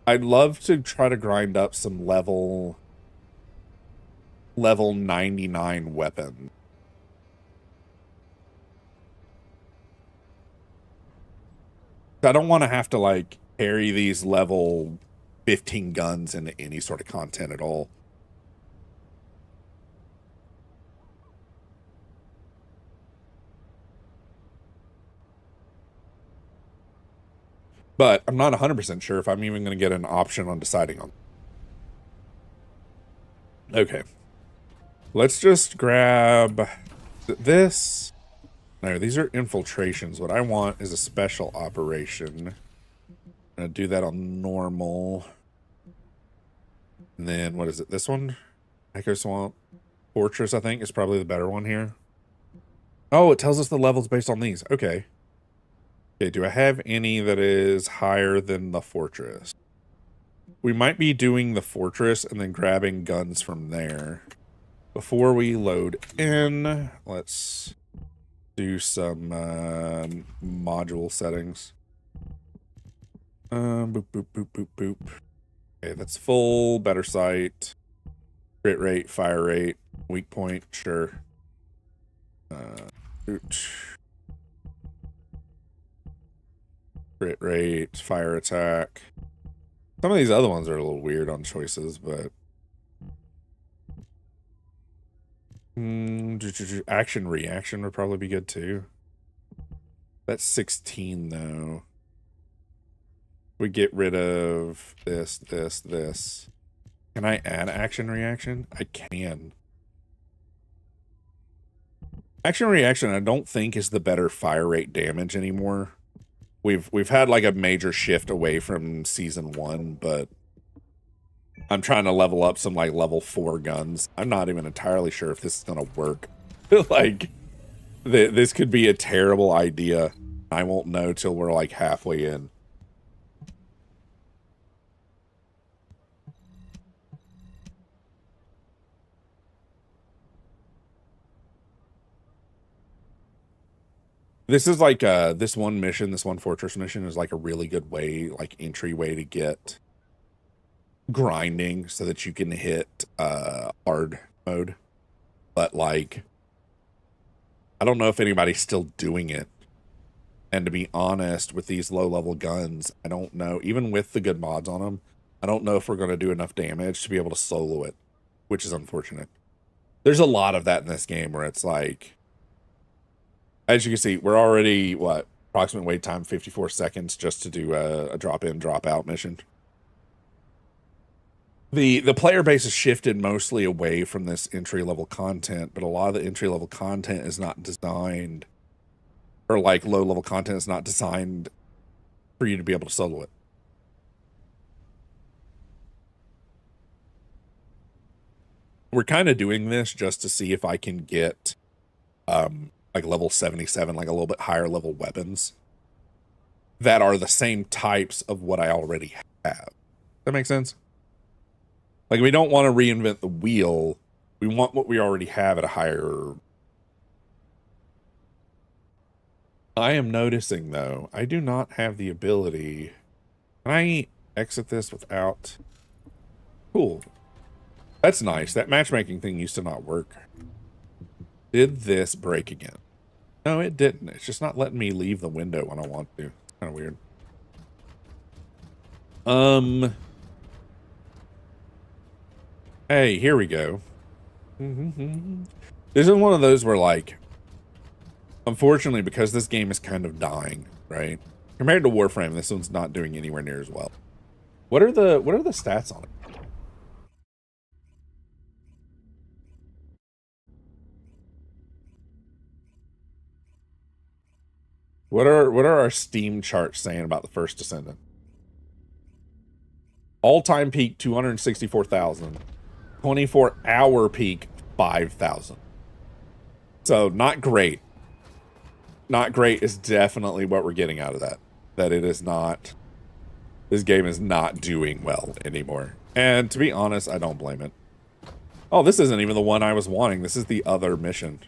I'd love to try to grind up some level 99 weapon. I don't want to have to like carry these level 15 guns into any sort of content at all. But I'm not 100% sure if I'm even going to get an option on deciding on. Okay. Let's just grab this. No, these are infiltrations. What I want is a special operation. I'm going to do that on normal. And then, what is it? This one? Echo Swamp. Fortress, I think, is probably the better one here. Oh, it tells us the levels based on these. Okay. Okay, do I have any that is higher than the fortress? We might be doing the fortress and then grabbing guns from there. Before we load in, let's do some module settings. Boop, boop, boop, boop, boop. Okay, that's full, better sight, crit rate, fire rate, weak point, sure. Crit rate, fire attack. Some of these other ones are a little weird on choices, but action reaction would probably be good too. That's 16 though. We get rid of this. Can I add action reaction? I can. Action reaction I don't think is the better fire rate damage anymore. We've had like a major shift away from season 1, but I'm trying to level up some like level 4 guns. I'm not even entirely sure if this is gonna work. Like this could be a terrible idea. I won't know till we're like halfway in. This is like this one fortress mission is like a really good way, like entryway to get grinding so that you can hit hard mode. But like I don't know if anybody's still doing it. And to be honest, with these low level guns, I don't know, even with the good mods on them, I don't know if we're going to do enough damage to be able to solo it, which is unfortunate. There's a lot of that in this game where it's like, as you can see, we're already, what, approximate wait time 54 seconds just to do a drop in, drop out mission. The player base has shifted mostly away from this entry level content, but a lot of the entry level content is not designed, or like low level content is not designed for you to be able to solo it. We're kind of doing this just to see if I can get like level 77, like a little bit higher level weapons that are the same types of what I already have. That makes sense? Like, we don't want to reinvent the wheel. We want what we already have at a higher... I am noticing, though, I do not have the ability... Can I exit this without... Cool. That's nice. That matchmaking thing used to not work. Did this break again? No, it didn't. It's just not letting me leave the window when I want to. Kind of weird. Hey, here we go. This is one of those where, like, unfortunately, because this game is kind of dying, right? Compared to Warframe, this one's not doing anywhere near as well. What are the stats on it? What are our Steam charts saying about the first Descendant? All-time peak 264,000. 24-hour peak 5,000. So not great. Not great is definitely what we're getting out of that. That it is not. This game is not doing well anymore. And to be honest, I don't blame it. Oh, this isn't even the one I was wanting. This is the other mission.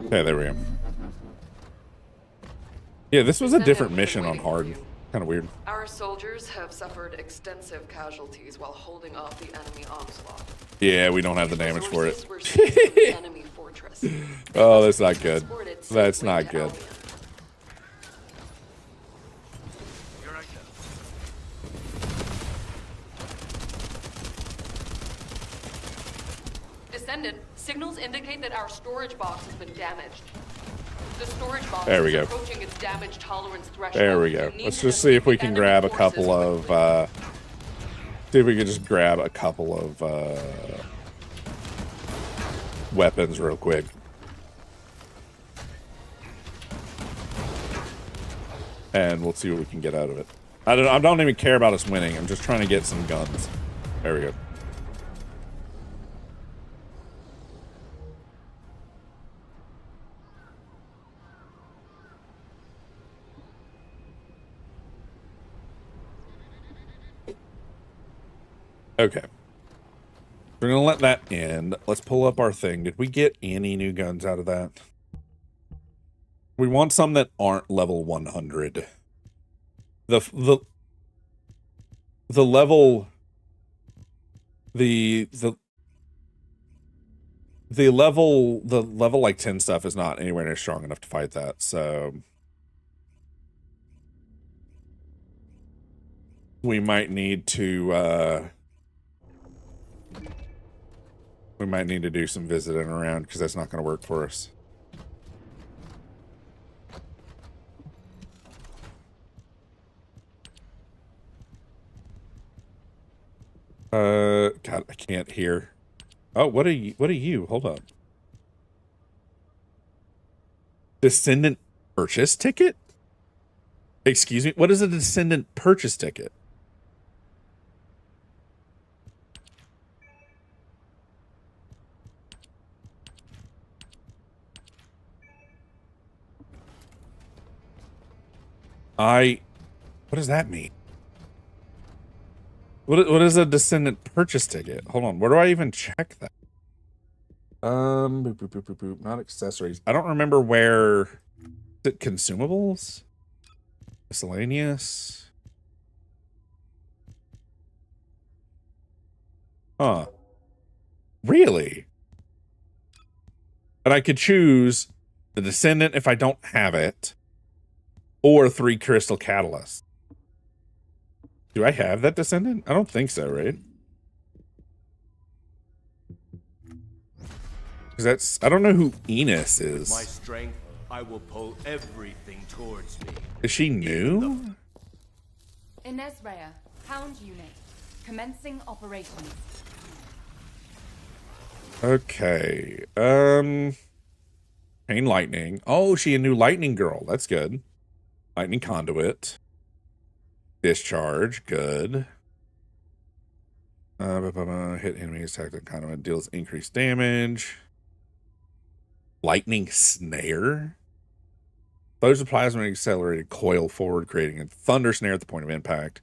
Okay, there we go. Yeah, this was a different mission on hard. Kind of weird.
Our soldiers have suffered extensive casualties while holding off the enemy onslaught.
Yeah, we don't have the damage for it.
Enemy fortress.
Oh, that's not good. That's not good.
Descendant, signals indicate that our storage box has been damaged. The storage box
there we go.
is approaching its damage tolerance threshold.
There we go. Let's just see if we can grab a couple of see if we can just grab a couple of weapons real quick. And we'll see what we can get out of it. I don't even care about us winning. I'm just trying to get some guns. There we go. Okay. We're going to let that end. Let's pull up our thing. Did we get any new guns out of that? We want some that aren't level 100. The level... The level like 10 stuff is not anywhere near strong enough to fight that, so... We might need to, we might need to do some visiting around, because that's not going to work for us. God, I can't hear. Oh, what are you? Hold up. Descendant purchase ticket? Excuse me? What is a descendant purchase ticket? What does that mean? What is a descendant purchase ticket? Hold on, where do I even check that? Boop, boop, boop, boop, boop. Not accessories. I don't remember where. Is it consumables? Miscellaneous? Huh. Really? And I could choose the descendant if I don't have it, or 3 crystal catalysts. Do I have that descendant? I don't think so, right? Because that's... I don't know who Enos is.
My strength, I will pull everything towards me.
Is she new?
Inesrea, Hound Unit, commencing operations.
Okay. Chain Lightning. Oh, she a new Lightning Girl. That's good. Lightning Conduit. Discharge. Good. Hit enemies, attack the conduit, deals increased damage. Lightning Snare. Those of plasma accelerated coil forward, creating a thunder snare at the point of impact.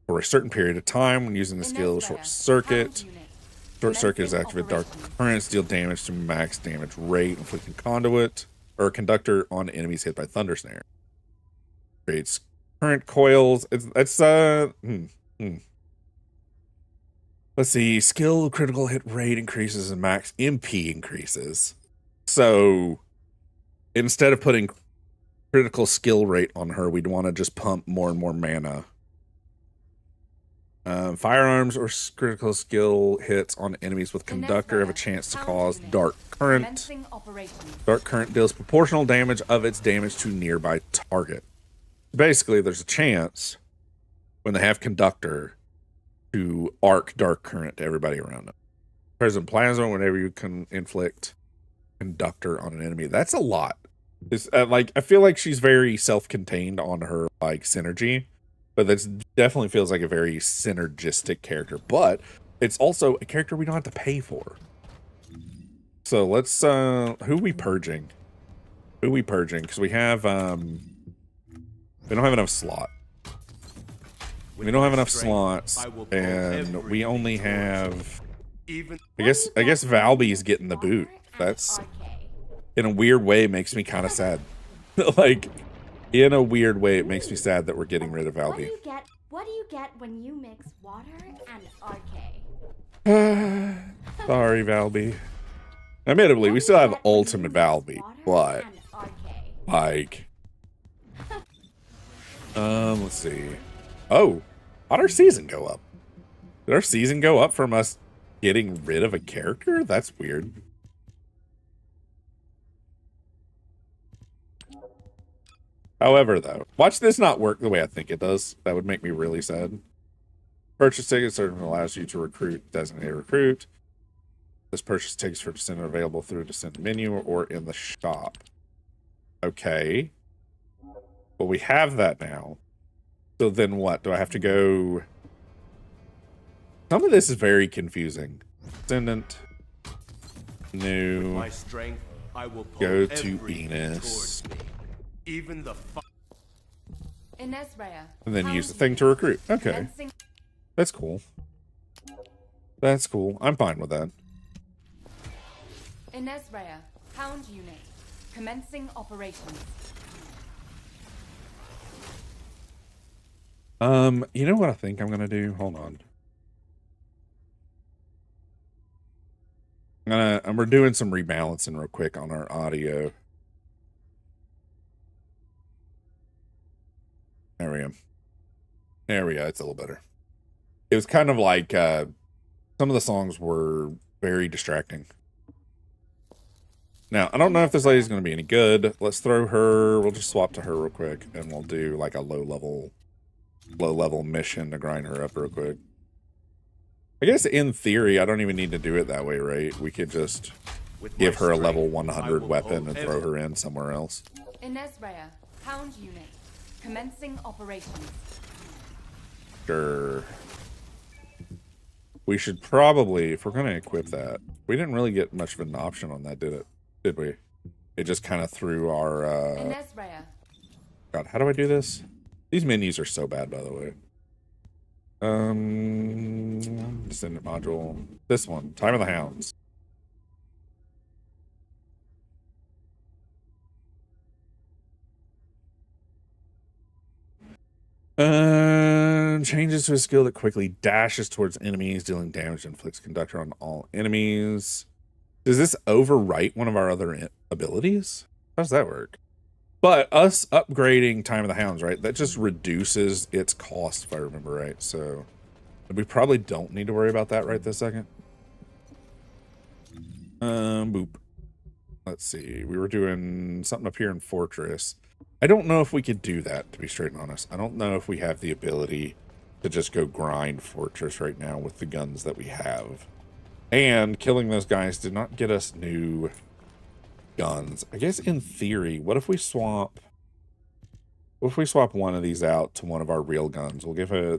For a certain period of time, when using the skill Short Circuit. Short Circuit is activated. Dark currents deal damage to max damage rate, inflicting conduit or conductor on enemies hit by thunder snare. Creates current coils. It's Let's see. Skill critical hit rate increases and max MP increases. So instead of putting critical skill rate on her, we'd want to just pump more and more mana. Firearms or critical skill hits on enemies with conductor have a chance to cause dark current. Dark current deals proportional damage of its damage to nearby target. Basically, there's a chance when they have conductor to arc dark current to everybody around them. Present plasma whenever you can inflict conductor on an enemy. That's a lot. It's like, I feel like she's very self-contained on her like synergy, but that's definitely feels like a very synergistic character. But it's also a character we don't have to pay for. So let's who we purging? Who we purging? Because we have we don't have enough slot. We don't have enough slots, and we only have. I guess Valby's getting the boot. That's, in a weird way, makes me kind of sad. Like, in a weird way, it makes me sad that we're getting rid of Valby.
What do you get when you mix water and arcade?
Sorry, Valby. Admittedly, we still have Ultimate Valby, but like, let's see. Oh, how'd our season go up? Did our season go up from us getting rid of a character? That's weird. However, though, watch this not work the way I think it does. That would make me really sad. Purchase tickets certainly allows you to recruit designated recruit. This purchase tickets for Descent are available through a Descent menu or in the shop. Okay. Well, we have that now. So then what? Do I have to go... Some of this is very confusing. Descendant. New.
My strength, I will
go to Venus.
Even the
and then use the thing to recruit. Okay. That's cool. That's cool. I'm fine with that.
Inesrea, Hound Unit, commencing operations.
You know what I think I'm gonna do? Hold on. We're doing some rebalancing real quick on our audio. There we go. There we go. It's a little better. It was kind of like some of the songs were very distracting. Now, I don't know if this lady's going to be any good. Let's throw her. We'll just swap to her real quick, and we'll do like a low level mission to grind her up real quick. I guess in theory, I don't even need to do it that way, right? We could just give her a level 100 weapon and throw her in somewhere else.
Inesrea, Hound Unit, commencing operations.
Sure. We should probably, if we're going to equip that, we didn't really get much of an option on that, did we? It just kind of threw our, God, how do I do this? These menus are so bad, by the way. Descendant module. This one, Time of the Hounds. Changes to a skill that quickly dashes towards enemies, dealing damage, inflicts conductor on all enemies. Does this overwrite one of our other abilities? How does that work? But us upgrading Time of the Hounds, right? That just reduces its cost, if I remember right. So we probably don't need to worry about that right this second. Boop. Let's see. We were doing something up here in Fortress. I don't know if we could do that, to be straight and honest. I don't know if we have the ability to just go grind Fortress right now with the guns that we have. And killing those guys did not get us new guns. I guess in theory, what if we swap one of these out to one of our real guns? We'll give her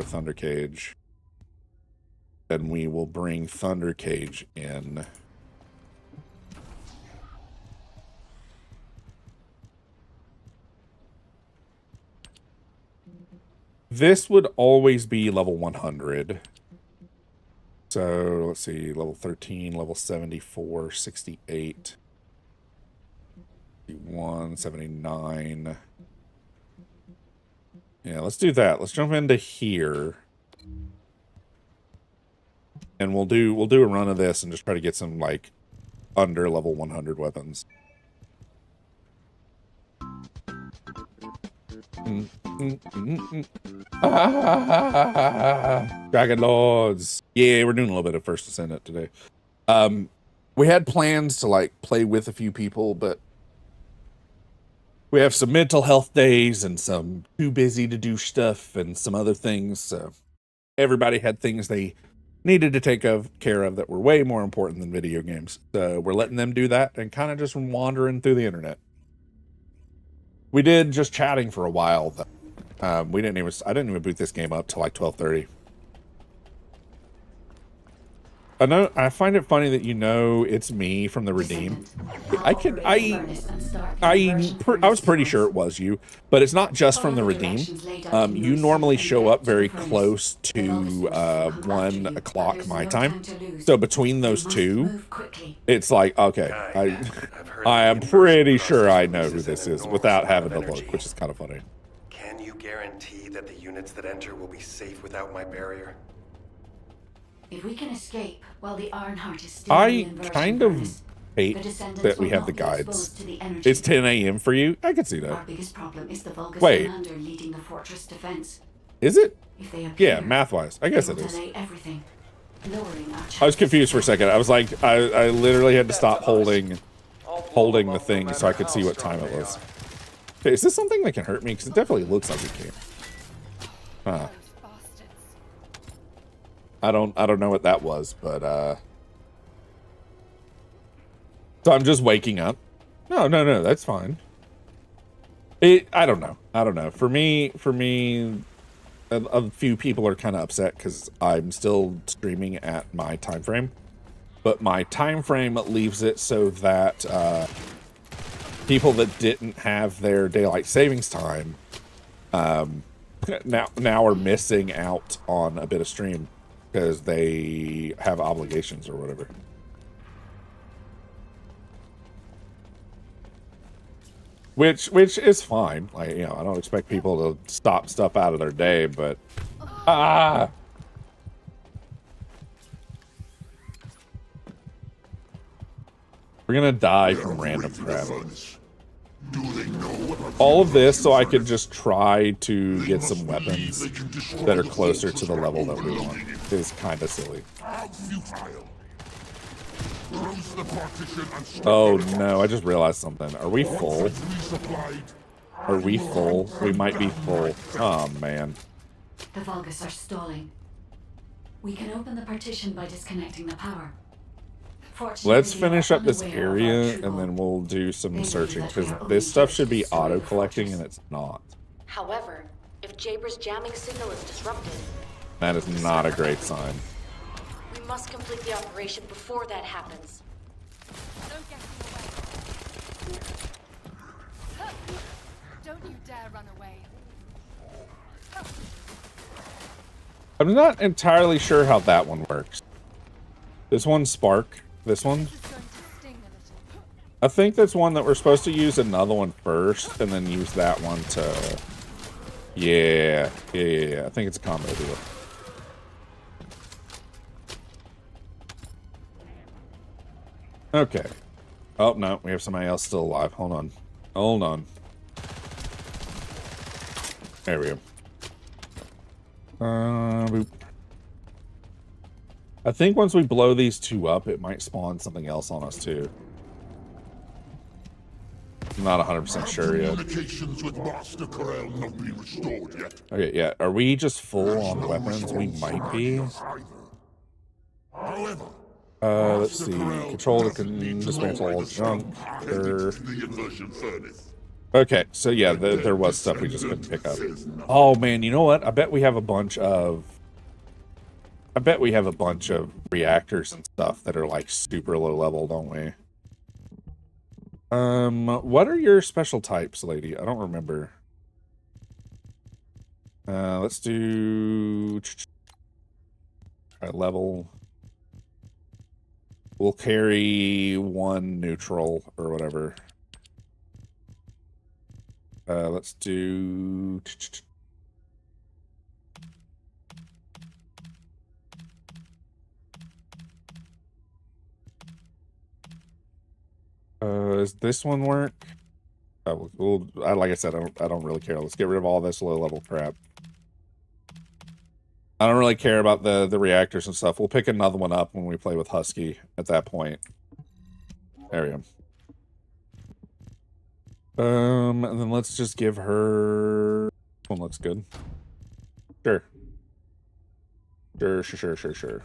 Thunder Cage. Then we will bring Thunder Cage in. This would always be level 100. So let's see, level 13, level 74, 68, 71, 79. Yeah, let's do that. Let's jump into here. and we'll do a run of this and just try to get some like under level 100 weapons. Dragon Lords. Yeah, we're doing a little bit of First Ascendant today. We had plans to like play with a few people, but we have some mental health days and some too busy to do stuff and some other things. So everybody had things they needed to take care of that were way more important than video games. So we're letting them do that and kind of just wandering through the internet. We did just chatting for a while though. I didn't even boot this game up till like 12:30. I find it funny that it's me from the Redeem. I was pretty sure it was you, but it's not just from the Redeem. You normally show up very close to 1 o'clock my time. So between those two, it's like, okay, I am pretty sure I know who this is without having to look, which is kind of funny.
Can you guarantee that the units that enter will be safe without my barrier?
If we can escape while the Ironheart is still in the
I kind of hate that we have the guides. It's 10 a.m. for you? I can see that.
Our biggest problem is the Vulgus
Wait.
commander leading the fortress defense.
Is it?
If they appear,
Yeah, math-wise. I guess it is.
delay everything, lowering our
I was confused for a second. I was like, I literally had to stop holding the thing so I could see what time it was. Okay, is this something that can hurt me? Because it definitely looks like it can. Huh. I don't know what that was, but so I'm just waking up. No, that's fine. I don't know. For me, a few people are kind of upset because I'm still streaming at my time frame, but my time frame leaves it so that people that didn't have their daylight savings time now are missing out on a bit of stream because they have obligations or whatever. Which is fine. Like, I don't expect people to stop stuff out of their day, but we're gonna die from random crap. All of this so I could just try to get some weapons that are closer to the level that we want. Is kind of silly. Oh no, I just realized something. Are we full? Are we full? We might be full. Oh man.
The Vulgus are stalling. We can open the partition by disconnecting the power.
Let's finish up this area and then we'll do some searching because this stuff should be auto collecting and it's not.
However, if Jaber's jamming signal is disrupted,
That is not a great sign.
we must complete the operation before that happens.
Don't get in the way. Don't you dare run away.
I'm not entirely sure how that one works. This one spark. This one?
This is going to sting a little.
I think that's one that we're supposed to use another one first and then use that one to... Yeah. I think it's a combo deal. Okay. Oh, no. We have somebody else still alive. Hold on. There we go. Boop. I think once we blow these two up, it might spawn something else on us too. I'm not 100% sure yet.
Communications with Master Corel not been restored yet.
Okay, yeah. Are we just full on weapons? We might be.
However,
Let's see. Control to dismantle all junk. Sure.
the inversion furnace.
Okay, so yeah, there was stuff we just couldn't pick up. Oh man, you know what? I bet we have a bunch of reactors and stuff that are like super low level, don't we? What are your special types, lady? I don't remember. Let's do try level. We'll carry one neutral or whatever. Let's do... does this one work? Like I said, I don't really care. Let's get rid of all this low level crap. I don't really care about the reactors and stuff. We'll pick another one up when we play with Husky at that point. There we go. And then let's just give her... This one looks good. Sure. Sure.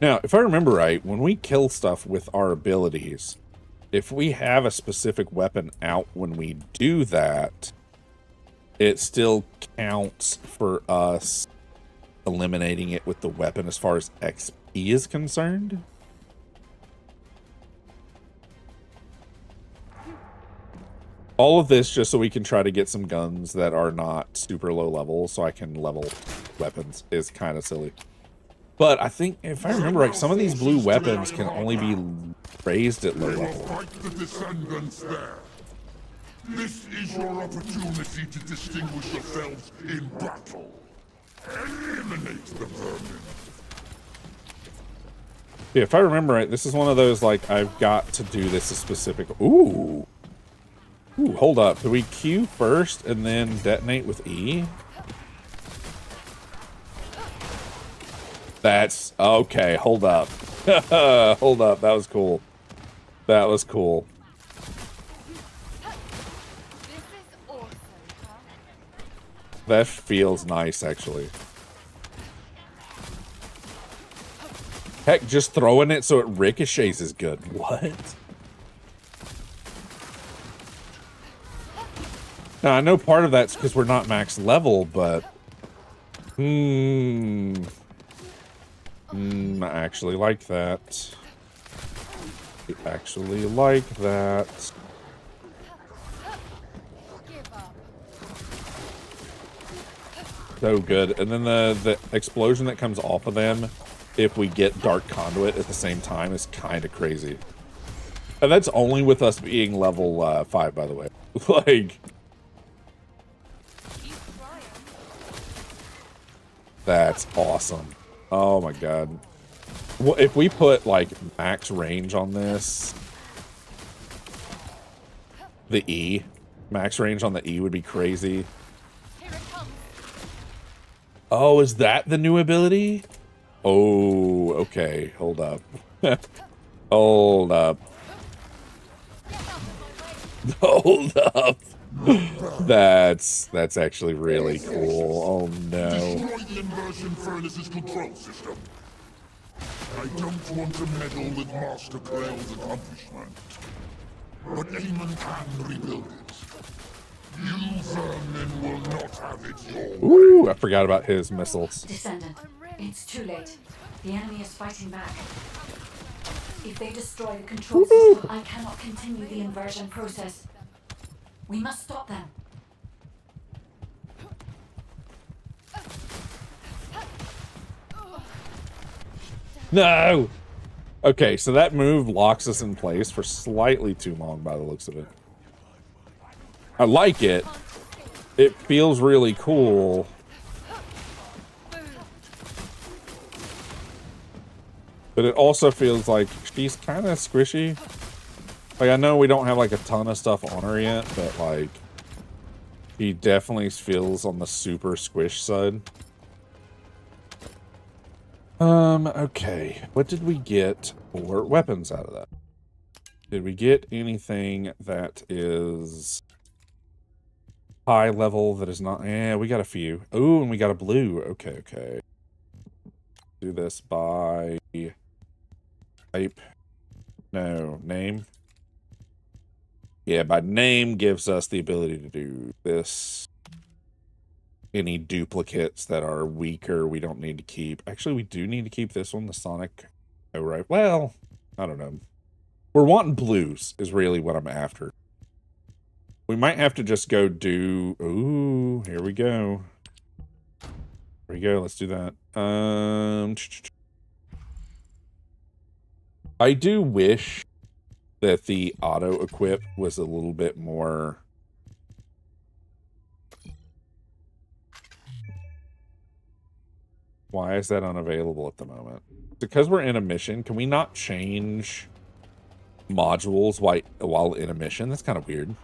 Now, if I remember right, when we kill stuff with our abilities, if we have a specific weapon out when we do that, it still counts for us eliminating it with the weapon as far as XP is concerned. All of this just so we can try to get some guns that are not super low level so I can level weapons is kind of silly. But I think, if I remember right, some of these blue weapons can only be raised at low level.
Fight the descendants there. This is your opportunity to distinguish yourselves in battle. Eliminate the vermin.
Yeah, if I remember right, this is one of those, like, I've got to do this a specific... Ooh, hold up. Do we Q first and then detonate with E? That's... Okay, hold up. Hold up, that was cool. That was cool. That feels nice, actually. Heck, just throwing it so it ricochets is good. What? Now, I know part of that's because we're not max level, but... I actually like that. I actually like that. So good. And then the explosion that comes off of them, if we get Dark Conduit at the same time, is kind of crazy. And that's only with us being level 5, by the way. Like... That's awesome. Oh my god. Well, if we put, like, max range on this... The E. Max range on the E would be crazy. Oh, is that the new ability? Oh, okay. Hold up. Hold up. Hold up. That's actually really cool. Oh no.
Destroy the inversion furnace's control system. I don't want to meddle with Master Krell's accomplishment, but Eamon can rebuild it. You vermin will not have it your way.
Ooh, I forgot about his missiles.
Descendant, it's too late. The enemy is fighting back. If they destroy the control system, I cannot continue the inversion process. We must stop them.
No! Okay, so that move locks us in place for slightly too long by the looks of it. I like it. It feels really cool. But it also feels like she's kind of squishy. Like, I know we don't have, like, a ton of stuff on her yet, but, like, she definitely feels on the super squish side. Okay. What did we get for weapons out of that? Did we get anything that is high level that is not... Yeah, we got a few. Ooh, and we got a blue. Okay, okay. Do this by... type. No, name. Yeah, by name gives us the ability to do this. Any duplicates that are weaker, we don't need to keep. Actually, we do need to keep this one, the Sonic. Oh, right. Well, I don't know. We're wanting blues is really what I'm after. We might have to just go do... Ooh, here we go. Here we go. Let's do that. I do wish that the auto-equip was a little bit more... Why is that unavailable at the moment? Because we're in a mission, can we not change modules while in a mission. That's kind of weird.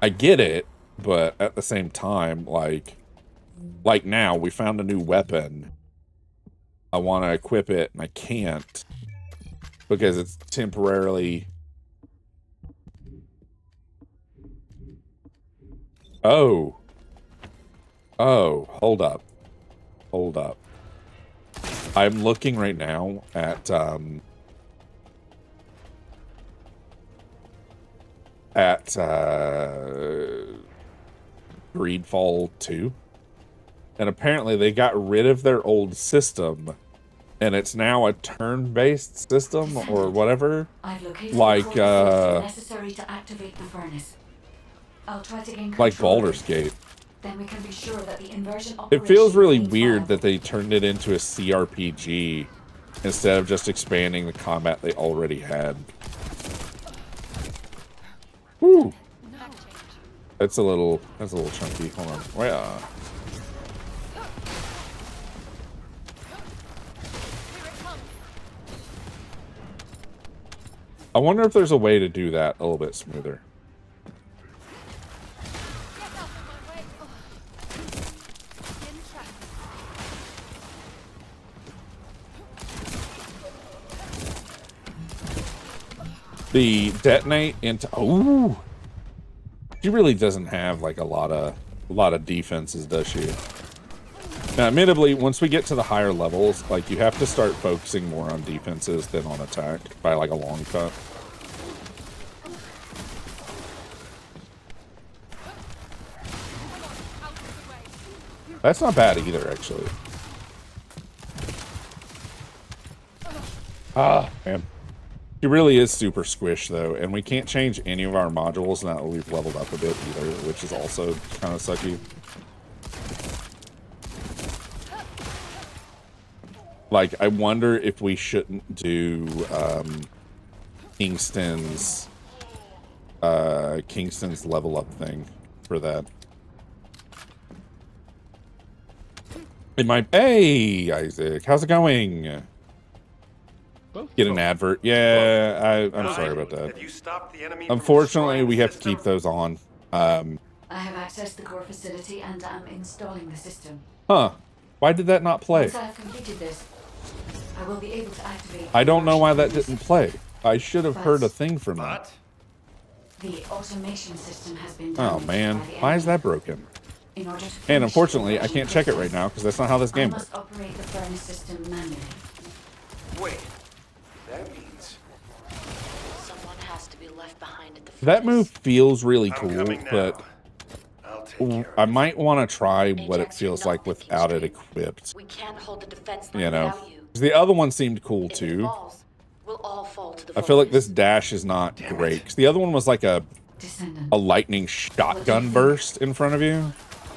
I get it, but at the same time, like now we found a new weapon. I want to equip it and I can't because it's temporarily. Oh, hold up. I'm looking right now at Greedfall 2, and apparently they got rid of their old system, and it's now a turn-based system or whatever.
I've located
Like
necessary to activate the furnace. I'll try to gain
like
control.
Baldur's Gate.
Then we can be sure that the inversion
It feels really
remains
weird
viable.
that they turned it into a CRPG instead of just expanding the combat they already had. Woo! That's a little chunky. Hold on. Well, I wonder if there's a way to do that a little bit smoother. The detonate into she really doesn't have like a lot of defenses, does she? Now, admittedly, once we get to the higher levels, like you have to start focusing more on defenses than on attack by like a long cut. That's not bad either, actually. Ah, man. He really is super squish, though, and we can't change any of our modules now that we've leveled up a bit either, which is also kind of sucky. Like, I wonder if we shouldn't do Kingston's level up thing for that. It might. Hey, Isaac, how's it going? Get an advert. Yeah, I'm sorry about that.
Have you stopped the enemy
Unfortunately,
from
we have to
destroying
keep those on.
I have accessed the core facility and am installing the system.
Huh. Why did that not play?
Once I have completed this, I will be able to activate.
I don't know why that didn't play. I should have heard a thing from that.
The automation system has been
Oh
damaged
man,
by the
why is
enemy.
that broken?
In order to
And
finish
unfortunately,
the
I can't check it right now because that's not how this
I
game works.
must operate the furnace system manually.
Wait, that means
Someone has to be left behind at the
That move
furnace.
feels really
I'm
cool,
coming now.
but
I'll take care
I
of it.
might want to try what it
Ajax,
feels
you're
like
not thinking
without it
straight.
equipped.
We can't hold the defense line
You know,
without you.
'cause the other one seemed cool
If it
too.
falls, we'll all fall to the
I feel like
vultures.
this dash is not great because the other one was like a
Descendant.
lightning shotgun burst in front of you.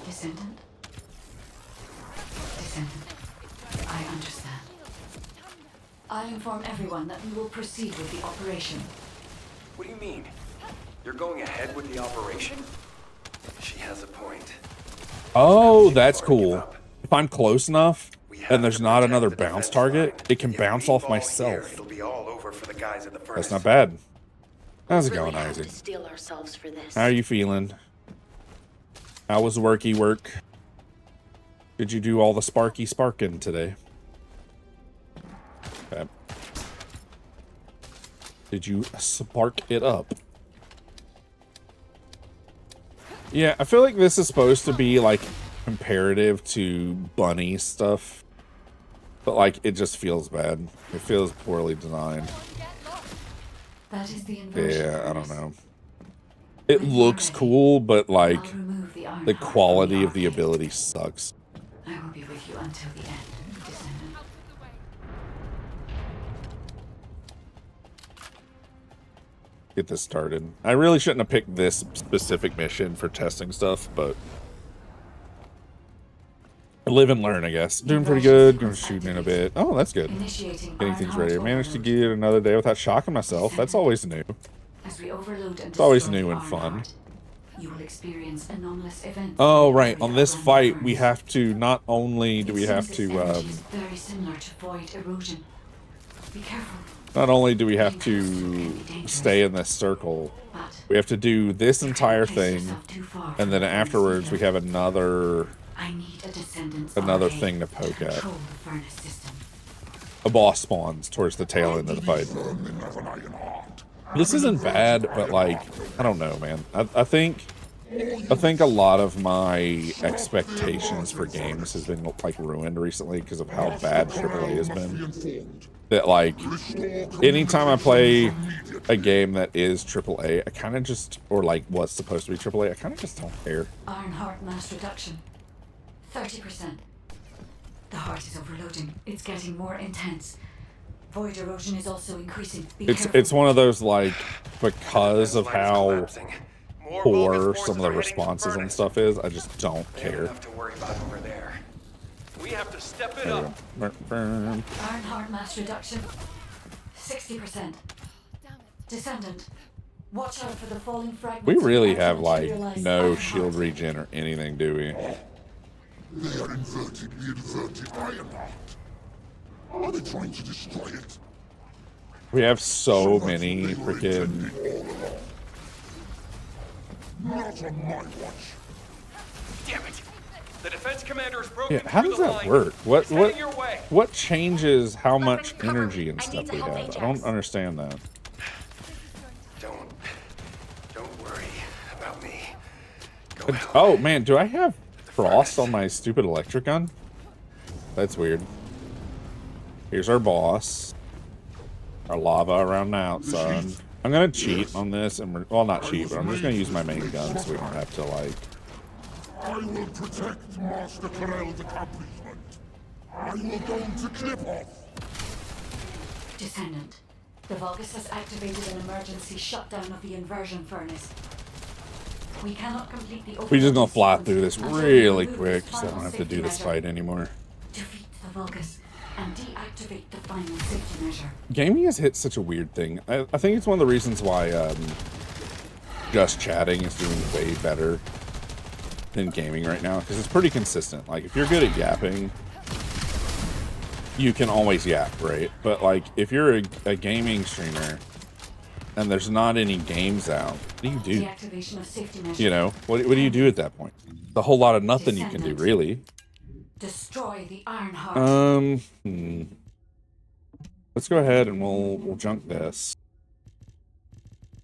Descendant. Descendant. I understand. I'll inform everyone that we will proceed with the operation.
What do you mean? You're going ahead with the operation? She has a point.
Oh, that's cool. If I'm close enough and there's not another
the
bounce
defense
target,
line.
it can
If
bounce
we
off
fall
myself.
here, it'll be all over for the guys at the furnace.
That's not bad. How's it
Really
going,
have
Isaac?
to steel ourselves for this.
How are you feeling? How was worky work? Did you do all the sparking today? Okay. Did you spark it up? Yeah, I feel like this is supposed to be like comparative to bunny stuff, but like it just feels bad. It feels poorly designed.
That is the inversion
Yeah, I don't
furnace.
know. It looks cool, but like
I'll remove the iron
the
heart from
quality of the
arcade.
ability sucks.
I will be with you until the end, Descendant.
Get this started. I really shouldn't have picked this specific mission for testing stuff, but I live and learn, I guess. Doing pretty good. Gonna shoot in a bit. Oh, that's good.
Initiating
Getting
iron
things
heart
ready. I managed to
overload.
get another day without shocking myself. That's always new.
As we overload and
It's always
destroy
new
the
and
iron
fun.
heart, you will experience anomalous events.
Oh,
in the
right.
area
On this
around the
fight, we
furnace.
have to not only do we
It
have
seems
to
its energy is very similar to void erosion. Be careful.
Not only do we have to stay in this circle, we have to do this entire thing, and then afterwards we have another thing to poke at. A boss spawns towards the tail end of the fight. This isn't bad, but like, I don't know, man. I think a lot of my expectations for games has been like ruined recently because of how bad AAA has been. That like, anytime I play a game that is AAA, I kind of just, or like was supposed to be AAA, I kind of just don't care.
Ironheart mass reduction, 30%. The heart is overloading. It's getting more intense. Void erosion is also increasing.
It's one of those like, because of how poor some of the responses and stuff is, I just don't care.
Enough to worry about over there.
We have to step it up.
Ironheart mass reduction, 60%. Descendant, watch out for the falling fragments.
We really have like no shield regen or anything, do we?
They are inverting the inverted Ironheart. Are they trying to destroy it?
We have so many freaking.
Not on my watch.
Damn it! The defense commander is broken.
Yeah, how does that work?
Heading your way.
What changes how much energy and stuff we have? I don't understand that.
Don't worry about me.
Oh man, do I have frost on my stupid electric gun? That's weird. Here's our boss. Our lava around the outside. I'm gonna cheat on this, and well, not cheat, but I'm just gonna use my main gun so we don't have to like.
I will protect Master Corell's accomplishment. I will go to clip off.
Descendant, the Vulgus has activated an emergency shutdown of the inversion furnace. We cannot complete the.
We're just gonna fly through this really quick, so I don't have to do this fight anymore.
Defeat the Vulgus and deactivate the final safety measure.
Gaming has hit such a weird thing. I think it's one of the reasons why just chatting is doing way better than gaming right now, because it's pretty consistent. Like, if you're good at yapping, you can always yap, right? But like, if you're a gaming streamer and there's not any games out, what do you do?
Deactivation of safety measure.
You know, what do you do at that point? A whole lot of nothing you can do, really.
Destroy the Ironheart.
Let's go ahead and we'll junk this.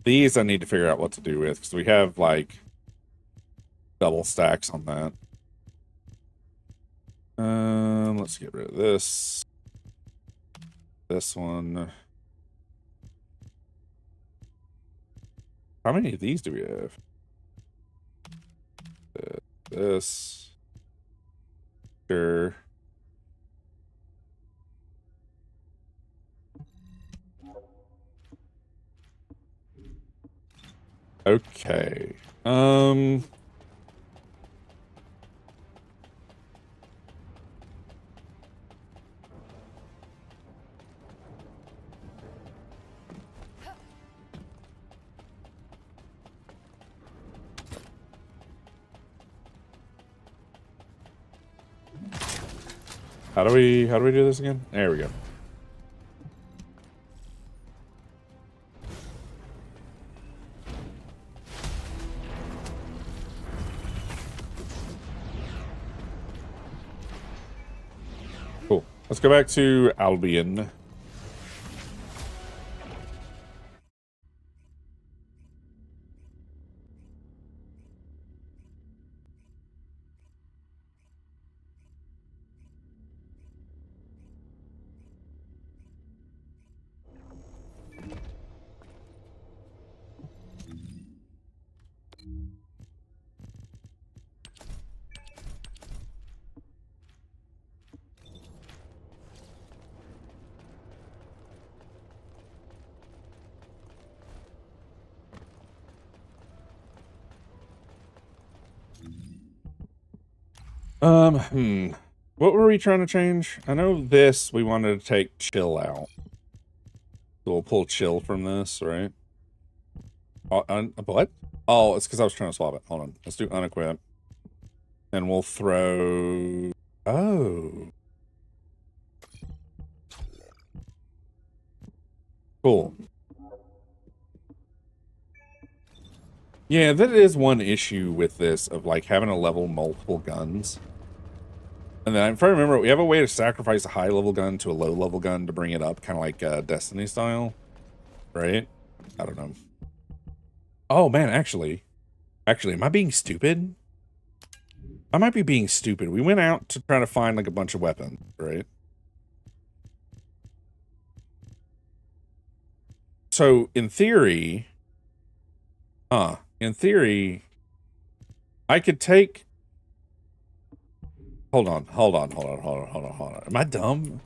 These I need to figure out what to do with, because we have like double stacks on that. Let's get rid of this. This one. How many of these do we have? This. Sure. Okay. How do we do this again? There we go. Cool. Let's go back to Albion. What were we trying to change? I know this we wanted to take chill out. So we'll pull chill from this, right? What? Oh, it's because I was trying to swap it. Hold on. Let's do unequip. And we'll throw... Oh. Cool. Yeah, that is one issue with this, of like having to level multiple guns. And then if I remember, we have a way to sacrifice a high level gun to a low level gun to bring it up, kind of like Destiny style, right? I don't know. Oh man, actually, am I being stupid? I might be being stupid. We went out to try to find like a bunch of weapons, right? So in theory, I could take. Hold on. Am I dumb?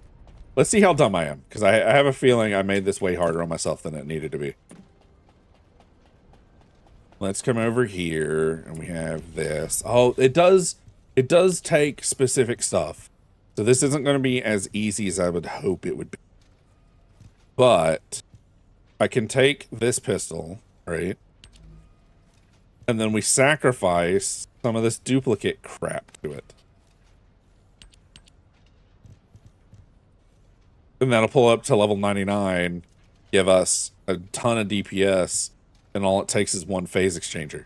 Let's see how dumb I am, because I have a feeling I made this way harder on myself than it needed to be. Let's come over here, and we have this. Oh, it does take specific stuff. So this isn't going to be as easy as I would hope it would be. But I can take this pistol, right? And then we sacrifice some of this duplicate crap to it. And that'll pull up to level 99, give us a ton of DPS, and all it takes is one phase exchanger.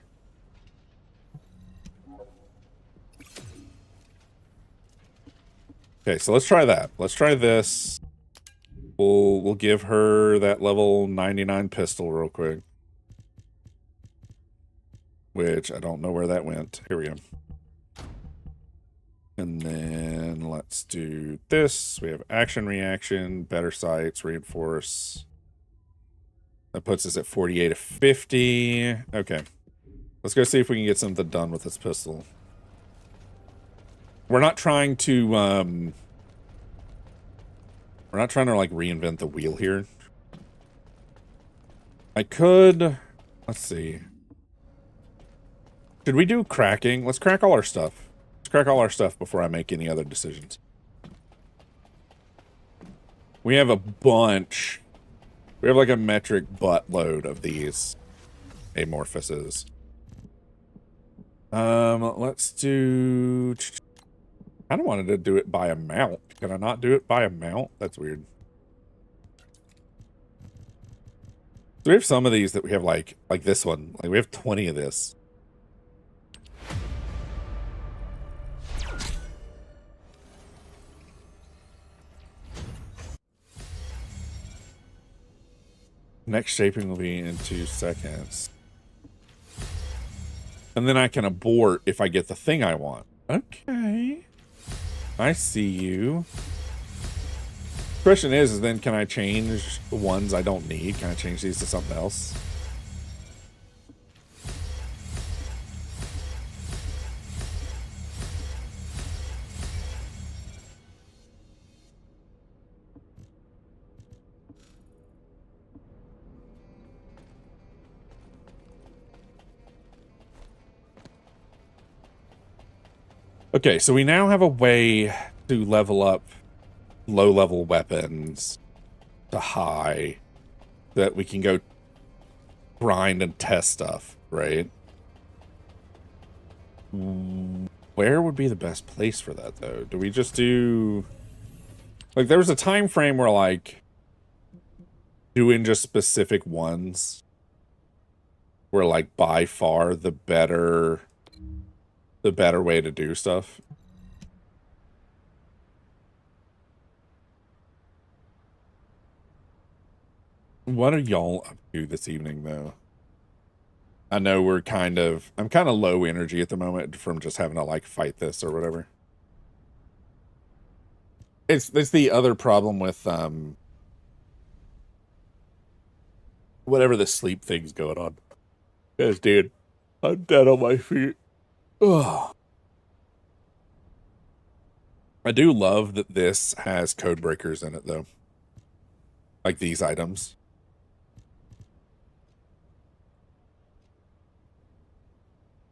Okay, so let's try that. Let's try this. We'll give her that level 99 pistol real quick. Which I don't know where that went. Here we go. And then let's do this. We have action, reaction, better sights, reinforce. That puts us at 48 of 50. Okay. Let's go see if we can get something done with this pistol. We're not trying to like reinvent the wheel here. I could, let's see. Should we do cracking? Let's crack all our stuff. Let's crack all our stuff before I make any other decisions. We have a bunch. We have like a metric buttload of these amorphuses. Let's do. I kind of wanted to do it by amount. Can I not do it by amount? That's weird. So we have some of these that we have like this one. Like we have 20 of this. Next shaping will be in 2 seconds. And then I can abort if I get the thing I want. Okay. I see you. Question is then can I change the ones I don't need? Can I change these to something else? Okay, so we now have a way to level up low-level weapons to high that we can go grind and test stuff, right? Where would be the best place for that, though? Do we just do... Like, there was a time frame where, like, doing just specific ones were, like, by far the better way to do stuff. What are y'all up to this evening, though? I know I'm kind of low energy at the moment from just having to, like, fight this or whatever. It's the other problem with, whatever the sleep thing's going on. Yes, dude. I'm dead on my feet. Ugh. I do love that this has code breakers in it, though. Like these items.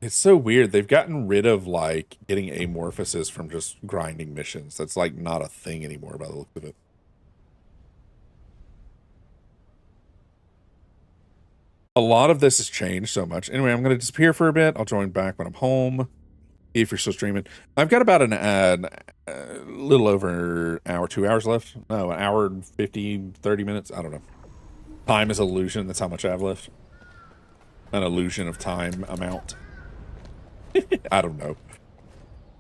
It's so weird. They've gotten rid of, like, getting amorphuses from just grinding missions. That's, like, not a thing anymore by the look of it. A lot of this has changed so much. Anyway, I'm going to disappear for a bit. I'll join back when I'm home. If you're still streaming. I've got about a little over an hour, 2 hours left. No, an hour and 30 minutes. I don't know. Time is illusion. That's how much I have left. An illusion of time amount. I don't know.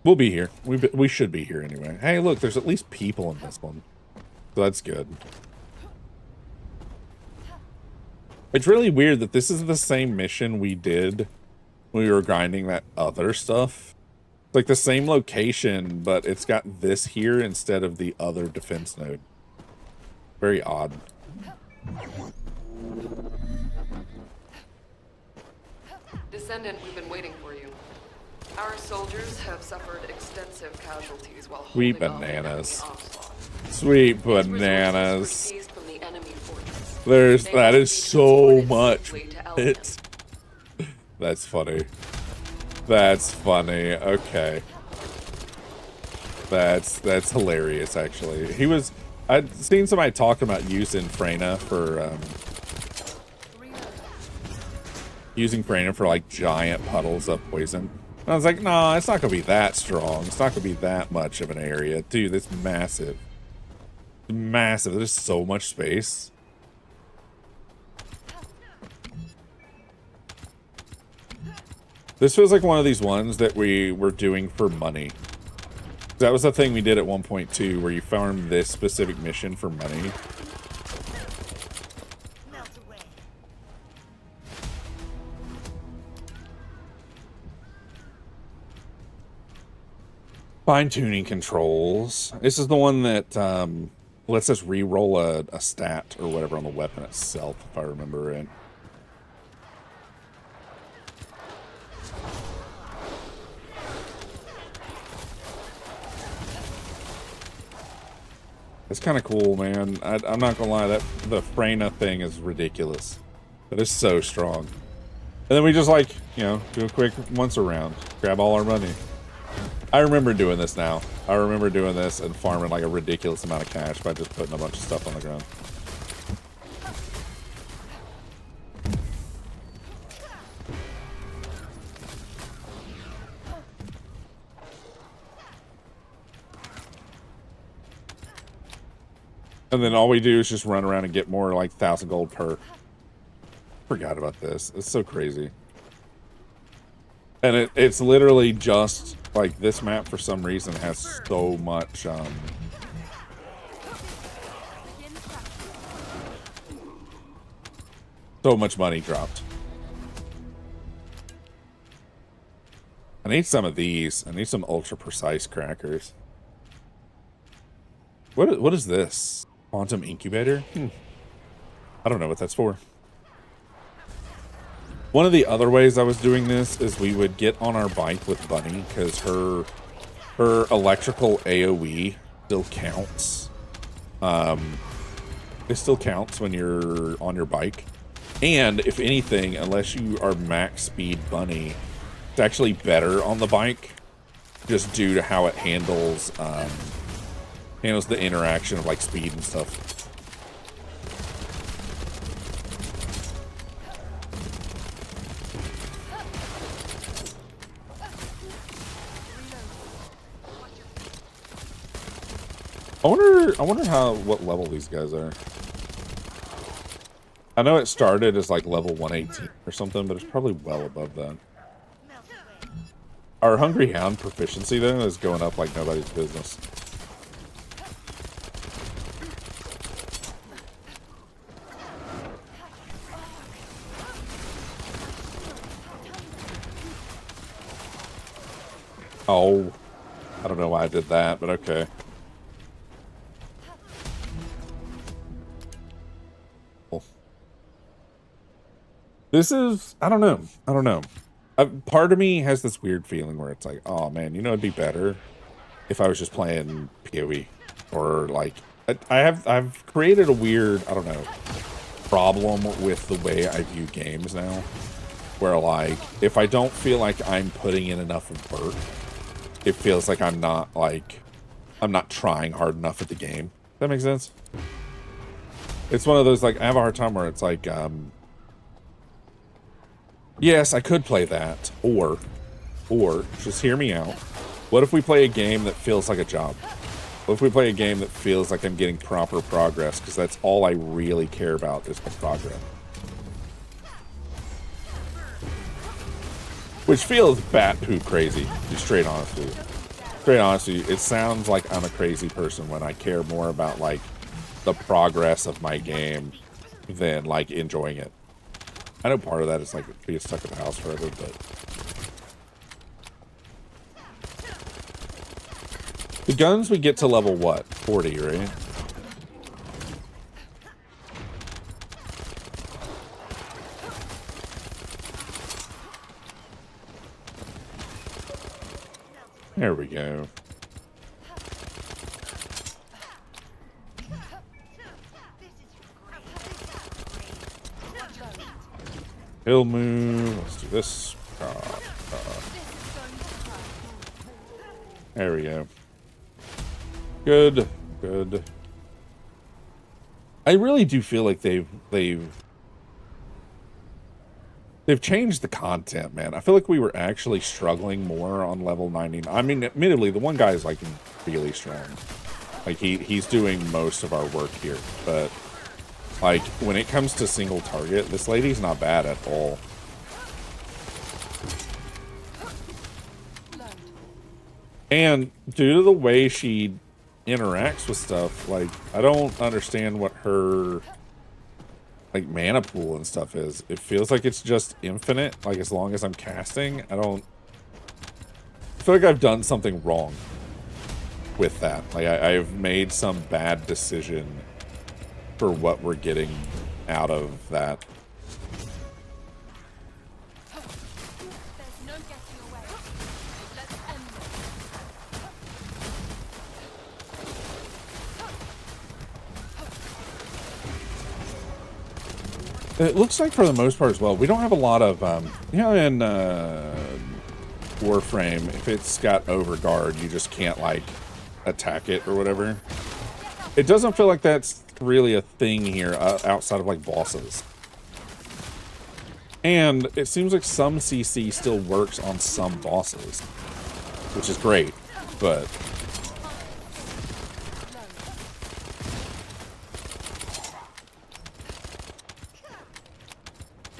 We'll be here. We should be here anyway. Hey, look, there's at least people in this one. So that's good. It's really weird that this is the same mission we did when we were grinding that other stuff. It's like the same location, but it's got this here instead of the other defense node. Very odd.
Descendant, we've been waiting for you. Our soldiers have suffered extensive casualties while
Sweet
holding off the
bananas.
enemy onslaught.
Sweet
These resources were
bananas.
seized from the enemy fortress.
There's
They
that
must
is
be
so
transported
much.
safely to
It's
Elgin.
that's funny. That's funny. Okay. That's hilarious actually. I'd seen somebody talking about using Freyna for like giant puddles of poison. And I was like, no, it's not gonna be that strong. It's not gonna be that much of an area. Dude, it's massive. Massive. There's so much space. This feels like one of these ones that we were doing for money. That was the thing we did at 1.2 where you farmed this specific mission for money. Fine-tuning controls. This is the one that lets us re-roll a stat or whatever on the weapon itself, if I remember it. It's kind of cool, man. I'm not gonna lie, that the Freyna thing is ridiculous. That is so strong. And then we just like, you know, do a quick once around, grab all our money. I remember doing this now. I remember doing this and farming like a ridiculous amount of cash by just putting a bunch of stuff on the ground. And then all we do is just run around and get more like 1,000 gold per. Forgot about this. It's so crazy. And it's literally just like this map for some reason has so much so much money dropped. I need some of these. I need some ultra precise crackers. What is this? Quantum incubator? I don't know what that's for. One of the other ways I was doing this is we would get on our bike with Bunny because her electrical AoE still counts. It still counts when you're on your bike. And if anything, unless you are max speed Bunny, it's actually better on the bike just due to how it handles the interaction of like speed and stuff. I wonder what level these guys are. I know it started as like level 118 or something, but it's probably well above that. Our Hungry Hound proficiency though is going up like nobody's business. Oh, I don't know why I did that, but okay. This is, I don't know. Part of me has this weird feeling where it's like, oh man, you know, it'd be better if I was just playing PoE, or like, I've created a weird, I don't know, problem with the way I view games now, where like, if I don't feel like I'm putting in enough work, it feels like I'm not trying hard enough at the game. Does that make sense? It's one of those, like, I have a hard time where it's like, yes, I could play that, or just hear me out. What if we play a game that feels like a job? What if we play a game that feels like I'm getting proper progress? Because that's all I really care about is the progress. Which feels bat poop crazy, to be straight honest with you. Straight honest with you, it sounds like I'm a crazy person when I care more about, like, the progress of my game than, like, enjoying it. I know part of that is, like, being stuck at the house forever, but... The guns we get to level what? 40, right? There we go. Hill move. Let's do this. There we go. Good. Good. I really do feel like they've changed the content, man. I feel like we were actually struggling more on level 99. I mean, admittedly, the one guy is, like, really strong. Like, he's doing most of our work here. But, like, when it comes to single target, this lady's not bad at all. And due to the way she interacts with stuff, like, I don't understand what her... like mana pool and stuff is. It feels like it's just infinite, like as long as I'm casting. I feel like I've done something wrong with that. Like I've made some bad decision for what we're getting out of that.
There's no getting away. Let's end
It looks like for the most part as well, we don't have a lot of, you know, in Warframe, if it's got overguard, you just can't, like, attack it or whatever. It doesn't feel like that's really a thing here outside of, like, bosses. And it seems like some CC still works on some bosses, which is great, but...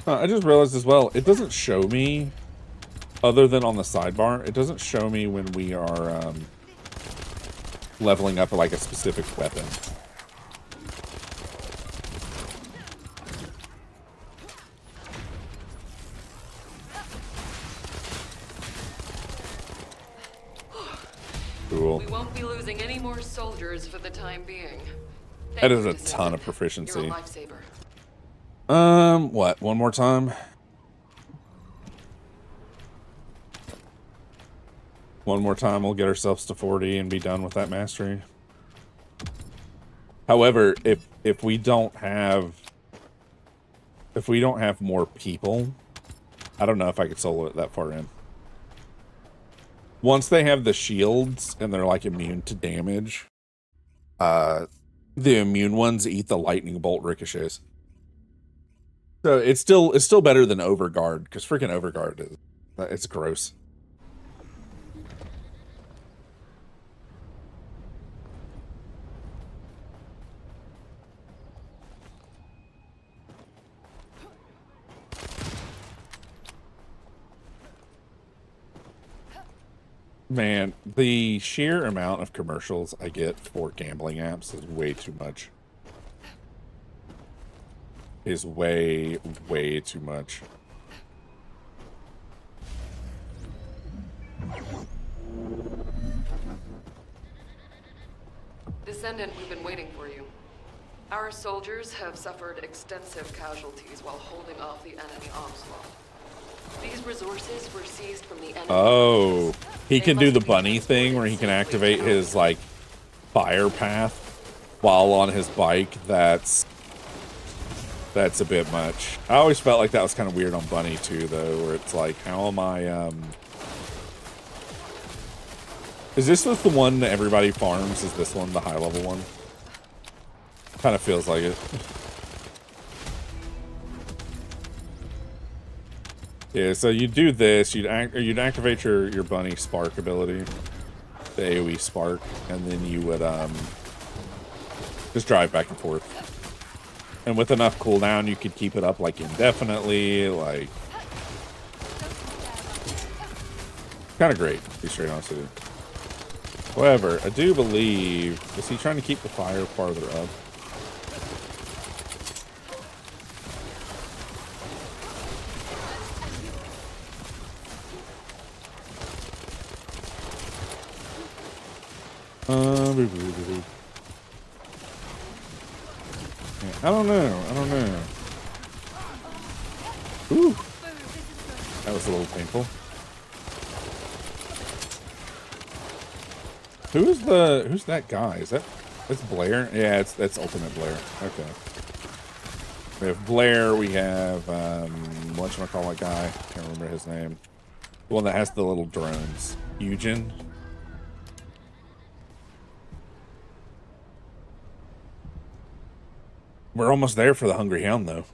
I just realized as well, it doesn't show me, other than on the sidebar, it doesn't show me when we are leveling up like a specific weapon. Cool.
We won't be losing any more soldiers for the time being.
That is a ton of proficiency.
You're a lifesaver.
What? One more time? One more time, we'll get ourselves to 40 and be done with that mastery. However, if we don't have more people, I don't know if I could solo it that far in. Once they have the shields and they're like immune to damage, the immune ones eat the lightning bolt ricochets. So it's still better than Overguard, because freaking Overguard it's gross. Man, the sheer amount of commercials I get for gambling apps is way too much. Is way, way too much.
Descendant, we've been waiting for you. Our soldiers have suffered extensive casualties while holding off the enemy onslaught. These resources were seized from the enemy.
Oh, he can do the bunny thing where he can activate his, like, fire path while on his bike. That's a bit much. I always felt like that was kind of weird on Bunny too, though, where it's like, how am I, is this the one that everybody farms? Is this one the high level one? Kind of feels like it. Yeah, so you do this, you'd activate your Bunny Spark ability. the AoE spark, and then you would just drive back and forth. And with enough cooldown, you could keep it up like indefinitely, like kind of great, to be straight honest with you. However, I do believe, is he trying to keep the fire farther up? I don't know. Ooh. That was a little painful. Who's that guy? That's Blair? Yeah, that's Ultimate Blair. Okay. We have Blair, we have whatchamacallit guy. Can't remember his name. The one that has the little drones. Eugen. We're almost there for the Hungry Hound, though.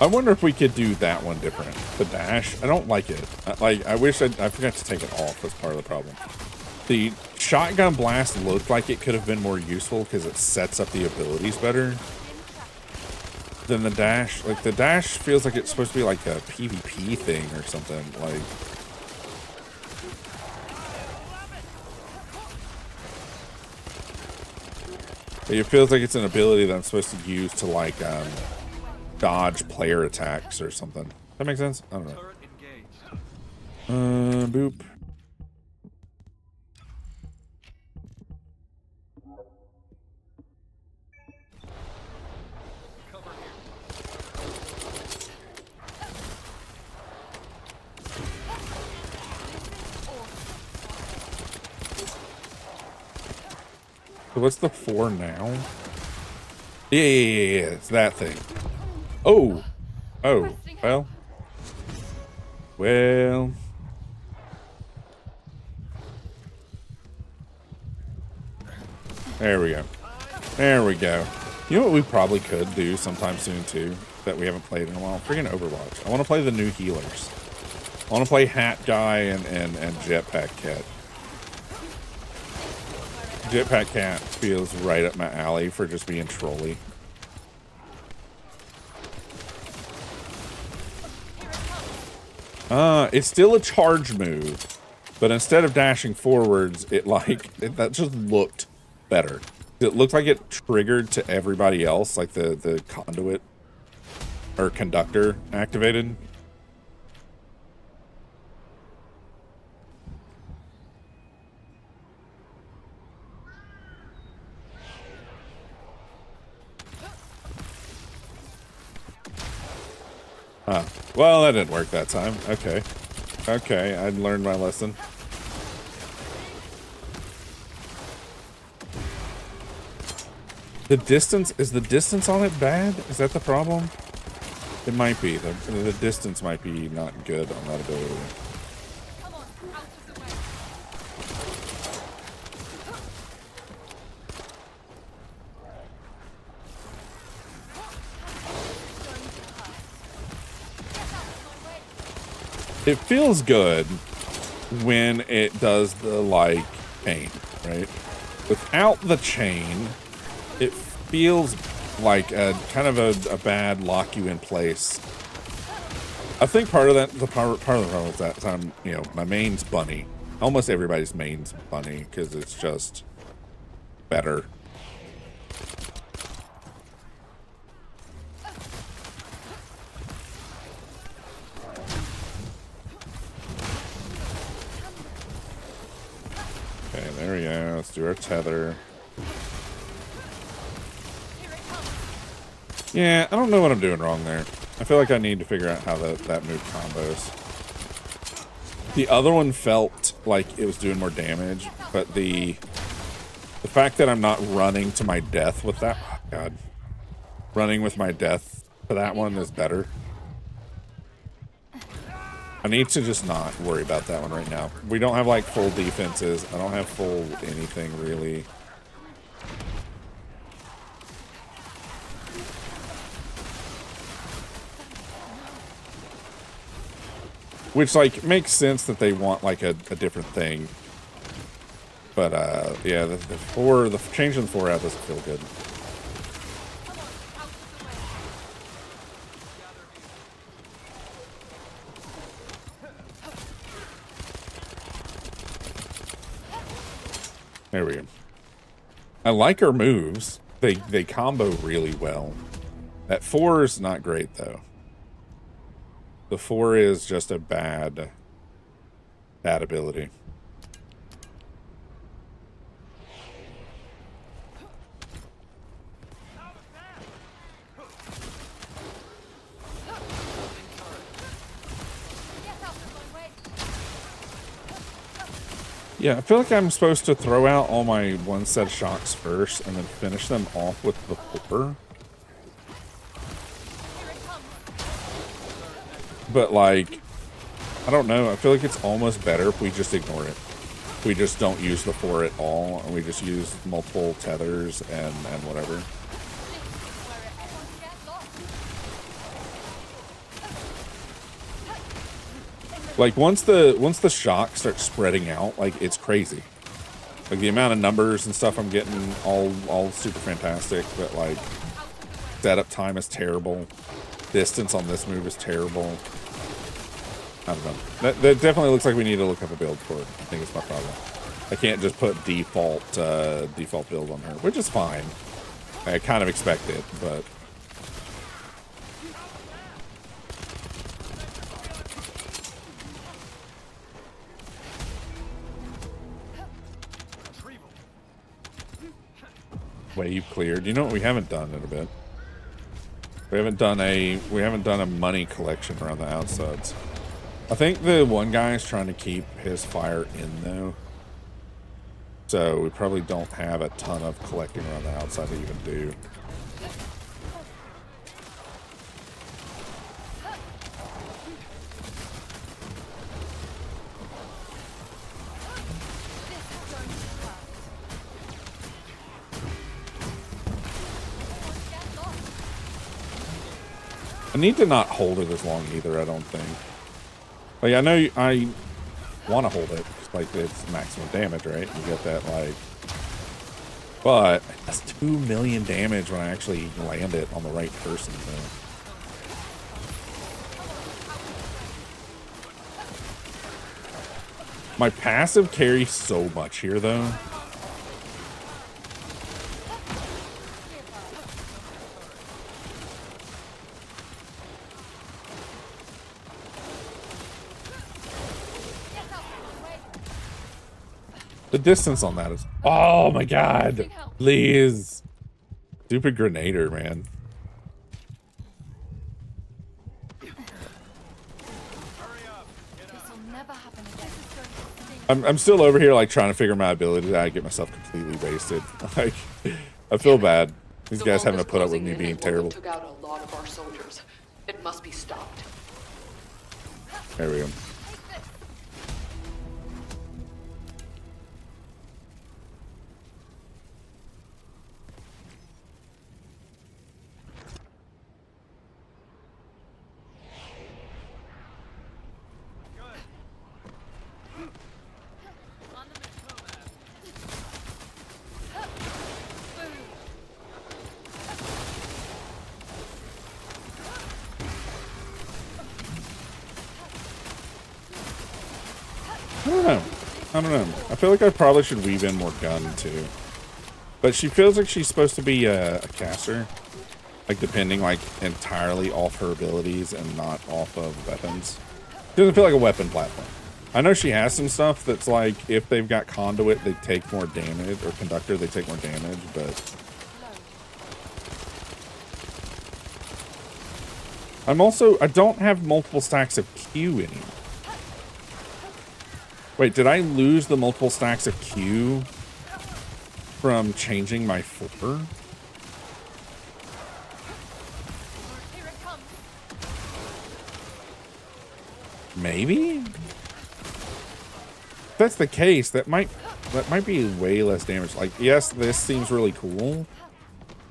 I wonder if we could do that one different. The dash. I don't like it. I wish I forgot to take it off. That's part of the problem. The shotgun blast looked like it could have been more useful because it sets up the abilities better than the dash. Like, the dash feels like it's supposed to be like a PvP thing or something. Like, it feels like it's an ability that I'm supposed to use to, like, dodge player attacks or something. That makes sense? I don't know. Boop. So what's the 4 now? Yeah, it's that thing. Oh, well. There we go. You know what we probably could do sometime soon too, that we haven't played in a while? Freaking Overwatch. I want to play the new healers. I want to play Hat Guy and Jetpack Cat. Jetpack Cat feels right up my alley for just being trolly. It's still a charge move, but instead of dashing forwards, that just looked better. It looked like it triggered to everybody else, like the conduit or conductor activated. Well, that didn't work that time. Okay, I learned my lesson. Is the distance on it bad? Is that the problem? It might be. The distance might be not good on that ability.
Come on, out of the way.
It feels good when it does the, like, chain, right? Without the chain, it feels like a kind of a bad lock you in place. I think part of the problem is that time, you know, my main's bunny. Almost everybody's main's bunny because it's just better. Okay, there we go. Let's do our tether. Yeah, I don't know what I'm doing wrong there. I feel like I need to figure out how that move combos. The other one felt like it was doing more damage, but the fact that I'm not running to my death with that, oh God, running with my death to that one is better. I need to just not worry about that one right now. We don't have like full defenses. I don't have full anything really. Which like makes sense that they want like a different thing. But yeah, the change in the 4 out doesn't feel good. There we go. I like her moves. They combo really well. That 4 is not great though. The 4 is just a bad ability. Yeah, I feel like I'm supposed to throw out all my one set of shocks first and then finish them off with the 4. But like, I don't know. I feel like it's almost better if we just ignore it. If we just don't use the 4 at all and we just use multiple tethers and whatever. Like once the shock starts spreading out, like it's crazy. Like the amount of numbers and stuff I'm getting, all super fantastic, but like setup time is terrible. Distance on this move is terrible. I don't know. That definitely looks like we need to look up a build for it. I think it's my problem. I can't just put default build on her, which is fine. I kind of expect it, but. Wave cleared. You know what we haven't done in a bit? We haven't done a money collection around the outsides. I think the one guy is trying to keep his fire in though. So we probably don't have a ton of collecting around the outside to even do. I need to not hold it as long either, I don't think. Like, I know I want to hold it, because, like, it's maximum damage, right? You get that, like... But, that's 2 million damage when I actually land it on the right person, though. My passive carries so much here, though. The distance on that is... Oh my god! Please! Stupid grenader, man. I'm still over here, like, trying to figure my ability. I get myself completely wasted. Like, I feel bad. These guys having to put up with me being terrible.
Took out a lot of our soldiers. It must be stopped.
There we go. I don't know. I feel like I probably should weave in more gun too. But she feels like she's supposed to be a caster. Like depending like entirely off her abilities and not off of weapons. She doesn't feel like a weapon platform. I know she has some stuff that's like if they've got conduit they take more damage, or conductor they take more damage, but I don't have multiple stacks of Q anymore. Wait, did I lose the multiple stacks of Q from changing my 4? Maybe? If that's the case, that might be way less damage. Like, yes, this seems really cool,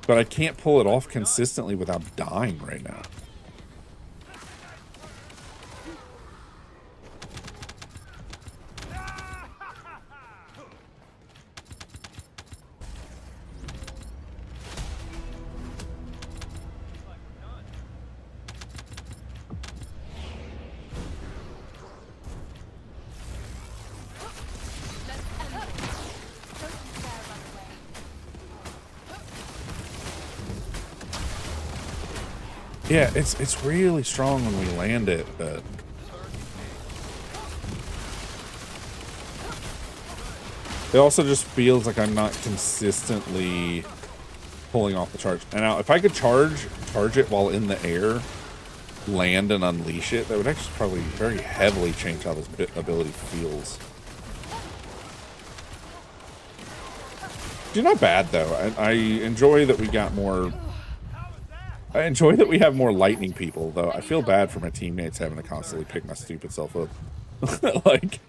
but I can't pull it off consistently without dying right now. Yeah, it's really strong when we land it, but it also just feels like I'm not consistently pulling off the charge. And now, if I could charge it while in the air, land and unleash it, that would actually probably very heavily change how this ability feels. You're not bad though. I enjoy that we got more. I enjoy that we have more lightning people, though. I feel bad for my teammates having to constantly pick my stupid self up. Like,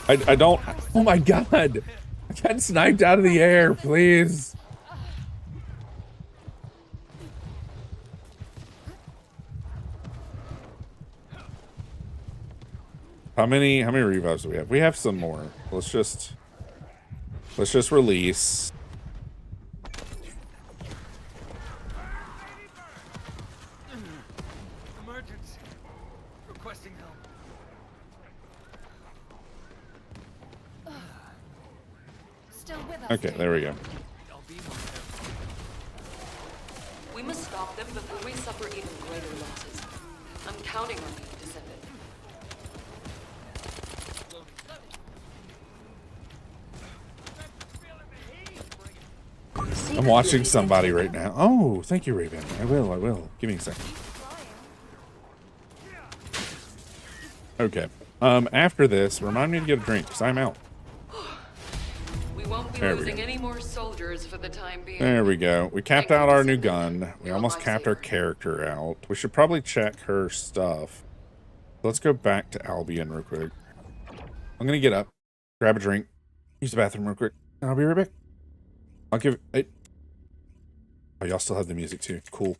I don't. Oh my god! I got sniped out of the air, please. How many revives do we have? We have some more. Let's just release.
Emergency. Requesting help.
Still with us.
Okay, there we go.
We must stop them before we suffer even greater losses. I'm counting on you, Descendant.
I'm watching somebody right now. Oh, thank you, Raven. I will. Give me a second. Okay. After this, remind me to get a drink, because I'm out.
We won't be losing any more soldiers for the time being.
There we go. We capped out our new gun. We almost capped our character out. We should probably check her stuff. Let's go back to Albion real quick. I'm gonna get up, grab a drink, use the bathroom real quick, and I'll be right back. I'll give it. Oh, y'all still have the music too. Cool.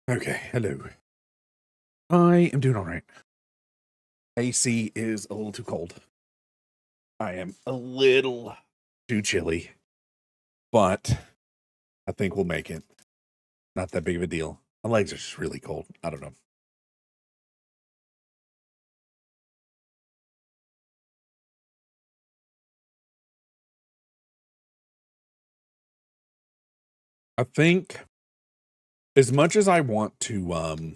Okay, hello. I am doing all right. AC is a little too cold. I am a little too chilly, but I think we'll make it. Not that big of a deal. My legs are just really cold. I don't know. I think as much as I want to,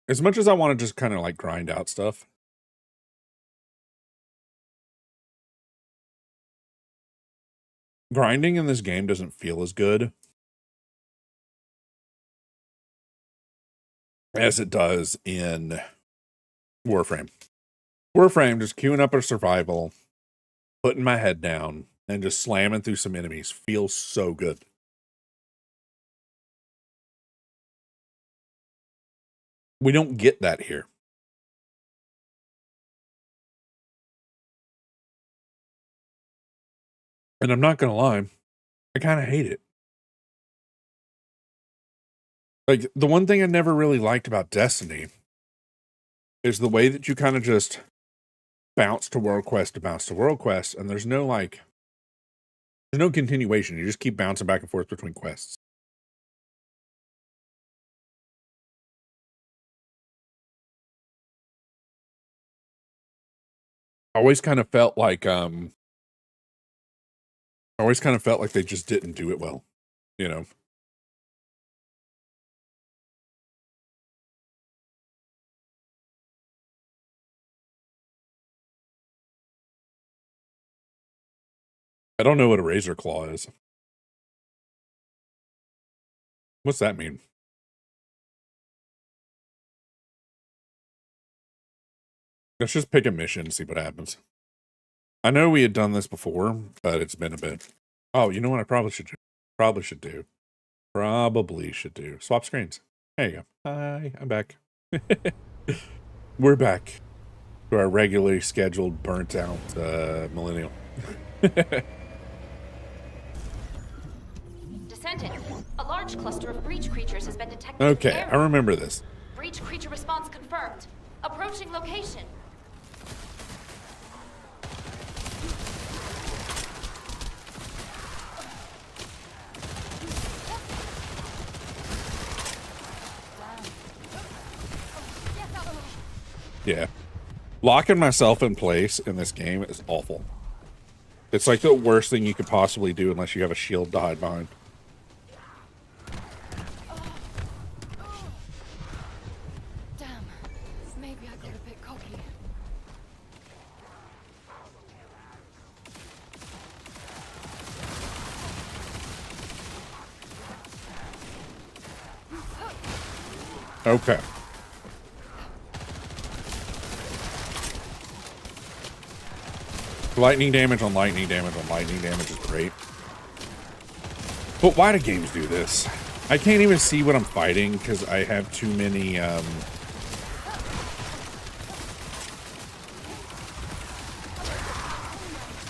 as much as I want to just kind of like grind out stuff, grinding in this game doesn't feel as good as it does in Warframe. Warframe, just queuing up a survival, putting my head down, and just slamming through some enemies feels so good. We don't get that here. And I'm not going to lie, I kind of hate it. Like, the one thing I never really liked about Destiny is the way that you kind of just bounce to world quest to bounce to world quest, and there's no, like, there's no continuation. You just keep bouncing back and forth between quests. I always kind of felt like they just didn't do it well, you know. I don't know what a razor claw is. What's that mean? Let's just pick a mission and see what happens. I know we had done this before, but it's been a bit. Oh, you know what I probably should do? Probably should do. Swap screens. There you go. Hi, I'm back. We're back to our regularly scheduled, burnt out millennial.
Descendant, a large cluster of breach creatures has been detected.
Okay, I remember this.
Breach creature response confirmed. Approaching location.
Yeah. Locking myself in place in this game is awful. It's like the worst thing you could possibly do unless you have a shield to hide behind.
Damn. Maybe I got a bit cocky.
Okay. Lightning damage on lightning damage on lightning damage is great. But why do games do this? I can't even see what I'm fighting because I have too many,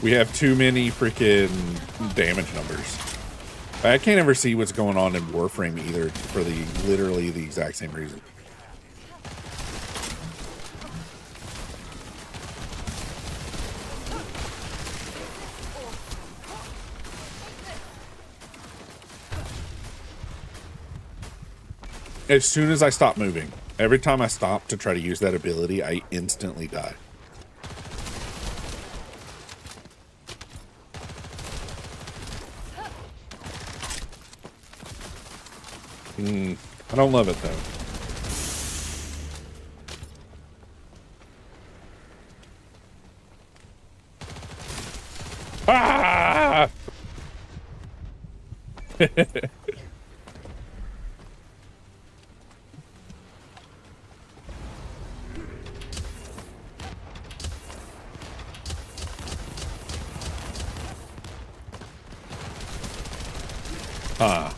we have too many freaking damage numbers. I can't ever see what's going on in Warframe either for literally the exact same reason. As soon as I stop moving, every time I stop to try to use that ability, I instantly die. I don't love it though. Ah! Ah.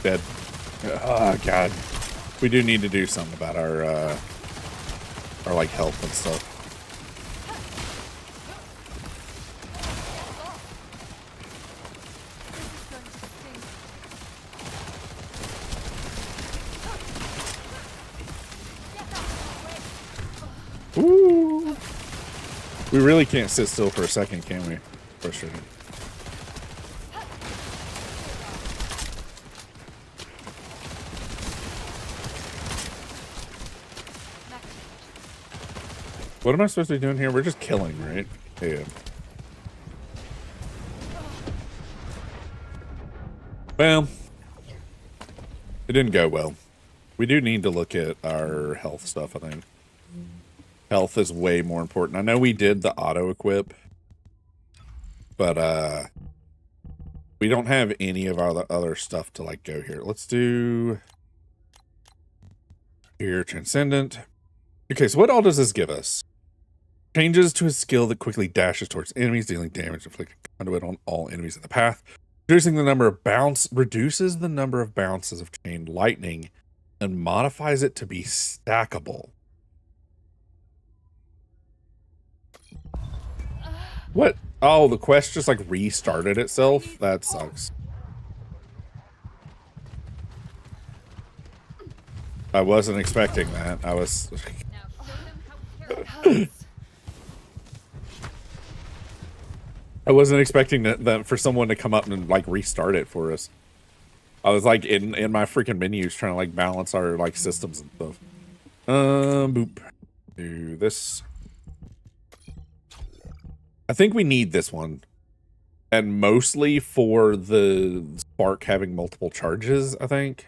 Dead. Oh, God. We do need to do something about our like, health and stuff. Ooh. We really can't sit still for a second, can we? Frustrating. What am I supposed to be doing here? We're just killing, right? Yeah. Well, it didn't go well. We do need to look at our health stuff, I think. Health is way more important. I know we did the auto equip, but we don't have any of our other stuff to like go here. Let's do here Transcendent. Okay, so what all does this give us? Changes to a skill that quickly dashes towards enemies, dealing damage inflicting conduit on all enemies in the path. Reduces the number of bounces of chain lightning and modifies it to be stackable. What? Oh, the quest just like restarted itself? That sucks. I wasn't expecting that. I was... I wasn't expecting that for someone to come up and like restart it for us. I was like in my freaking menus trying to like balance our like systems and stuff. Boop. Do this. I think we need this one. And mostly for the spark having multiple charges, I think.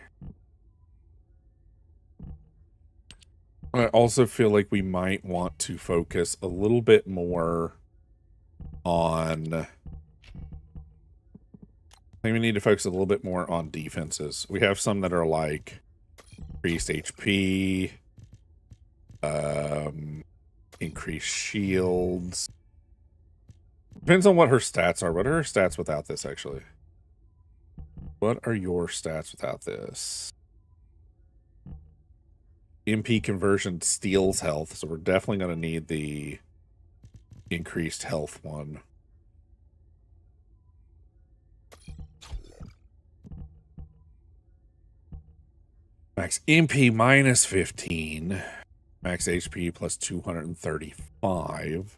I also feel like we might want to focus a little bit more on... I think we need to focus a little bit more on defenses. We have some that are like increased HP, increased shields. Depends on what her stats are. What are her stats without this, actually? What are your stats without this? MP conversion steals health, so we're definitely going to need the increased health one. Max MP minus 15. Max HP plus 235.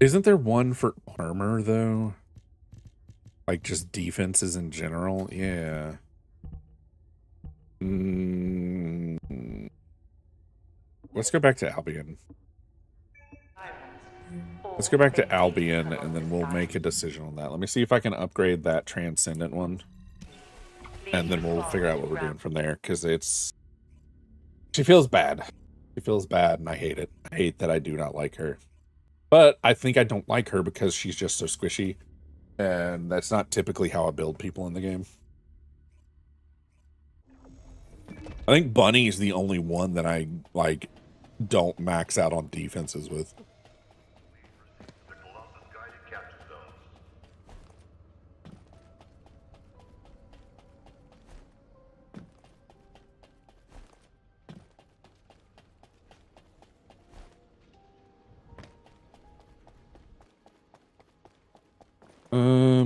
Isn't there one for armor, though? Like, just defenses in general? Yeah. Let's go back to Albion. Let's go back to Albion, and then we'll make a decision on that. Let me see if I can upgrade that Transcendent one. And then we'll figure out what we're doing from there, because it's... She feels bad. She feels bad, and I hate it. I hate that I do not like her. But I think I don't like her because she's just so squishy. And that's not typically how I build people in the game. I think Bunny is the only one that I, like, don't max out on defenses with.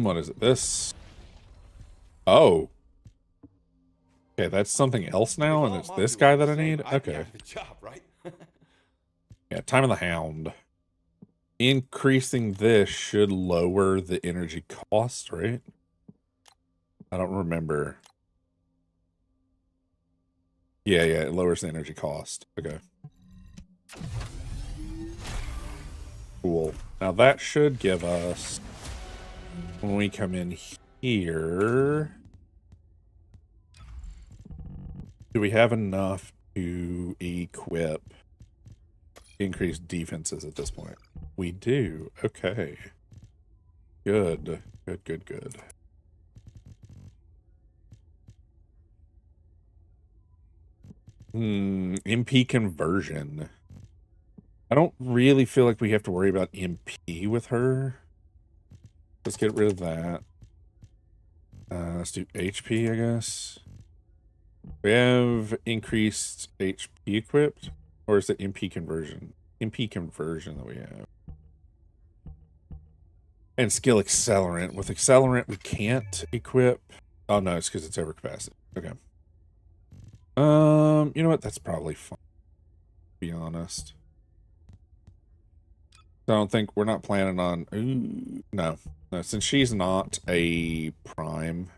What is it? This? Oh. Okay, that's something else now, and it's this guy that I need? Okay. Yeah, Time of the Hound. Increasing this should lower the energy cost, right? I don't remember. Yeah, it lowers the energy cost. Okay. Cool. Now that should give us... When we come in here... Do we have enough to equip increased defenses at this point? We do. Okay. Good. Good. MP conversion. I don't really feel like we have to worry about MP with her. Let's get rid of that. Let's do HP, I guess. We have increased HP equipped, or is it MP conversion? MP conversion that we have. And skill accelerant. With accelerant, we can't equip. Oh no, it's because it's overcapacity. Okay. You know what? That's probably fine. To be honest. I don't think we're not planning on. Ooh, no, since she's not a prime.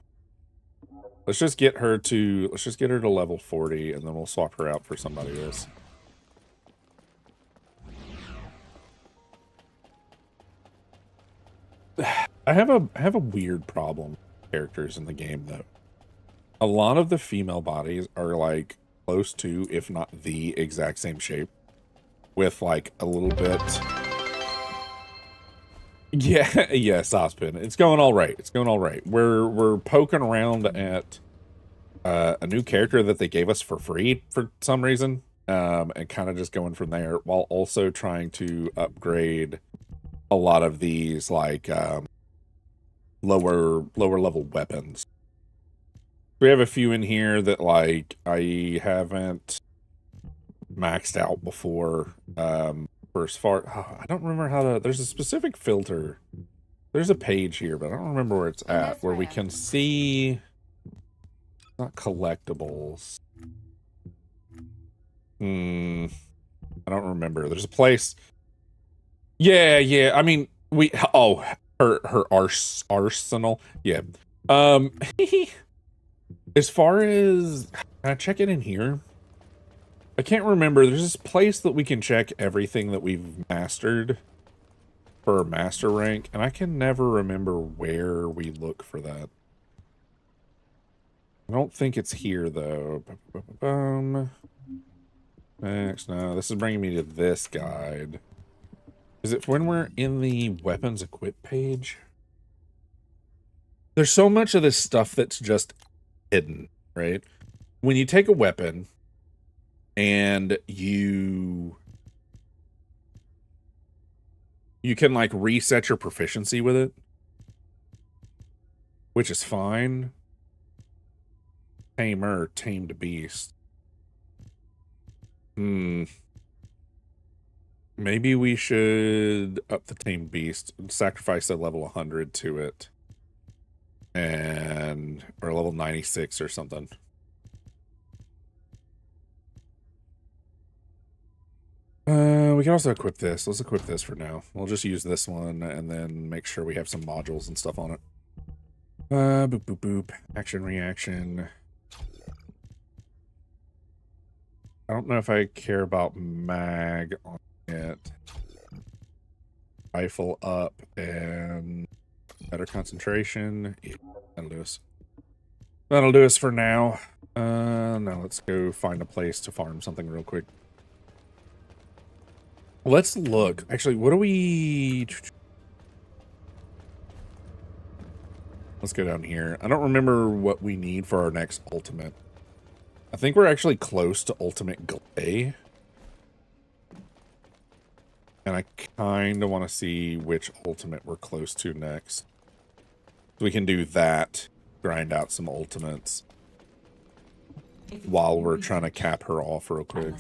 Let's just get her to level 40, and then we'll swap her out for somebody else. I have a weird problem with characters in the game though. A lot of the female bodies are like close to, if not the exact same shape, with like a little bit. Yeah, yeah, Saucepin. It's going all right. It's going all right. We're poking around at a new character that they gave us for free for some reason, and kind of just going from there, while also trying to upgrade a lot of these like lower level weapons. We have a few in here that like I haven't maxed out before. For as far, I don't remember how to. There's a specific filter. There's a page here, but I don't remember where it's at, where we can see. Not collectibles. I don't remember. There's a place. Yeah, yeah. I mean, her arsenal. Yeah. As far as, can I check it in here? I can't remember. There's this place that we can check everything that we've mastered for master rank, and I can never remember where we look for that. I don't think it's here though. Next, no, this is bringing me to this guide. Is it when we're in the weapons equip page? There's so much of this stuff that's just hidden, right? When you take a weapon and you can like reset your proficiency with it, which is fine. Tamer, tamed beast. Maybe we should up the tamed beast and sacrifice a level 100 to it. Or level 96 or something. We can also equip this. Let's equip this for now. We'll just use this one and then make sure we have some modules and stuff on it. Boop, boop, boop. Action, reaction. I don't know if I care about mag on it. Rifle up and better concentration. Yeah, that'll do us. That'll do us for now. Now let's go find a place to farm something real quick. Let's look. Actually, what do we... Let's go down here. I don't remember what we need for our next ultimate. I think we're actually close to ultimate Glay. And I kind of want to see which ultimate we're close to next. We can do that. Grind out some ultimates. While we're trying to cap her off real quick.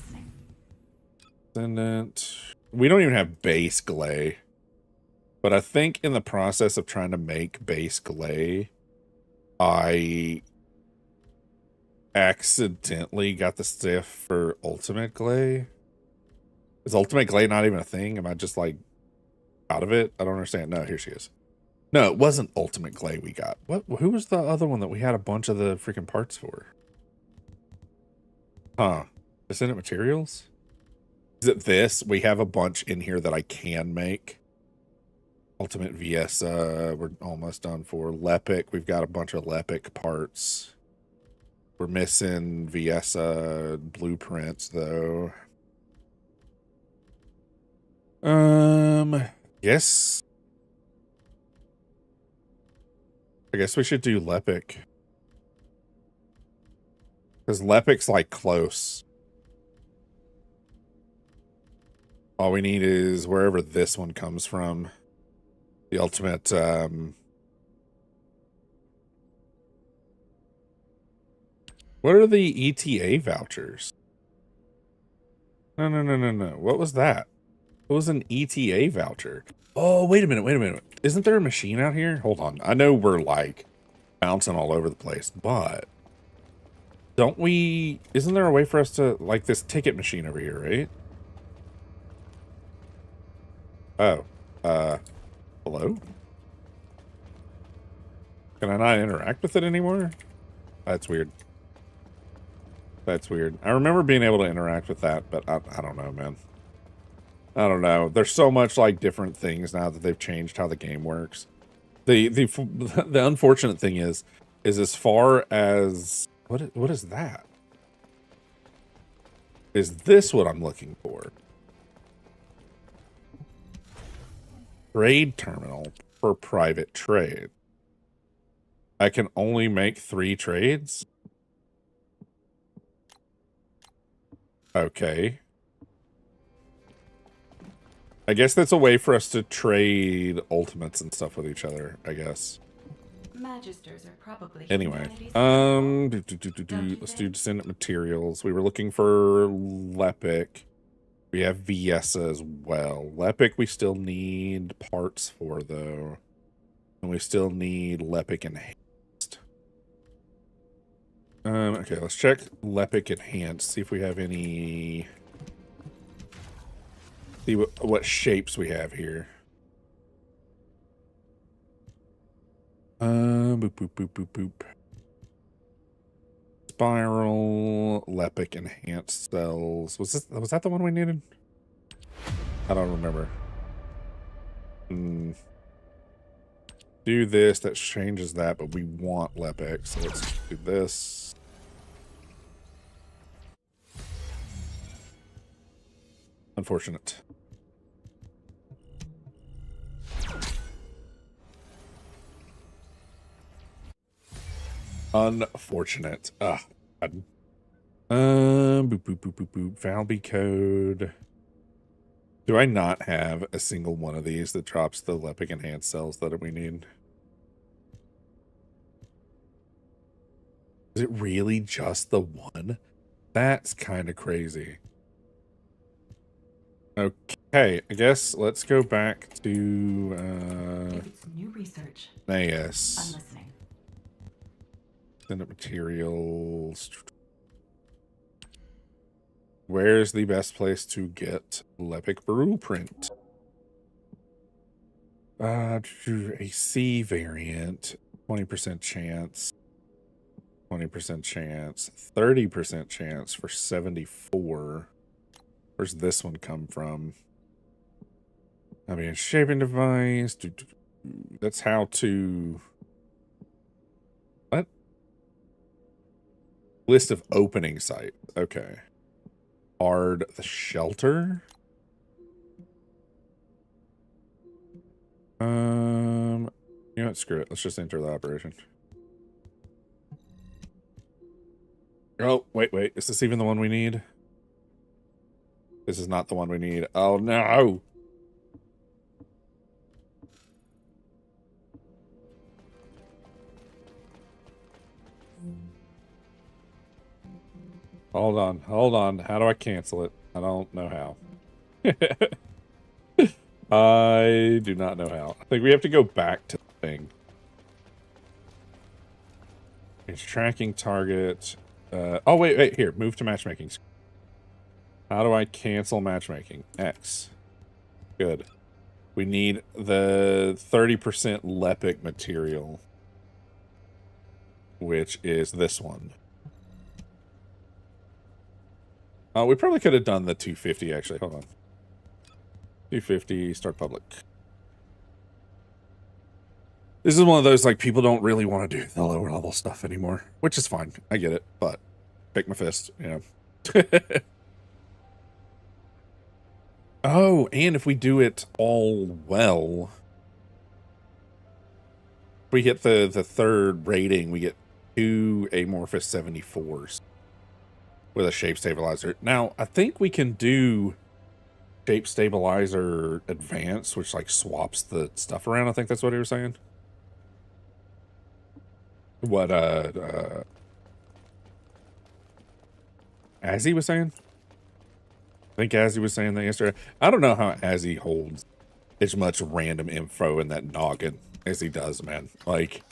Ascendant. We don't even have base Glay. But I think in the process of trying to make base Glay, I accidentally got the stiff for ultimate Glay. Is ultimate Glay not even a thing? Am I just like out of it? I don't understand. No, here she is. No, it wasn't ultimate Glay we got. What? Who was the other one that we had a bunch of the freaking parts for? Huh. Ascendant materials? Is it this? We have a bunch in here that I can make. Ultimate VS, we're almost done for. Lepic, we've got a bunch of Lepic parts. We're missing VS blueprints, though. Yes. I guess we should do Lepic. Because Lepic's, like, close. All we need is wherever this one comes from. The ultimate, What are the ETA vouchers? No. What was that? What was an ETA voucher? Oh, wait a minute. Isn't there a machine out here? Hold on. I know we're like bouncing all over the place, but isn't there a way for us to, like, this ticket machine over here, right? Oh, hello? Can I not interact with it anymore? That's weird. That's weird. I remember being able to interact with that, but I don't know, man. I don't know. There's so much like different things now that they've changed how the game works. The unfortunate thing is as far as what is that? Is this what I'm looking for? Trade terminal for private trade. I can only make 3 trades? Okay. I guess that's a way for us to trade ultimates and stuff with each other, I guess.
Magisters are probably
Anyway,
humanity's
let's do descendant materials. We were looking for Lepic. We have Viessa as well. Lepic we still need parts for, though. And we still need Lepic Enhanced. Okay, let's check Lepic Enhanced, see if we have any... See what shapes we have here. Boop. Spiral, Lepic Enhanced cells. Was that the one we needed? I don't remember. Do this, that changes that, but we want Lepic, so let's do this. Unfortunate. Unfortunate. Boop. Valby code. Do I not have a single one of these that drops the Lepic Enhanced cells that we need? Is it really just the one? That's kind of crazy. Okay, I guess let's go back to
If it's new research,
Naeus.
I'm listening.
Send up materials. Where's the best place to get Lepic blueprint? A C variant, 20% chance, 20% chance, 30% chance for 74. Where's this one come from? I mean, shaping device. That's how to... What? List of opening sites. Okay. Ard the shelter. You know what? Screw it. Let's just enter the operation. Oh, wait. Is this even the one we need? This is not the one we need. Oh, no. Hold on. How do I cancel it? I don't know how. I do not know how. I think we have to go back to the thing. It's tracking target. Oh, wait. Here, move to matchmaking. How do I cancel matchmaking? X. Good. We need the 30% Lepic material, which is this one. We probably could have done the 250, actually. Hold on. 250, start public. This is one of those, like, people don't really want to do the lower level stuff anymore, which is fine. I get it, but pick my fist, you know. Oh, and if we do it all well, if we hit the third rating, we get 2 amorphous 74s with a shape stabilizer. Now, I think we can do shape stabilizer advanced, which like swaps the stuff around. I think that's what he was saying. What As he was saying? I think Azzy was saying that yesterday. I don't know how Azzy holds as much random info in that noggin as he does, man. Like,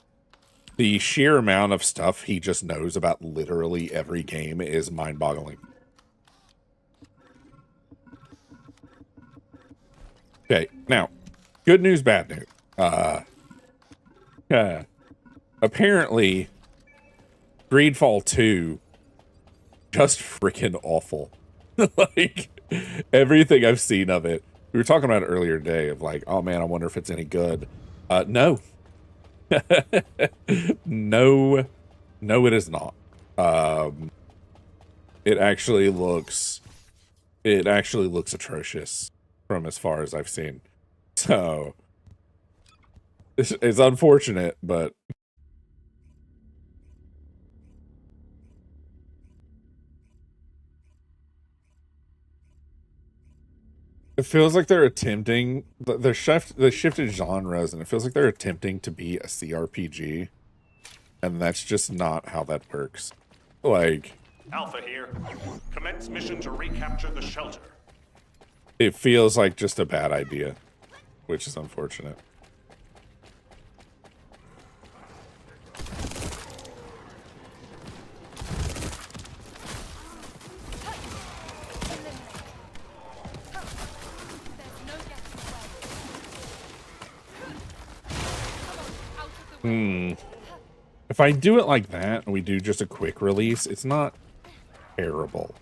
the sheer amount of stuff he just knows about literally every game is mind-boggling. Okay, now, good news, bad news. Apparently, Greedfall 2, just freaking awful. Like, everything I've seen of it. We were talking about it earlier today of like, oh man, I wonder if it's any good. No. No, it is not. It actually looks atrocious from as far as I've seen. So it's unfortunate, but it feels like they're attempting they shifted genres, and it feels like they're attempting to be a CRPG, and that's just not how that works. Like,
Alpha here. Commence mission to recapture the shelter.
it feels like just a bad idea, which is unfortunate. If I do it like that, and we do just a quick release, it's not terrible.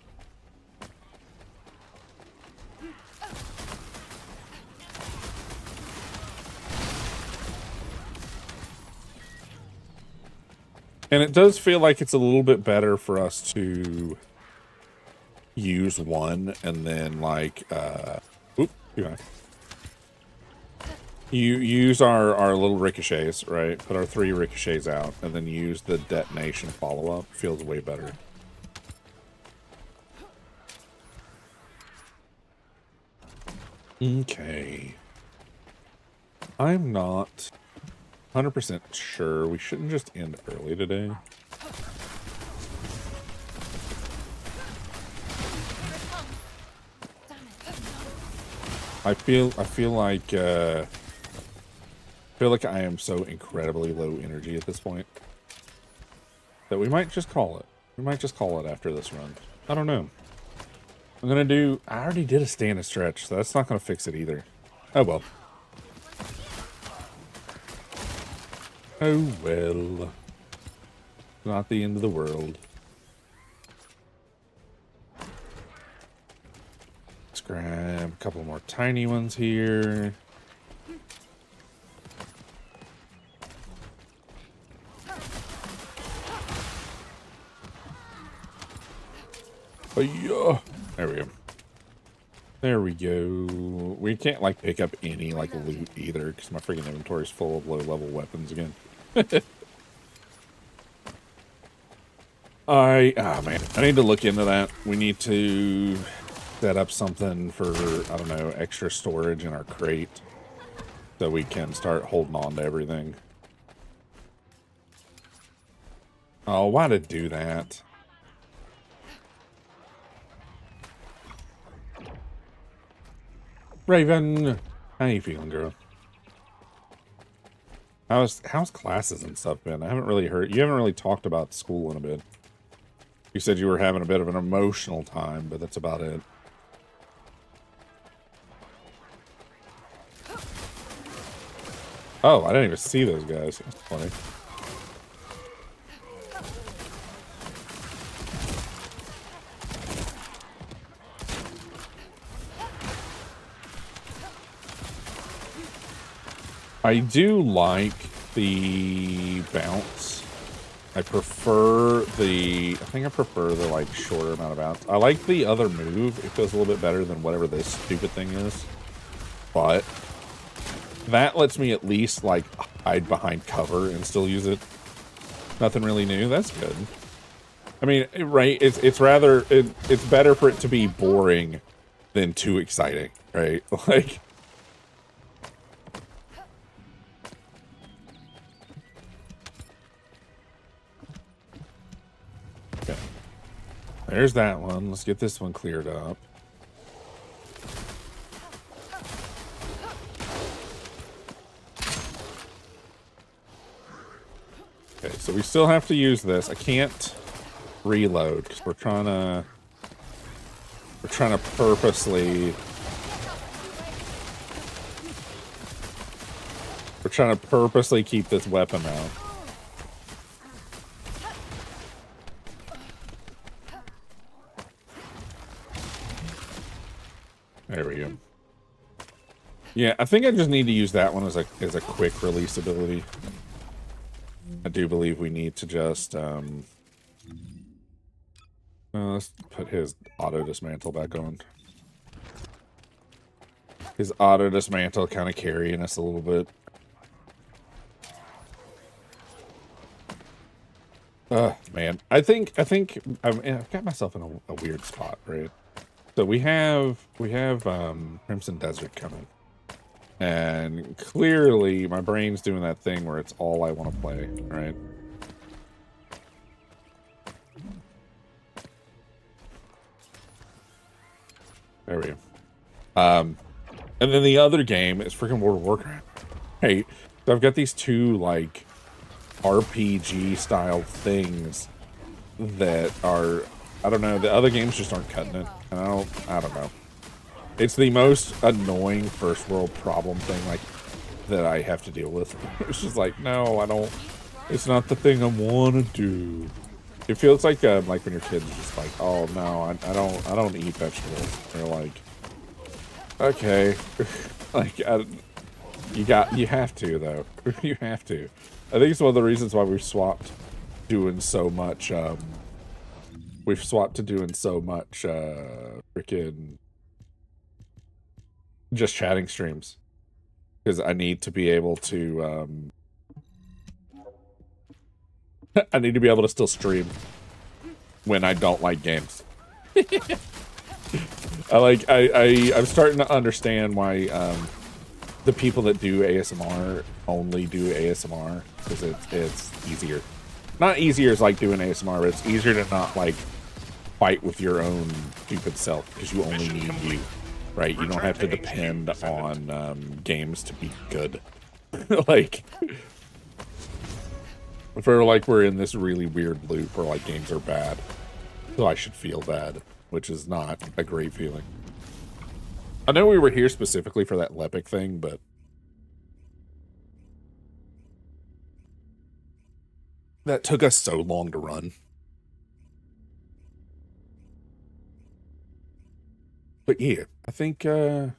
And it does feel like it's a little bit better for us to use one and then like, you use our little ricochets, right? Put our 3 ricochets out, and then use the detonation follow-up. Feels way better. Okay. I'm not 100% sure. We shouldn't just end early today. I feel like I am so incredibly low energy at this point that we might just call it. We might just call it after this run. I don't know. I already did a stand and stretch, so that's not going to fix it either. Oh well. Oh well. Not the end of the world. Let's grab a couple more tiny ones here. Oh, yeah. There we go. There we go. We can't like pick up any like loot either because my freaking inventory is full of low-level weapons again. Man, I need to look into that. We need to set up something for, I don't know, extra storage in our crate so we can start holding on to everything. Oh, why did do that? Raven, how you feeling, girl? How's classes and stuff been? I haven't really heard. You haven't really talked about school in a bit. You said you were having a bit of an emotional time, but that's about it. Oh, I didn't even see those guys. That's funny. I do like the bounce. I think I prefer the like shorter amount of bounce. I like the other move. It feels a little bit better than whatever this stupid thing is. But that lets me at least like hide behind cover and still use it. Nothing really new. That's good. I mean, right? It's better for it to be boring than too exciting, right? Like. There's that one. Let's get this one cleared up. Okay, so we still have to use this. I can't reload because we're trying to purposely keep this weapon out. There we go. Yeah, I think I just need to use that one as a quick release ability. I do believe we need to just let's put his auto dismantle back on. His auto dismantle kind of carrying us a little bit. Man, I think I've got myself in a weird spot, right? So we have Crimson Desert coming, and clearly my brain's doing that thing where it's all I want to play, right? There we go. And then the other game is freaking World of Warcraft. Hey, so I've got these two like RPG style things that are, I don't know, the other games just aren't cutting it. And I don't know. It's the most annoying first world problem thing like that I have to deal with. It's just like, no, I don't, it's not the thing I want to do. It feels like when your kid's just like, oh no, I don't eat vegetables. They're like, okay, like you have to though. You have to. I think it's one of the reasons why we've swapped doing so much. We've swapped to doing so much freaking just chatting streams because I need to be able to. I need to be able to still stream when I don't like games. I'm starting to understand why the people that do ASMR only do ASMR because it's easier. Not easier as like doing ASMR, but it's easier to not like fight with your own stupid self because you only need you, right? You don't have to depend on games to be good. Like. We're in this really weird loop where like games are bad, so I should feel bad, which is not a great feeling. I know we were here specifically for that Lepic thing, but that took us so long to run. But yeah, I think we're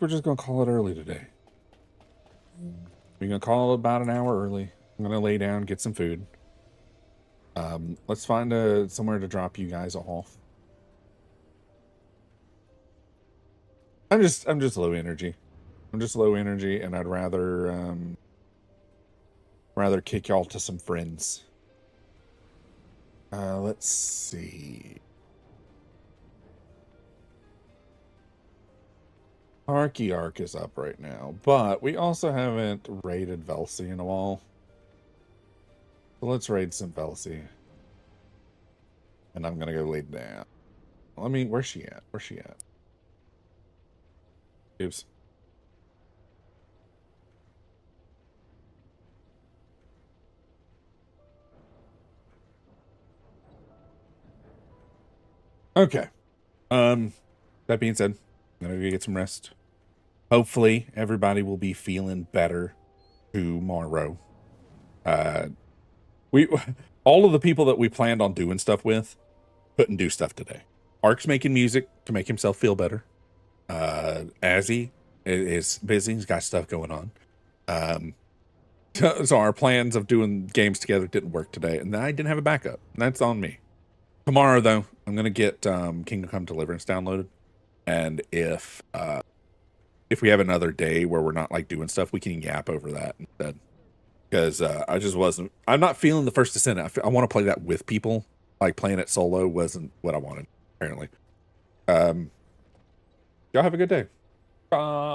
just gonna call it early today. We're gonna call it about an hour early. I'm gonna lay down, get some food. Let's find somewhere to drop you guys off. I'm just low energy. I'm just low energy, and I'd rather kick y'all to some friends. Let's see. Archearch is up right now, but we also haven't raided Velcy in a while. So let's raid some Velcy. And I'm gonna go lay down. I mean, where's she at? Where's she at? Oops. Okay. That being said, I'm gonna go get some rest. Hopefully everybody will be feeling better tomorrow. All of the people that we planned on doing stuff with couldn't do stuff today. Ark's making music to make himself feel better. Azzy is busy. He's got stuff going on. So our plans of doing games together didn't work today, and I didn't have a backup. And that's on me. Tomorrow, though, I'm gonna get Kingdom Come Deliverance downloaded, and if we have another day where we're not like doing stuff, we can yap over that instead. Because I'm not feeling the First Descent. I want to play that with people. Like playing it solo wasn't what I wanted, apparently. Y'all have a good day. Bye.